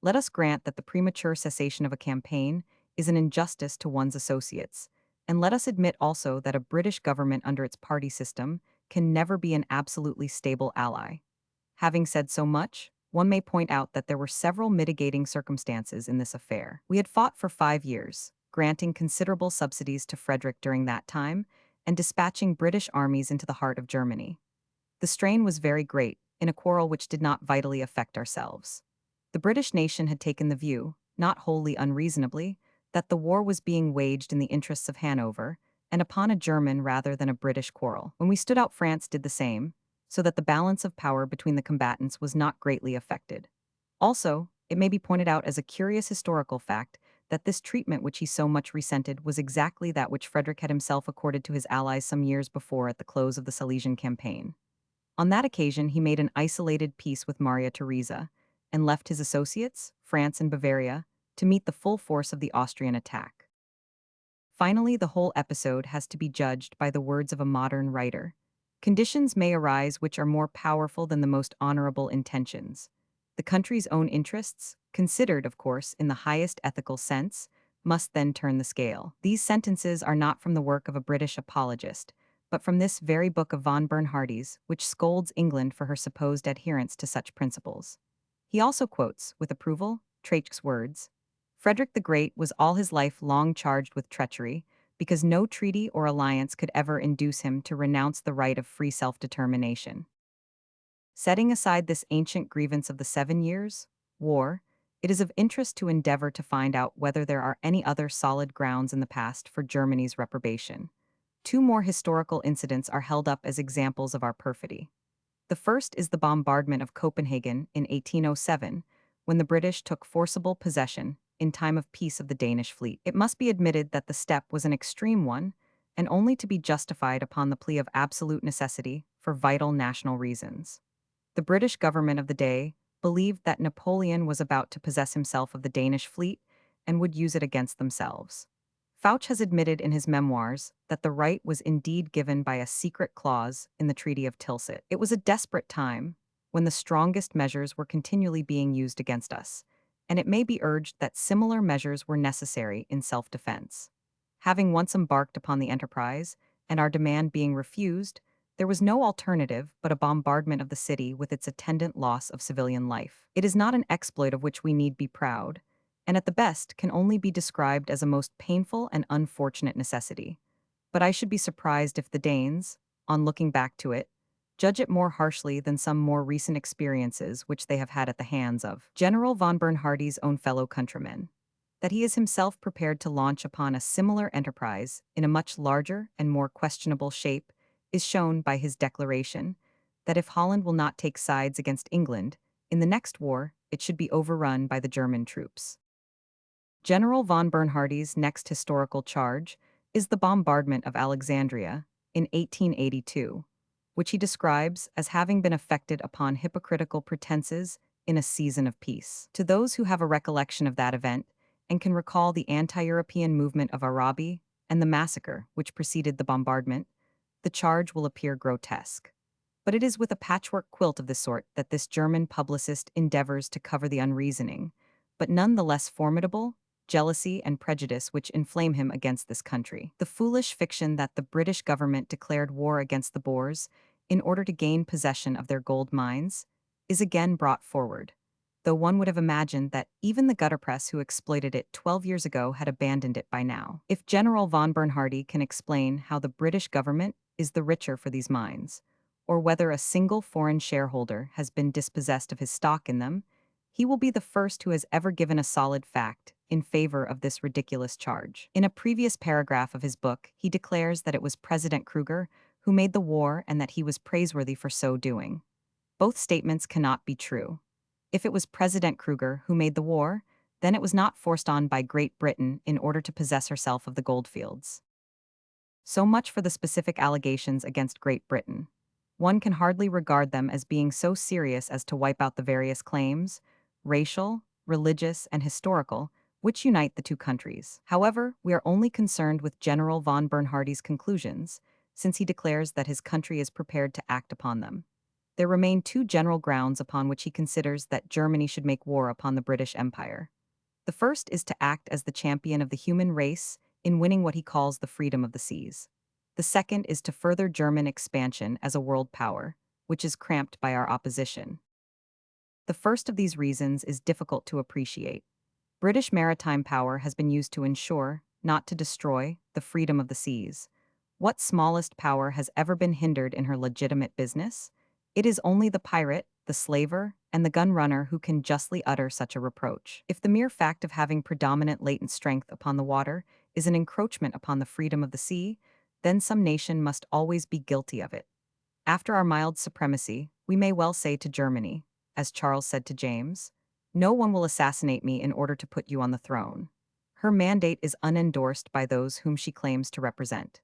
Let us grant that the premature cessation of a campaign is an injustice to one's associates, and let us admit also that a British government under its party system can never be an absolutely stable ally. Having said so much, one may point out that there were several mitigating circumstances in this affair. We had fought for 5 years, granting considerable subsidies to Frederick during that time, and dispatching British armies into the heart of Germany. The strain was very great, in a quarrel which did not vitally affect ourselves. The British nation had taken the view, not wholly unreasonably, that the war was being waged in the interests of Hanover, and upon a German rather than a British quarrel. When we stood out, France did the same, so that the balance of power between the combatants was not greatly affected. Also, it may be pointed out as a curious historical fact that this treatment which he so much resented was exactly that which Frederick had himself accorded to his allies some years before at the close of the Silesian campaign. On that occasion, he made an isolated peace with Maria Theresa, and left his associates, France and Bavaria, to meet the full force of the Austrian attack. Finally, the whole episode has to be judged by the words of a modern writer. Conditions may arise which are more powerful than the most honorable intentions. The country's own interests, considered, of course, in the highest ethical sense, must then turn the scale. These sentences are not from the work of a British apologist, but from this very book of von Bernhardi's, which scolds England for her supposed adherence to such principles. He also quotes, with approval, Traich's words: Frederick the Great was all his life long charged with treachery, because no treaty or alliance could ever induce him to renounce the right of free self-determination. Setting aside this ancient grievance of the 7 Years' War, it is of interest to endeavor to find out whether there are any other solid grounds in the past for Germany's reprobation. Two more historical incidents are held up as examples of our perfidy. The first is the bombardment of Copenhagen in 1807, when the British took forcible possession, in time of peace, of the Danish fleet. It must be admitted that the step was an extreme one, and only to be justified upon the plea of absolute necessity for vital national reasons. The British government of the day believed that Napoleon was about to possess himself of the Danish fleet and would use it against themselves. Fouch has admitted in his memoirs that the right was indeed given by a secret clause in the Treaty of Tilsit. It was a desperate time, when the strongest measures were continually being used against us, and it may be urged that similar measures were necessary in self-defense. Having once embarked upon the enterprise, and our demand being refused, there was no alternative but a bombardment of the city with its attendant loss of civilian life. It is not an exploit of which we need be proud, and at the best can only be described as a most painful and unfortunate necessity. But I should be surprised if the Danes, on looking back to it, judge it more harshly than some more recent experiences which they have had at the hands of General von Bernhardi's own fellow countrymen. That he is himself prepared to launch upon a similar enterprise in a much larger and more questionable shape is shown by his declaration that if Holland will not take sides against England, in the next war it should be overrun by the German troops. General von Bernhardi's next historical charge is the bombardment of Alexandria in 1882, which he describes as having been effected upon hypocritical pretenses in a season of peace. To those who have a recollection of that event and can recall the anti-European movement of Arabi and the massacre which preceded the bombardment, the charge will appear grotesque. But it is with a patchwork quilt of this sort that this German publicist endeavors to cover the unreasoning, but none the less formidable, jealousy and prejudice which inflame him against this country. The foolish fiction that the British government declared war against the Boers in order to gain possession of their gold mines is again brought forward, though one would have imagined that even the gutter press who exploited it 12 years ago had abandoned it by now. If General von Bernhardi can explain how the British government is the richer for these mines, or whether a single foreign shareholder has been dispossessed of his stock in them, he will be the first who has ever given a solid fact in favor of this ridiculous charge. In a previous paragraph of his book, he declares that it was President Kruger who made the war and that he was praiseworthy for so doing. Both statements cannot be true. If it was President Kruger who made the war, then it was not forced on by Great Britain in order to possess herself of the goldfields. So much for the specific allegations against Great Britain. One can hardly regard them as being so serious as to wipe out the various claims, racial, religious, and historical, which unite the two countries. However, we are only concerned with General von Bernhardi's conclusions, since he declares that his country is prepared to act upon them. There remain two general grounds upon which he considers that Germany should make war upon the British Empire. The first is to act as the champion of the human race in winning what he calls the freedom of the seas. The second is to further German expansion as a world power, which is cramped by our opposition. The first of these reasons is difficult to appreciate. British maritime power has been used to ensure, not to destroy, the freedom of the seas. What smallest power has ever been hindered in her legitimate business? It is only the pirate, the slaver, and the gun runner who can justly utter such a reproach. If the mere fact of having predominant latent strength upon the water is an encroachment upon the freedom of the sea, then some nation must always be guilty of it. After our mild supremacy, we may well say to Germany, as Charles said to James, "No one will assassinate me in order to put you on the throne." Her mandate is unendorsed by those whom she claims to represent.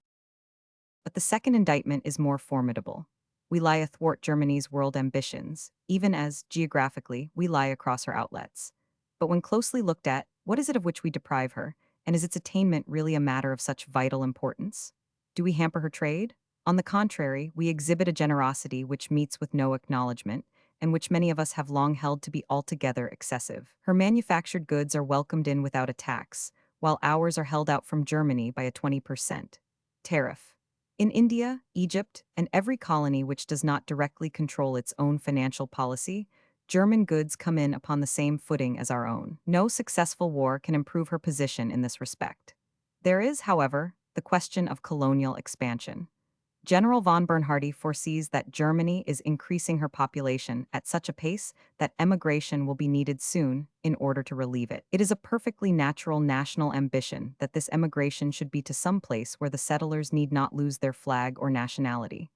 But the second indictment is more formidable. We lie athwart Germany's world ambitions, even as, geographically, we lie across her outlets. But when closely looked at, what is it of which we deprive her, And is its attainment really a matter of such vital importance? Do we hamper her trade? On the contrary, we exhibit a generosity which meets with no acknowledgement, and which many of us have long held to be altogether excessive. Her manufactured goods are welcomed in without a tax, while ours are held out from Germany by a 20% tariff. In India, Egypt, and every colony which does not directly control its own financial policy, German goods come in upon the same footing as our own. No successful war can improve her position in this respect. There is, however, the question of colonial expansion. General von Bernhardi foresees that Germany is increasing her population at such a pace that emigration will be needed soon in order to relieve it. It is a perfectly natural national ambition that this emigration should be to some place where the settlers need not lose their flag or nationality.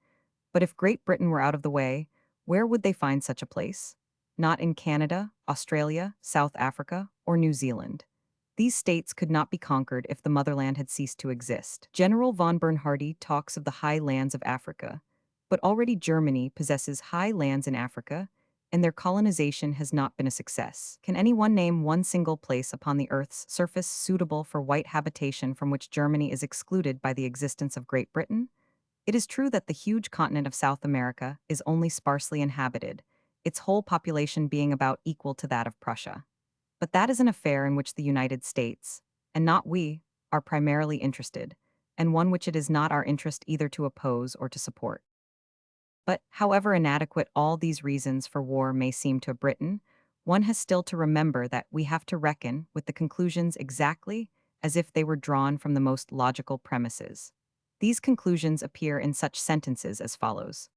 But if Great Britain were out of the way, where would they find such a place? Not in Canada, Australia, South Africa, or New Zealand. These states could not be conquered if the motherland had ceased to exist. General von Bernhardi talks of the high lands of Africa, but already Germany possesses high lands in Africa, and their colonization has not been a success. Can anyone name one single place upon the Earth's surface suitable for white habitation from which Germany is excluded by the existence of Great Britain? It is true that the huge continent of South America is only sparsely inhabited, its whole population being about equal to that of Prussia. But that is an affair in which the United States, and not we, are primarily interested, and one which it is not our interest either to oppose or to support. But, however inadequate all these reasons for war may seem to Britain, one has still to remember that we have to reckon with the conclusions exactly as if they were drawn from the most logical premises. These conclusions appear in such sentences as follows.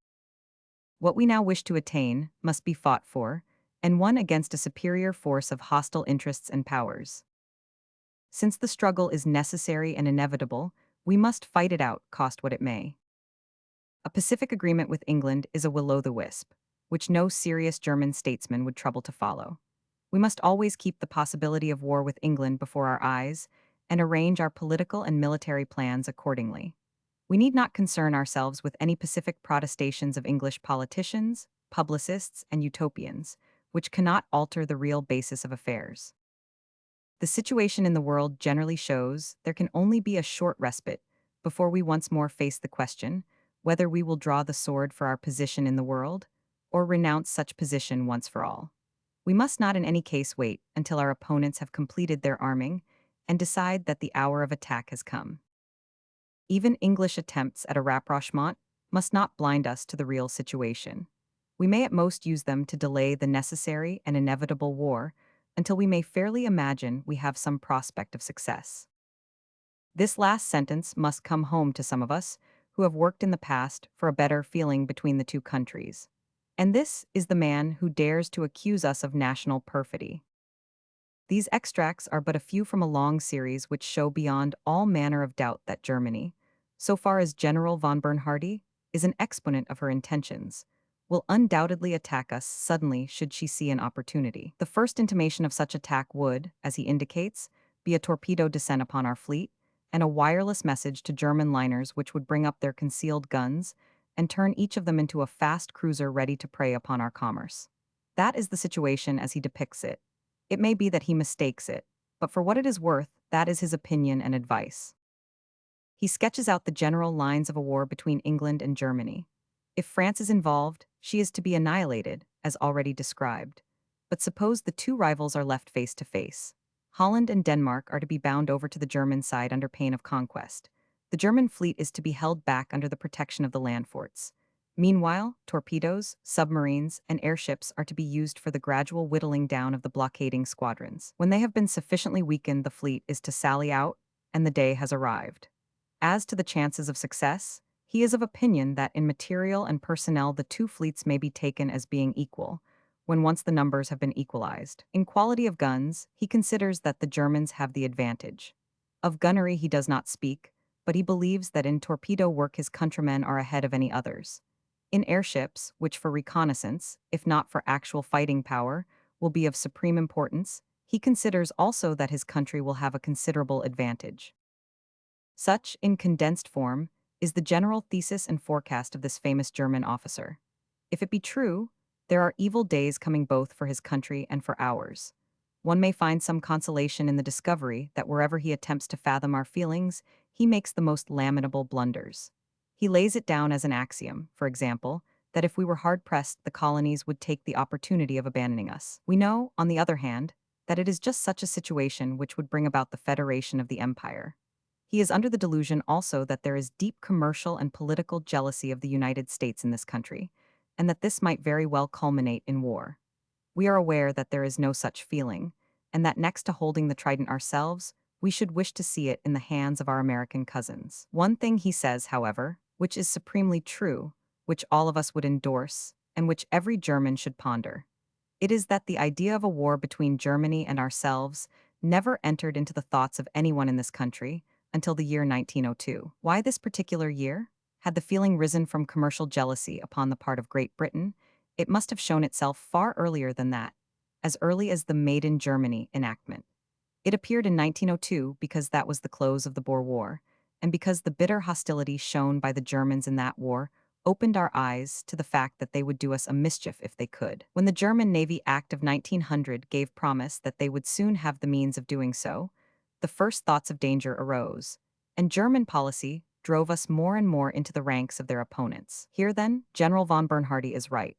What we now wish to attain must be fought for, and won against a superior force of hostile interests and powers. Since the struggle is necessary and inevitable, we must fight it out, cost what it may. A pacific agreement with England is a will-o'-the-wisp, which no serious German statesman would trouble to follow. We must always keep the possibility of war with England before our eyes and arrange our political and military plans accordingly. We need not concern ourselves with any pacific protestations of English politicians, publicists, and utopians, which cannot alter the real basis of affairs. The situation in the world generally shows there can only be a short respite before we once more face the question whether we will draw the sword for our position in the world or renounce such position once for all. We must not in any case wait until our opponents have completed their arming and decide that the hour of attack has come. Even English attempts at a rapprochement must not blind us to the real situation. We may at most use them to delay the necessary and inevitable war until we may fairly imagine we have some prospect of success. This last sentence must come home to some of us who have worked in the past for a better feeling between the two countries. And this is the man who dares to accuse us of national perfidy. These extracts are but a few from a long series which show beyond all manner of doubt that Germany, so far as General von Bernhardi is an exponent of her intentions, will undoubtedly attack us suddenly should she see an opportunity. The first intimation of such attack would, as he indicates, be a torpedo descent upon our fleet, and a wireless message to German liners which would bring up their concealed guns and turn each of them into a fast cruiser ready to prey upon our commerce. That is the situation as he depicts it. It may be that he mistakes it, but for what it is worth, that is his opinion and advice. He sketches out the general lines of a war between England and Germany. If France is involved, she is to be annihilated, as already described. But suppose the two rivals are left face to face. Holland and Denmark are to be bound over to the German side under pain of conquest. The German fleet is to be held back under the protection of the land forts. Meanwhile, torpedoes, submarines, and airships are to be used for the gradual whittling down of the blockading squadrons. When they have been sufficiently weakened, the fleet is to sally out, and the day has arrived. As to the chances of success, he is of opinion that in material and personnel the two fleets may be taken as being equal, when once the numbers have been equalized. In quality of guns, he considers that the Germans have the advantage. Of gunnery he does not speak, but he believes that in torpedo work his countrymen are ahead of any others. In airships, which for reconnaissance, if not for actual fighting power, will be of supreme importance, he considers also that his country will have a considerable advantage. Such, in condensed form, is the general thesis and forecast of this famous German officer. If it be true, there are evil days coming both for his country and for ours. One may find some consolation in the discovery that wherever he attempts to fathom our feelings, he makes the most lamentable blunders. He lays it down as an axiom, for example, that if we were hard-pressed, the colonies would take the opportunity of abandoning us. We know, on the other hand, that it is just such a situation which would bring about the federation of the empire. He is under the delusion also that there is deep commercial and political jealousy of the United States in this country, and that this might very well culminate in war. We are aware that there is no such feeling, and that next to holding the trident ourselves, we should wish to see it in the hands of our American cousins. One thing he says, however, which is supremely true, which all of us would endorse, and which every German should ponder. It is that the idea of a war between Germany and ourselves never entered into the thoughts of anyone in this country until the year 1902. Why this particular year? Had the feeling risen from commercial jealousy upon the part of Great Britain, it must have shown itself far earlier than that, as early as the Made in Germany enactment. It appeared in 1902 because that was the close of the Boer War, and because the bitter hostility shown by the Germans in that war opened our eyes to the fact that they would do us a mischief if they could. When the German Navy Act of 1900 gave promise that they would soon have the means of doing so, the first thoughts of danger arose, and German policy drove us more and more into the ranks of their opponents. Here, then, General von Bernhardi is right,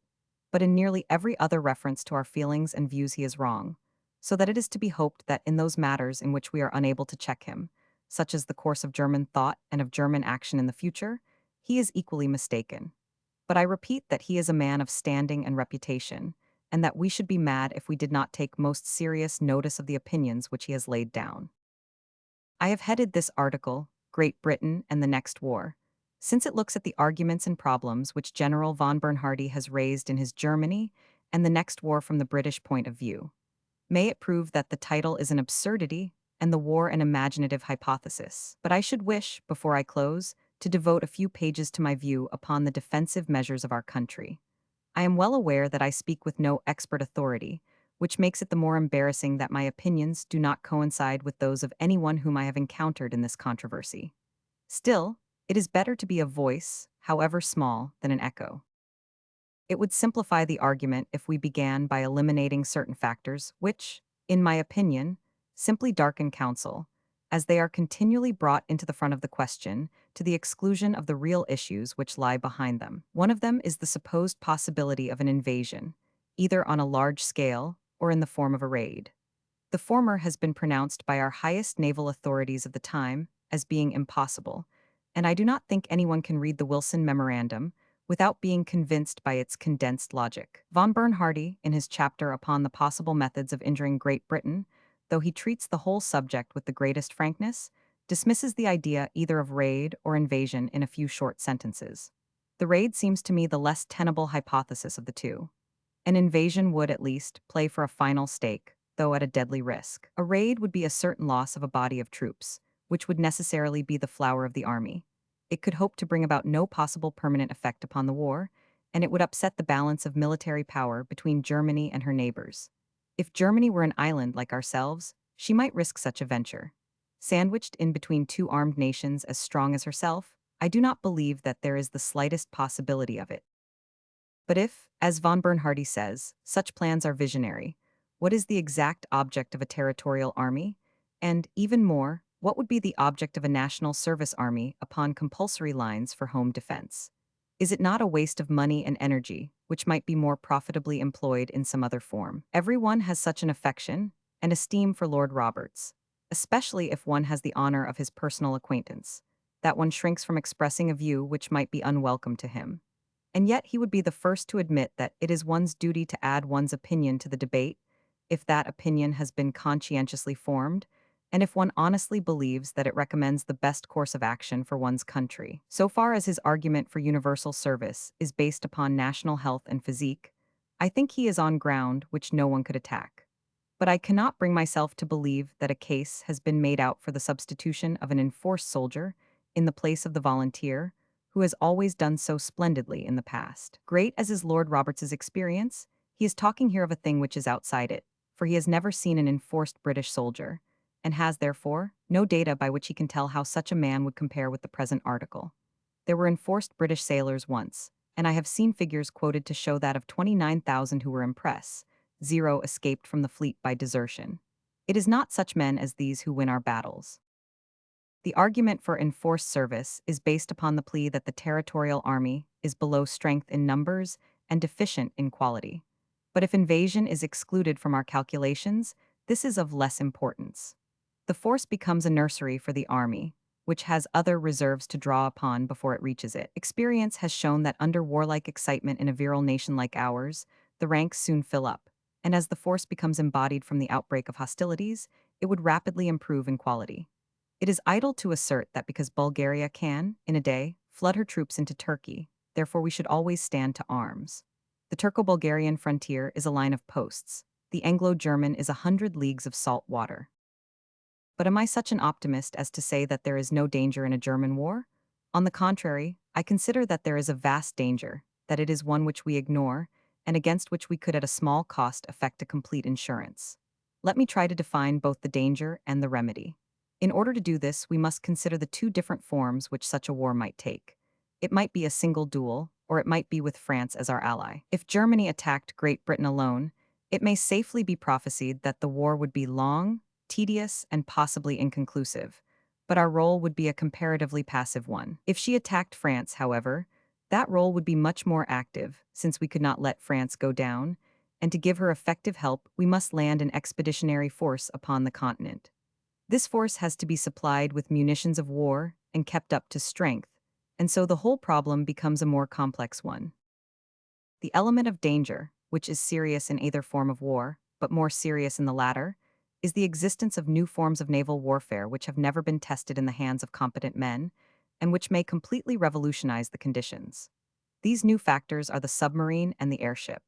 but in nearly every other reference to our feelings and views he is wrong, so that it is to be hoped that in those matters in which we are unable to check him, such as the course of German thought and of German action in the future, he is equally mistaken. But I repeat that he is a man of standing and reputation, and that we should be mad if we did not take most serious notice of the opinions which he has laid down. I have headed this article, Great Britain and the Next War, since it looks at the arguments and problems which General von Bernhardi has raised in his Germany and the Next War from the British point of view. May it prove that the title is an absurdity and the war an imaginative hypothesis. But I should wish, before I close, to devote a few pages to my view upon the defensive measures of our country. I am well aware that I speak with no expert authority, which makes it the more embarrassing that my opinions do not coincide with those of anyone whom I have encountered in this controversy. Still, it is better to be a voice, however small, than an echo. It would simplify the argument if we began by eliminating certain factors which, in my opinion, simply darken counsel, as they are continually brought into the front of the question to the exclusion of the real issues which lie behind them. One of them is the supposed possibility of an invasion, either on a large scale or in the form of a raid. The former has been pronounced by our highest naval authorities of the time as being impossible, and I do not think anyone can read the Wilson Memorandum without being convinced by its condensed logic. Von Bernhardi, in his chapter upon the possible methods of injuring Great Britain, though he treats the whole subject with the greatest frankness, dismisses the idea either of raid or invasion in a few short sentences. The raid seems to me the less tenable hypothesis of the two. An invasion would, at least, play for a final stake, though at a deadly risk. A raid would be a certain loss of a body of troops, which would necessarily be the flower of the army. It could hope to bring about no possible permanent effect upon the war, and it would upset the balance of military power between Germany and her neighbors. If Germany were an island like ourselves, she might risk such a venture. Sandwiched in between two armed nations as strong as herself, I do not believe that there is the slightest possibility of it. But if, as von Bernhardi says, such plans are visionary, what is the exact object of a territorial army? And, even more, what would be the object of a national service army upon compulsory lines for home defense? Is it not a waste of money and energy, which might be more profitably employed in some other form? Everyone has such an affection and esteem for Lord Roberts, especially if one has the honor of his personal acquaintance, that one shrinks from expressing a view which might be unwelcome to him. And yet he would be the first to admit that it is one's duty to add one's opinion to the debate, if that opinion has been conscientiously formed, and if one honestly believes that it recommends the best course of action for one's country. So far as his argument for universal service is based upon national health and physique, I think he is on ground which no one could attack. But I cannot bring myself to believe that a case has been made out for the substitution of an enforced soldier in the place of the volunteer, who has always done so splendidly in the past. Great as is Lord Roberts's experience, he is talking here of a thing which is outside it, for he has never seen an enforced British soldier, and has, therefore, no data by which he can tell how such a man would compare with the present article. There were enforced British sailors once, and I have seen figures quoted to show that of 29,000 who were impressed, zero escaped from the fleet by desertion. It is not such men as these who win our battles. The argument for enforced service is based upon the plea that the territorial army is below strength in numbers and deficient in quality. But if invasion is excluded from our calculations, this is of less importance. The force becomes a nursery for the army, which has other reserves to draw upon before it reaches it. Experience has shown that under warlike excitement in a virile nation like ours, the ranks soon fill up, and as the force becomes embodied from the outbreak of hostilities, it would rapidly improve in quality. It is idle to assert that because Bulgaria can, in a day, flood her troops into Turkey, therefore we should always stand to arms. The Turco-Bulgarian frontier is a line of posts. The Anglo-German is 100 leagues of salt water. But am I such an optimist as to say that there is no danger in a German war? On the contrary, I consider that there is a vast danger, that it is one which we ignore, and against which we could at a small cost effect a complete insurance. Let me try to define both the danger and the remedy. In order to do this, we must consider the two different forms which such a war might take. It might be a single duel, or it might be with France as our ally. If Germany attacked Great Britain alone, it may safely be prophesied that the war would be long, tedious, and possibly inconclusive, but our role would be a comparatively passive one. If she attacked France, however, that role would be much more active, since we could not let France go down, and to give her effective help, we must land an expeditionary force upon the continent. This force has to be supplied with munitions of war and kept up to strength, and so the whole problem becomes a more complex one. The element of danger, which is serious in either form of war, but more serious in the latter, is the existence of new forms of naval warfare which have never been tested in the hands of competent men, and which may completely revolutionize the conditions. These new factors are the submarine and the airship.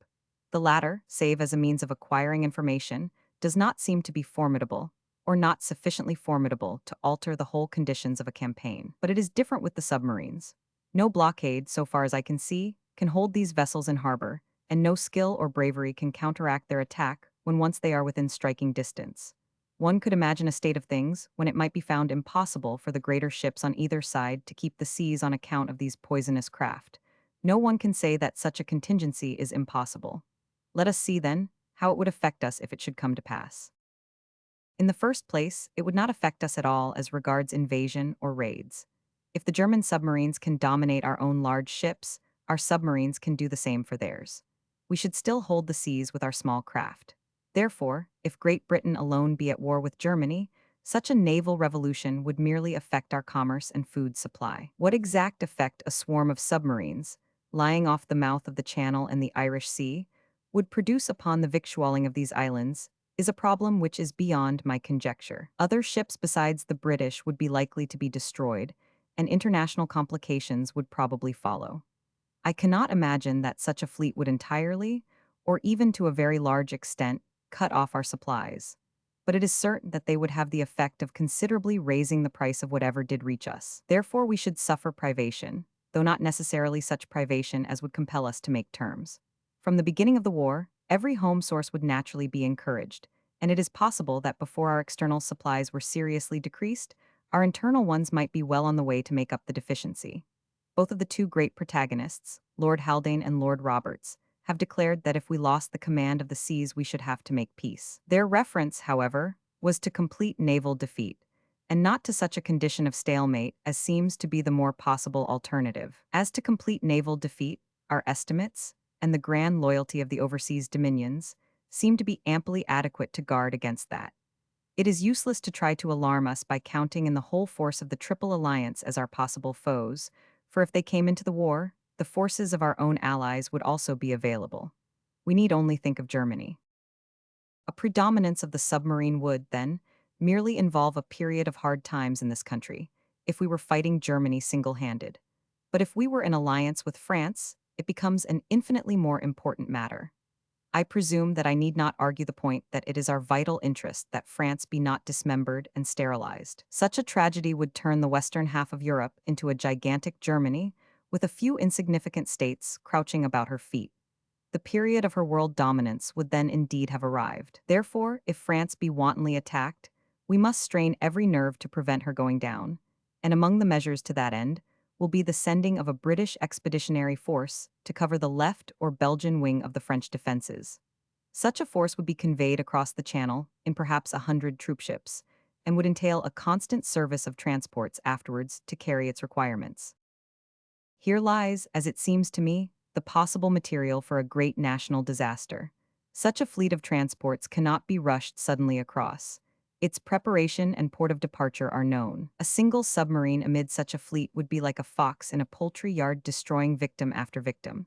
The latter, save as a means of acquiring information, does not seem to be formidable, or not sufficiently formidable to alter the whole conditions of a campaign. But it is different with the submarines. No blockade, so far as I can see, can hold these vessels in harbor, and no skill or bravery can counteract their attack when once they are within striking distance. One could imagine a state of things when it might be found impossible for the greater ships on either side to keep the seas on account of these poisonous craft. No one can say that such a contingency is impossible. Let us see, then, how it would affect us if it should come to pass. In the first place, it would not affect us at all as regards invasion or raids. If the German submarines can dominate our own large ships, our submarines can do the same for theirs. We should still hold the seas with our small craft. Therefore, if Great Britain alone be at war with Germany, such a naval revolution would merely affect our commerce and food supply. What exact effect a swarm of submarines, lying off the mouth of the Channel and the Irish Sea, would produce upon the victualling of these islands is a problem which is beyond my conjecture. Other ships besides the British would be likely to be destroyed, and international complications would probably follow. I cannot imagine that such a fleet would entirely, or even to a very large extent, cut off our supplies. But it is certain that they would have the effect of considerably raising the price of whatever did reach us. Therefore, we should suffer privation, though not necessarily such privation as would compel us to make terms. From the beginning of the war, every home source would naturally be encouraged, and it is possible that before our external supplies were seriously decreased, our internal ones might be well on the way to make up the deficiency. Both of the two great protagonists, Lord Haldane and Lord Roberts, have declared that if we lost the command of the seas we should have to make peace. Their reference, however, was to complete naval defeat, and not to such a condition of stalemate as seems to be the more possible alternative. As to complete naval defeat, our estimates, and the grand loyalty of the overseas dominions, seem to be amply adequate to guard against that. It is useless to try to alarm us by counting in the whole force of the Triple Alliance as our possible foes, for if they came into the war, the forces of our own allies would also be available. We need only think of Germany. A predominance of the submarine would, then, merely involve a period of hard times in this country, if we were fighting Germany single-handed. But if we were in alliance with France, it becomes an infinitely more important matter. I presume that I need not argue the point that it is our vital interest that France be not dismembered and sterilized. Such a tragedy would turn the western half of Europe into a gigantic Germany, with a few insignificant states crouching about her feet. The period of her world dominance would then indeed have arrived. Therefore, if France be wantonly attacked, we must strain every nerve to prevent her going down, and among the measures to that end will be the sending of a British expeditionary force to cover the left or Belgian wing of the French defenses. Such a force would be conveyed across the channel in perhaps 100 troopships, and would entail a constant service of transports afterwards to carry its requirements. Here lies, as it seems to me, the possible material for a great national disaster. Such a fleet of transports cannot be rushed suddenly across. Its preparation and port of departure are known. A single submarine amid such a fleet would be like a fox in a poultry yard destroying victim after victim.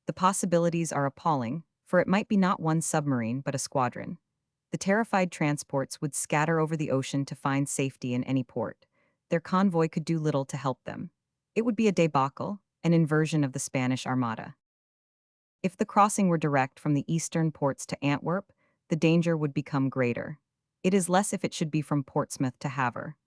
The possibilities are appalling, for it might be not one submarine but a squadron. The terrified transports would scatter over the ocean to find safety in any port. Their convoy could do little to help them. It would be a debacle, an inversion of the Spanish Armada. If the crossing were direct from the eastern ports to Antwerp, the danger would become greater. It is less if it should be from Portsmouth to Havre.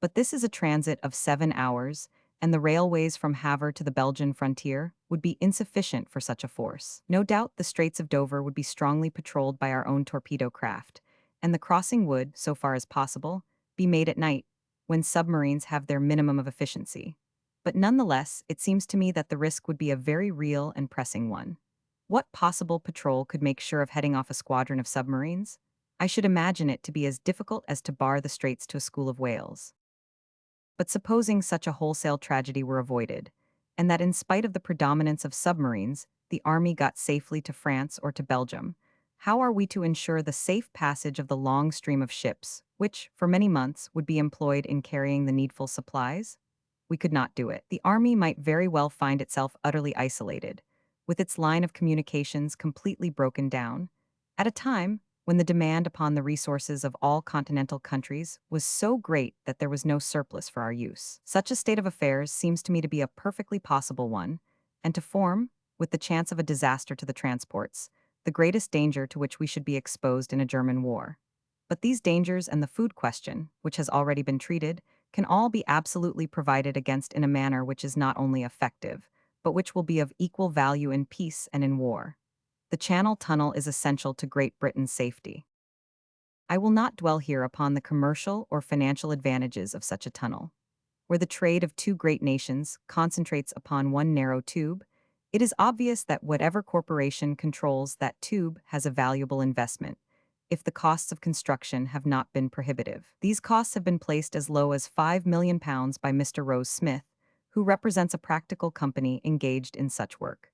But this is a transit of 7 hours, and the railways from Havre to the Belgian frontier would be insufficient for such a force. No doubt the Straits of Dover would be strongly patrolled by our own torpedo craft, and the crossing would, so far as possible, be made at night, when submarines have their minimum of efficiency. But nonetheless, it seems to me that the risk would be a very real and pressing one. What possible patrol could make sure of heading off a squadron of submarines? I should imagine it to be as difficult as to bar the straits to a school of whales. But supposing such a wholesale tragedy were avoided, and that in spite of the predominance of submarines, the army got safely to France or to Belgium, how are we to ensure the safe passage of the long stream of ships, which, for many months, would be employed in carrying the needful supplies? We could not do it. The army might very well find itself utterly isolated, with its line of communications completely broken down, at a time when the demand upon the resources of all continental countries was so great that there was no surplus for our use. Such a state of affairs seems to me to be a perfectly possible one, and to form, with the chance of a disaster to the transports, the greatest danger to which we should be exposed in a German war. But these dangers and the food question, which has already been treated, can all be absolutely provided against in a manner which is not only effective, but which will be of equal value in peace and in war. The Channel Tunnel is essential to Great Britain's safety. I will not dwell here upon the commercial or financial advantages of such a tunnel. Where the trade of two great nations concentrates upon one narrow tube, it is obvious that whatever corporation controls that tube has a valuable investment, if the costs of construction have not been prohibitive. These costs have been placed as low as £5 million by Mr. Rose Smith, who represents a practical company engaged in such work.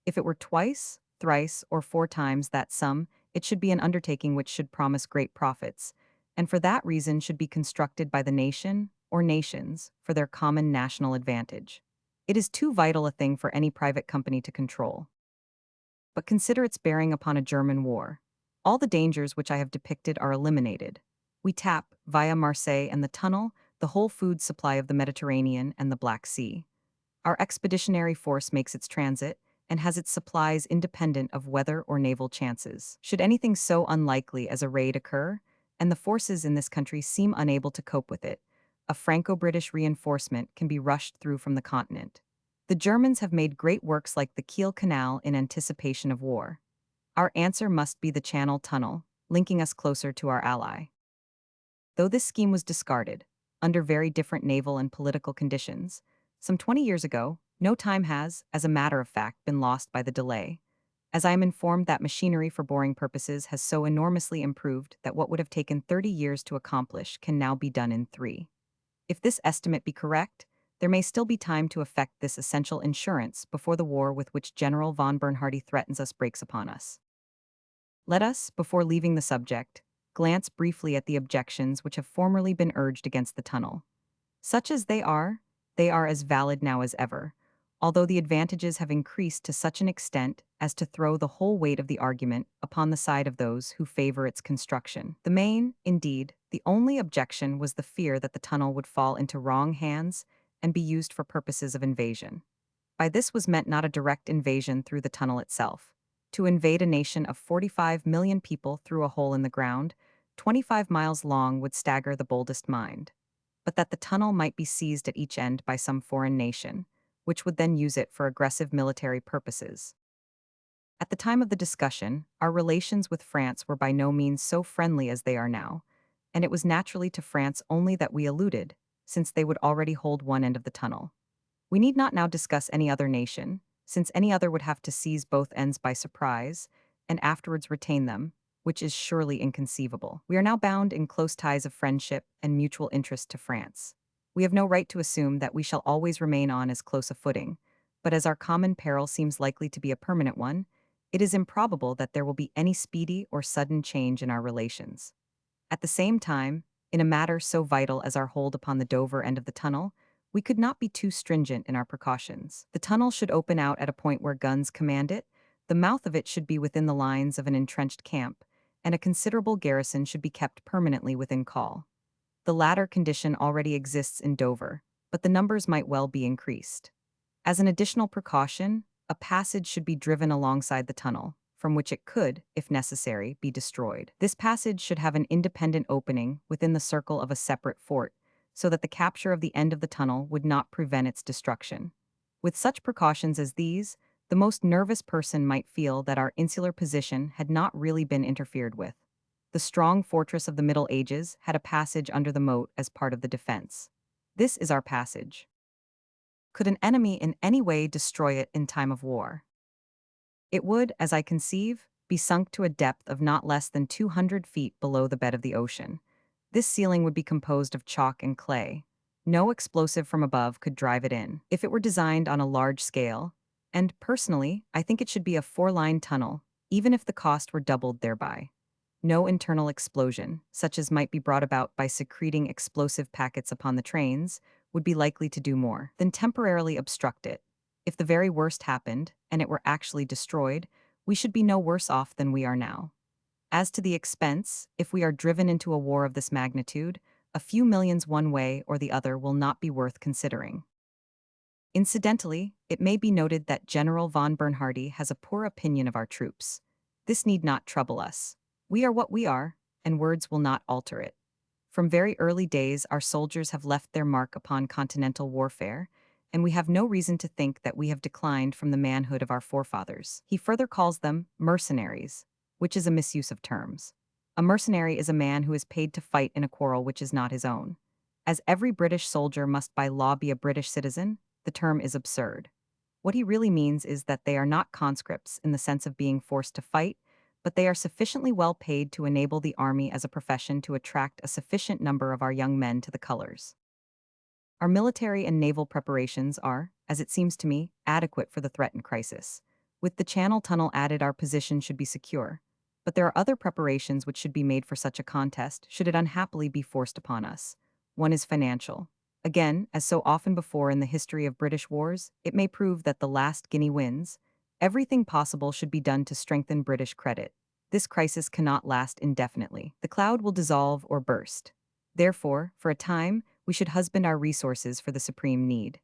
If it were twice, thrice, or 4 times that sum, it should be an undertaking which should promise great profits, and for that reason should be constructed by the nation, or nations, for their common national advantage. It is too vital a thing for any private company to control. But consider its bearing upon a German war. All the dangers which I have depicted are eliminated. We tap, via Marseille and the tunnel, the whole food supply of the Mediterranean and the Black Sea. Our expeditionary force makes its transit, and has its supplies independent of weather or naval chances. Should anything so unlikely as a raid occur, and the forces in this country seem unable to cope with it, a Franco-British reinforcement can be rushed through from the continent. The Germans have made great works like the Kiel Canal in anticipation of war. Our answer must be the Channel Tunnel, linking us closer to our ally. Though this scheme was discarded, under very different naval and political conditions, some 20 years ago, no time has, as a matter of fact, been lost by the delay, as I am informed that machinery for boring purposes has so enormously improved that what would have taken 30 years to accomplish can now be done in 3. If this estimate be correct, there may still be time to effect this essential insurance before the war with which General von Bernhardi threatens us breaks upon us. Let us, before leaving the subject, glance briefly at the objections which have formerly been urged against the tunnel. Such as they are as valid now as ever, although the advantages have increased to such an extent as to throw the whole weight of the argument upon the side of those who favor its construction. The main, indeed, the only objection was the fear that the tunnel would fall into wrong hands and be used for purposes of invasion. By this was meant not a direct invasion through the tunnel itself. To invade a nation of 45 million people through a hole in the ground, 25 miles long, would stagger the boldest mind, but that the tunnel might be seized at each end by some foreign nation, which would then use it for aggressive military purposes. At the time of the discussion, our relations with France were by no means so friendly as they are now, and it was naturally to France only that we alluded, since they would already hold one end of the tunnel. We need not now discuss any other nation, since any other would have to seize both ends by surprise, and afterwards retain them, which is surely inconceivable. We are now bound in close ties of friendship and mutual interest to France. We have no right to assume that we shall always remain on as close a footing, but as our common peril seems likely to be a permanent one, it is improbable that there will be any speedy or sudden change in our relations. At the same time, in a matter so vital as our hold upon the Dover end of the tunnel, we could not be too stringent in our precautions. The tunnel should open out at a point where guns command it, the mouth of it should be within the lines of an entrenched camp, and a considerable garrison should be kept permanently within call. The latter condition already exists in Dover, but the numbers might well be increased. As an additional precaution, a passage should be driven alongside the tunnel, from which it could, if necessary, be destroyed. This passage should have an independent opening within the circle of a separate fort, so that the capture of the end of the tunnel would not prevent its destruction. With such precautions as these, the most nervous person might feel that our insular position had not really been interfered with. The strong fortress of the Middle Ages had a passage under the moat as part of the defense. This is our passage. Could an enemy in any way destroy it in time of war? It would, as I conceive, be sunk to a depth of not less than 200 feet below the bed of the ocean. This ceiling would be composed of chalk and clay. No explosive from above could drive it in. If it were designed on a large scale, and personally, I think it should be a 4-line tunnel, even if the cost were doubled thereby. No internal explosion, such as might be brought about by secreting explosive packets upon the trains, would be likely to do more than temporarily obstruct it. If the very worst happened, and it were actually destroyed, we should be no worse off than we are now. As to the expense, if we are driven into a war of this magnitude, a few millions one way or the other will not be worth considering. Incidentally, it may be noted that General von Bernhardi has a poor opinion of our troops. This need not trouble us. We are what we are, and words will not alter it. From very early days, our soldiers have left their mark upon continental warfare, and we have no reason to think that we have declined from the manhood of our forefathers. He further calls them mercenaries, which is a misuse of terms. A mercenary is a man who is paid to fight in a quarrel which is not his own. As every British soldier must by law be a British citizen, the term is absurd. What he really means is that they are not conscripts in the sense of being forced to fight, but they are sufficiently well paid to enable the army as a profession to attract a sufficient number of our young men to the colors. Our military and naval preparations are, as it seems to me, adequate for the threatened crisis. With the Channel Tunnel added, our position should be secure. But there are other preparations which should be made for such a contest, should it unhappily be forced upon us. One is financial. Again, as so often before in the history of British wars, it may prove that the last guinea wins. Everything possible should be done to strengthen British credit. This crisis cannot last indefinitely. The cloud will dissolve or burst. Therefore, for a time, we should husband our resources for the supreme need.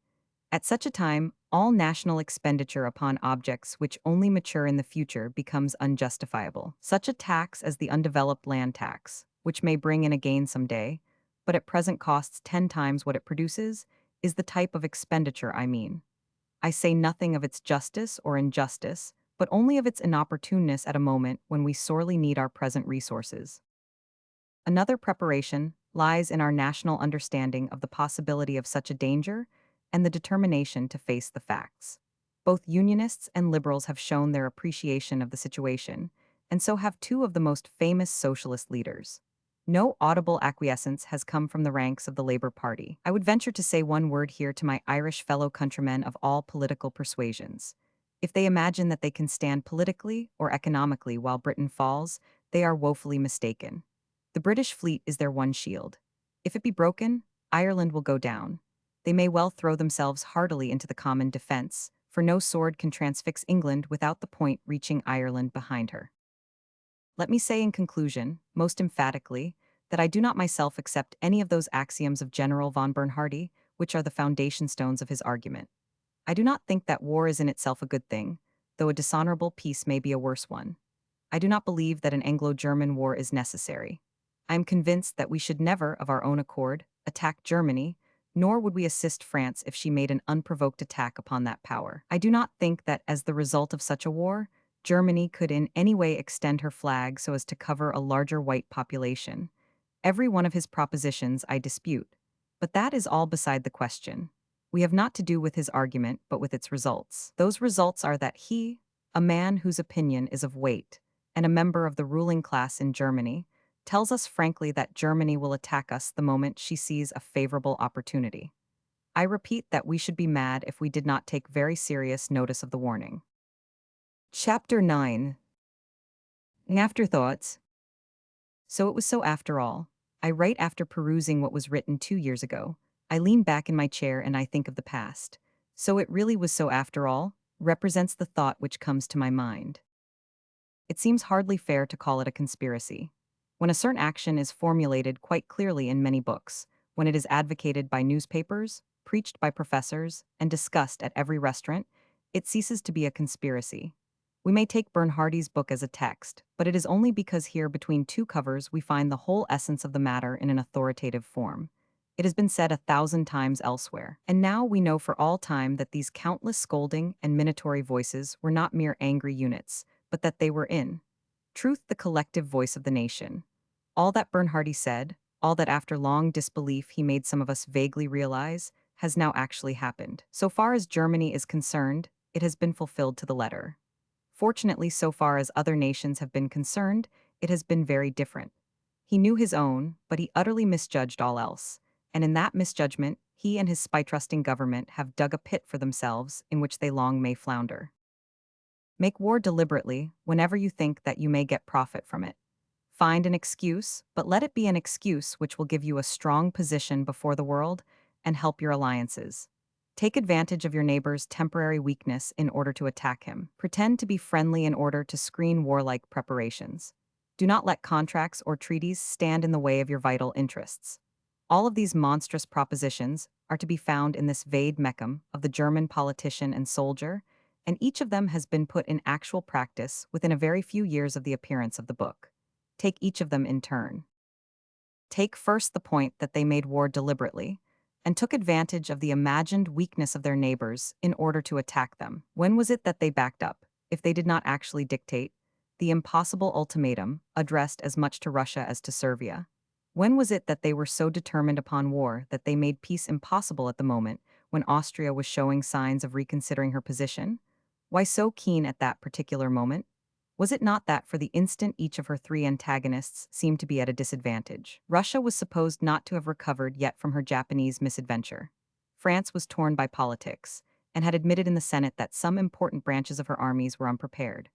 At such a time, all national expenditure upon objects which only mature in the future becomes unjustifiable. Such a tax as the undeveloped land tax, which may bring in a gain someday, but at present costs 10 times what it produces, is the type of expenditure I mean. I say nothing of its justice or injustice, but only of its inopportuneness at a moment when we sorely need our present resources. Another preparation lies in our national understanding of the possibility of such a danger and the determination to face the facts. Both Unionists and Liberals have shown their appreciation of the situation, and so have two of the most famous socialist leaders. No audible acquiescence has come from the ranks of the Labour Party. I would venture to say one word here to my Irish fellow countrymen of all political persuasions. If they imagine that they can stand politically or economically while Britain falls, they are woefully mistaken. The British fleet is their one shield. If it be broken, Ireland will go down. They may well throw themselves heartily into the common defense, for no sword can transfix England without the point reaching Ireland behind her. Let me say in conclusion, most emphatically, that I do not myself accept any of those axioms of General von Bernhardi, which are the foundation stones of his argument. I do not think that war is in itself a good thing, though a dishonorable peace may be a worse one. I do not believe that an Anglo-German war is necessary. I am convinced that we should never, of our own accord, attack Germany, nor would we assist France if she made an unprovoked attack upon that power. I do not think that, as the result of such a war, Germany could in any way extend her flag so as to cover a larger white population. Every one of his propositions I dispute, but that is all beside the question. We have not to do with his argument, but with its results. Those results are that he, a man whose opinion is of weight, and a member of the ruling class in Germany, tells us frankly that Germany will attack us the moment she sees a favorable opportunity. I repeat that we should be mad if we did not take very serious notice of the warning. Chapter 9. Afterthoughts. So it was so after all. I write after perusing what was written 2 years ago. I lean back in my chair and I think of the past. So it really was so after all, represents the thought which comes to my mind. It seems hardly fair to call it a conspiracy. When a certain action is formulated quite clearly in many books, when it is advocated by newspapers, preached by professors, and discussed at every restaurant, it ceases to be a conspiracy. We may take Bernhardi's book as a text, but it is only because here between two covers we find the whole essence of the matter in an authoritative form. It has been said 1,000 times elsewhere, and now we know for all time that these countless scolding and minatory voices were not mere angry units, but that they were in truth the collective voice of the nation. All that Bernhardi said, all that after long disbelief he made some of us vaguely realize, has now actually happened. So far as Germany is concerned, it has been fulfilled to the letter. Fortunately, so far as other nations have been concerned, it has been very different. He knew his own, but he utterly misjudged all else. And in that misjudgment, he and his spy-trusting government have dug a pit for themselves in which they long may flounder. Make war deliberately whenever you think that you may get profit from it. Find an excuse, but let it be an excuse which will give you a strong position before the world and help your alliances. Take advantage of your neighbor's temporary weakness in order to attack him. Pretend to be friendly in order to screen warlike preparations. Do not let contracts or treaties stand in the way of your vital interests. All of these monstrous propositions are to be found in this vade mecum of the German politician and soldier, and each of them has been put in actual practice within a very few years of the appearance of the book. Take each of them in turn. Take first the point that they made war deliberately, and took advantage of the imagined weakness of their neighbors in order to attack them. When was it that they backed up, if they did not actually dictate, the impossible ultimatum addressed as much to Russia as to Serbia? When was it that they were so determined upon war that they made peace impossible at the moment when Austria was showing signs of reconsidering her position? Why so keen at that particular moment? Was it not that for the instant each of her three antagonists seemed to be at a disadvantage? Russia was supposed not to have recovered yet from her Japanese misadventure. France was torn by politics, and had admitted in the Senate that some important branches of her armies were unprepared.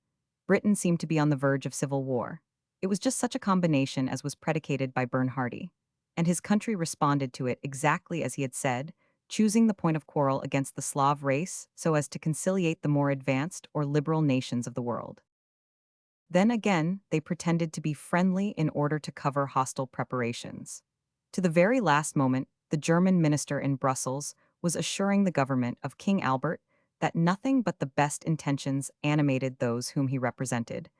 Britain seemed to be on the verge of civil war. It was just such a combination as was predicated by Bernhardi, and his country responded to it exactly as he had said, choosing the point of quarrel against the Slav race so as to conciliate the more advanced or liberal nations of the world. Then again, they pretended to be friendly in order to cover hostile preparations. To the very last moment, the German minister in Brussels was assuring the government of King Albert that nothing but the best intentions animated those whom he represented,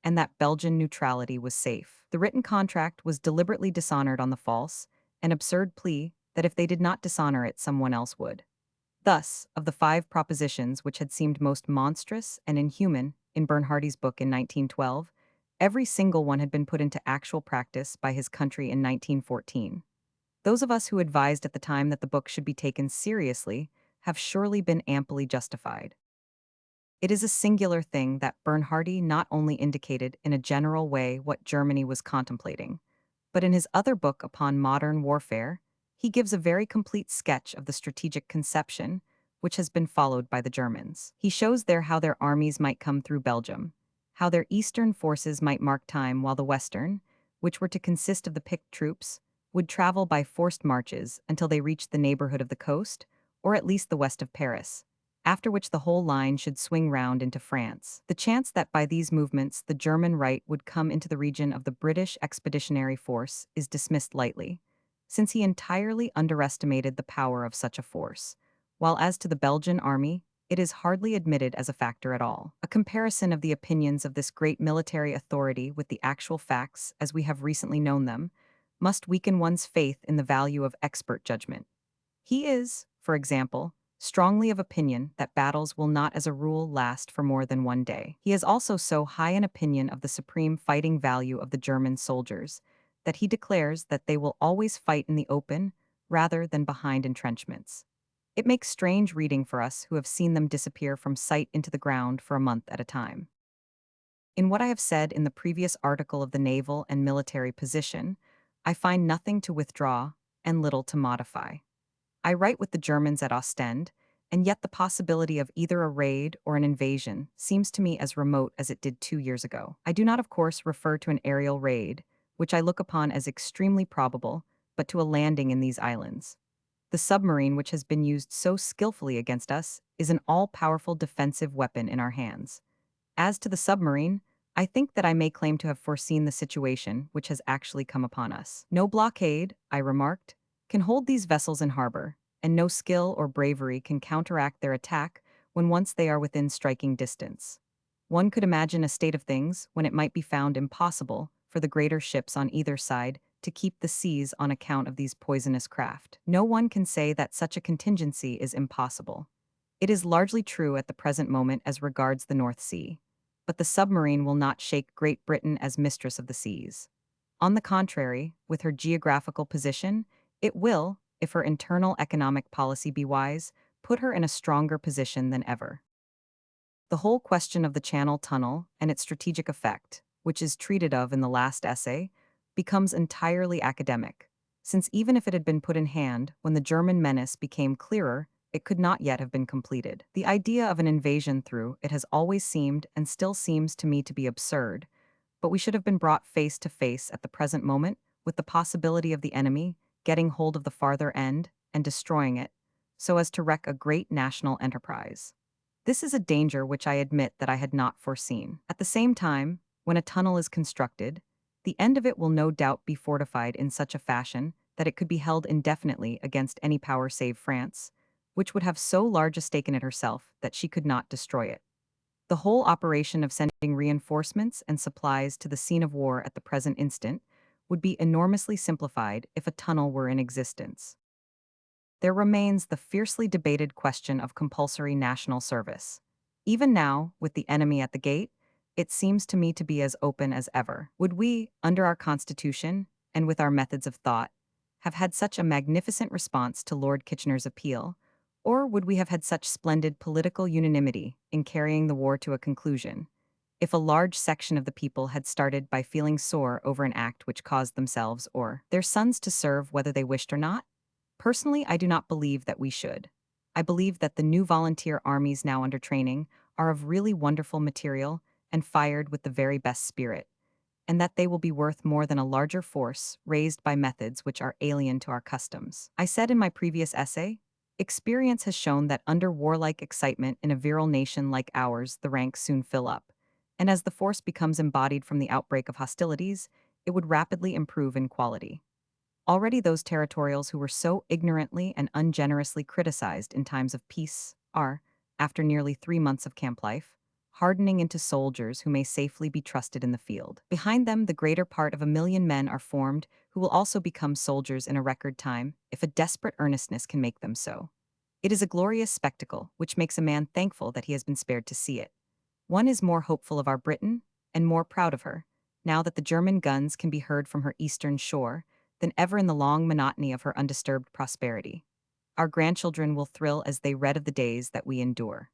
and that Belgian neutrality was safe. The written contract was deliberately dishonored on the false, an absurd plea that if they did not dishonor it, someone else would. Thus, of the 5 propositions which had seemed most monstrous and inhuman in Bernhardi's book in 1912, every single one had been put into actual practice by his country in 1914. Those of us who advised at the time that the book should be taken seriously have surely been amply justified. It is a singular thing that Bernhardi not only indicated in a general way what Germany was contemplating, but in his other book upon modern warfare, he gives a very complete sketch of the strategic conception which has been followed by the Germans. He shows there how their armies might come through Belgium, how their eastern forces might mark time while the western, which were to consist of the picked troops, would travel by forced marches until they reached the neighborhood of the coast, or at least the west of Paris, after which the whole line should swing round into France. The chance that by these movements the German right would come into the region of the British Expeditionary Force is dismissed lightly, since he entirely underestimated the power of such a force, while as to the Belgian army, it is hardly admitted as a factor at all. A comparison of the opinions of this great military authority with the actual facts as we have recently known them must weaken one's faith in the value of expert judgment. He is, for example, strongly of opinion that battles will not as a rule last for more than one day. He has also so high an opinion of the supreme fighting value of the German soldiers that he declares that they will always fight in the open rather than behind entrenchments. It makes strange reading for us who have seen them disappear from sight into the ground for a month at a time. In what I have said in the previous article of the naval and military position, I find nothing to withdraw and little to modify. I write with the Germans at Ostend, and yet the possibility of either a raid or an invasion seems to me as remote as it did 2 years ago. I do not, of course, refer to an aerial raid, which I look upon as extremely probable, but to a landing in these islands. The submarine, which has been used so skillfully against us, is an all-powerful defensive weapon in our hands. As to the submarine, I think that I may claim to have foreseen the situation which has actually come upon us. No blockade, I remarked, can hold these vessels in harbor, and no skill or bravery can counteract their attack when once they are within striking distance. One could imagine a state of things when it might be found impossible for the greater ships on either side to keep the seas on account of these poisonous craft. No one can say that such a contingency is impossible. It is largely true at the present moment as regards the North Sea, but the submarine will not shake Great Britain as mistress of the seas. On the contrary, with her geographical position, it will, if her internal economic policy be wise, put her in a stronger position than ever. The whole question of the Channel Tunnel and its strategic effect, which is treated of in the last essay, becomes entirely academic, since even if it had been put in hand when the German menace became clearer, it could not yet have been completed. The idea of an invasion through it has always seemed and still seems to me to be absurd, but we should have been brought face to face at the present moment with the possibility of the enemy getting hold of the farther end and destroying it, so as to wreck a great national enterprise. This is a danger which I admit that I had not foreseen. At the same time, when a tunnel is constructed, the end of it will no doubt be fortified in such a fashion that it could be held indefinitely against any power save France, which would have so large a stake in it herself that she could not destroy it. The whole operation of sending reinforcements and supplies to the scene of war at the present instant would be enormously simplified if a tunnel were in existence. There remains the fiercely debated question of compulsory national service. Even now, with the enemy at the gate, it seems to me to be as open as ever. Would we, under our Constitution, and with our methods of thought, have had such a magnificent response to Lord Kitchener's appeal, or would we have had such splendid political unanimity in carrying the war to a conclusion, if a large section of the people had started by feeling sore over an act which caused themselves or their sons to serve whether they wished or not? Personally, I do not believe that we should. I believe that the new volunteer armies now under training are of really wonderful material and fired with the very best spirit, and that they will be worth more than a larger force raised by methods which are alien to our customs. I said in my previous essay, experience has shown that under warlike excitement in a virile nation like ours, the ranks soon fill up, and as the force becomes embodied from the outbreak of hostilities, it would rapidly improve in quality. Already those territorials who were so ignorantly and ungenerously criticized in times of peace are, after nearly 3 months of camp life, hardening into soldiers who may safely be trusted in the field. Behind them, the greater part of 1 million men are formed who will also become soldiers in a record time if a desperate earnestness can make them so. It is a glorious spectacle which makes a man thankful that he has been spared to see it. One is more hopeful of our Britain and more proud of her, now that the German guns can be heard from her eastern shore, than ever in the long monotony of her undisturbed prosperity. Our grandchildren will thrill as they read of the days that we endure.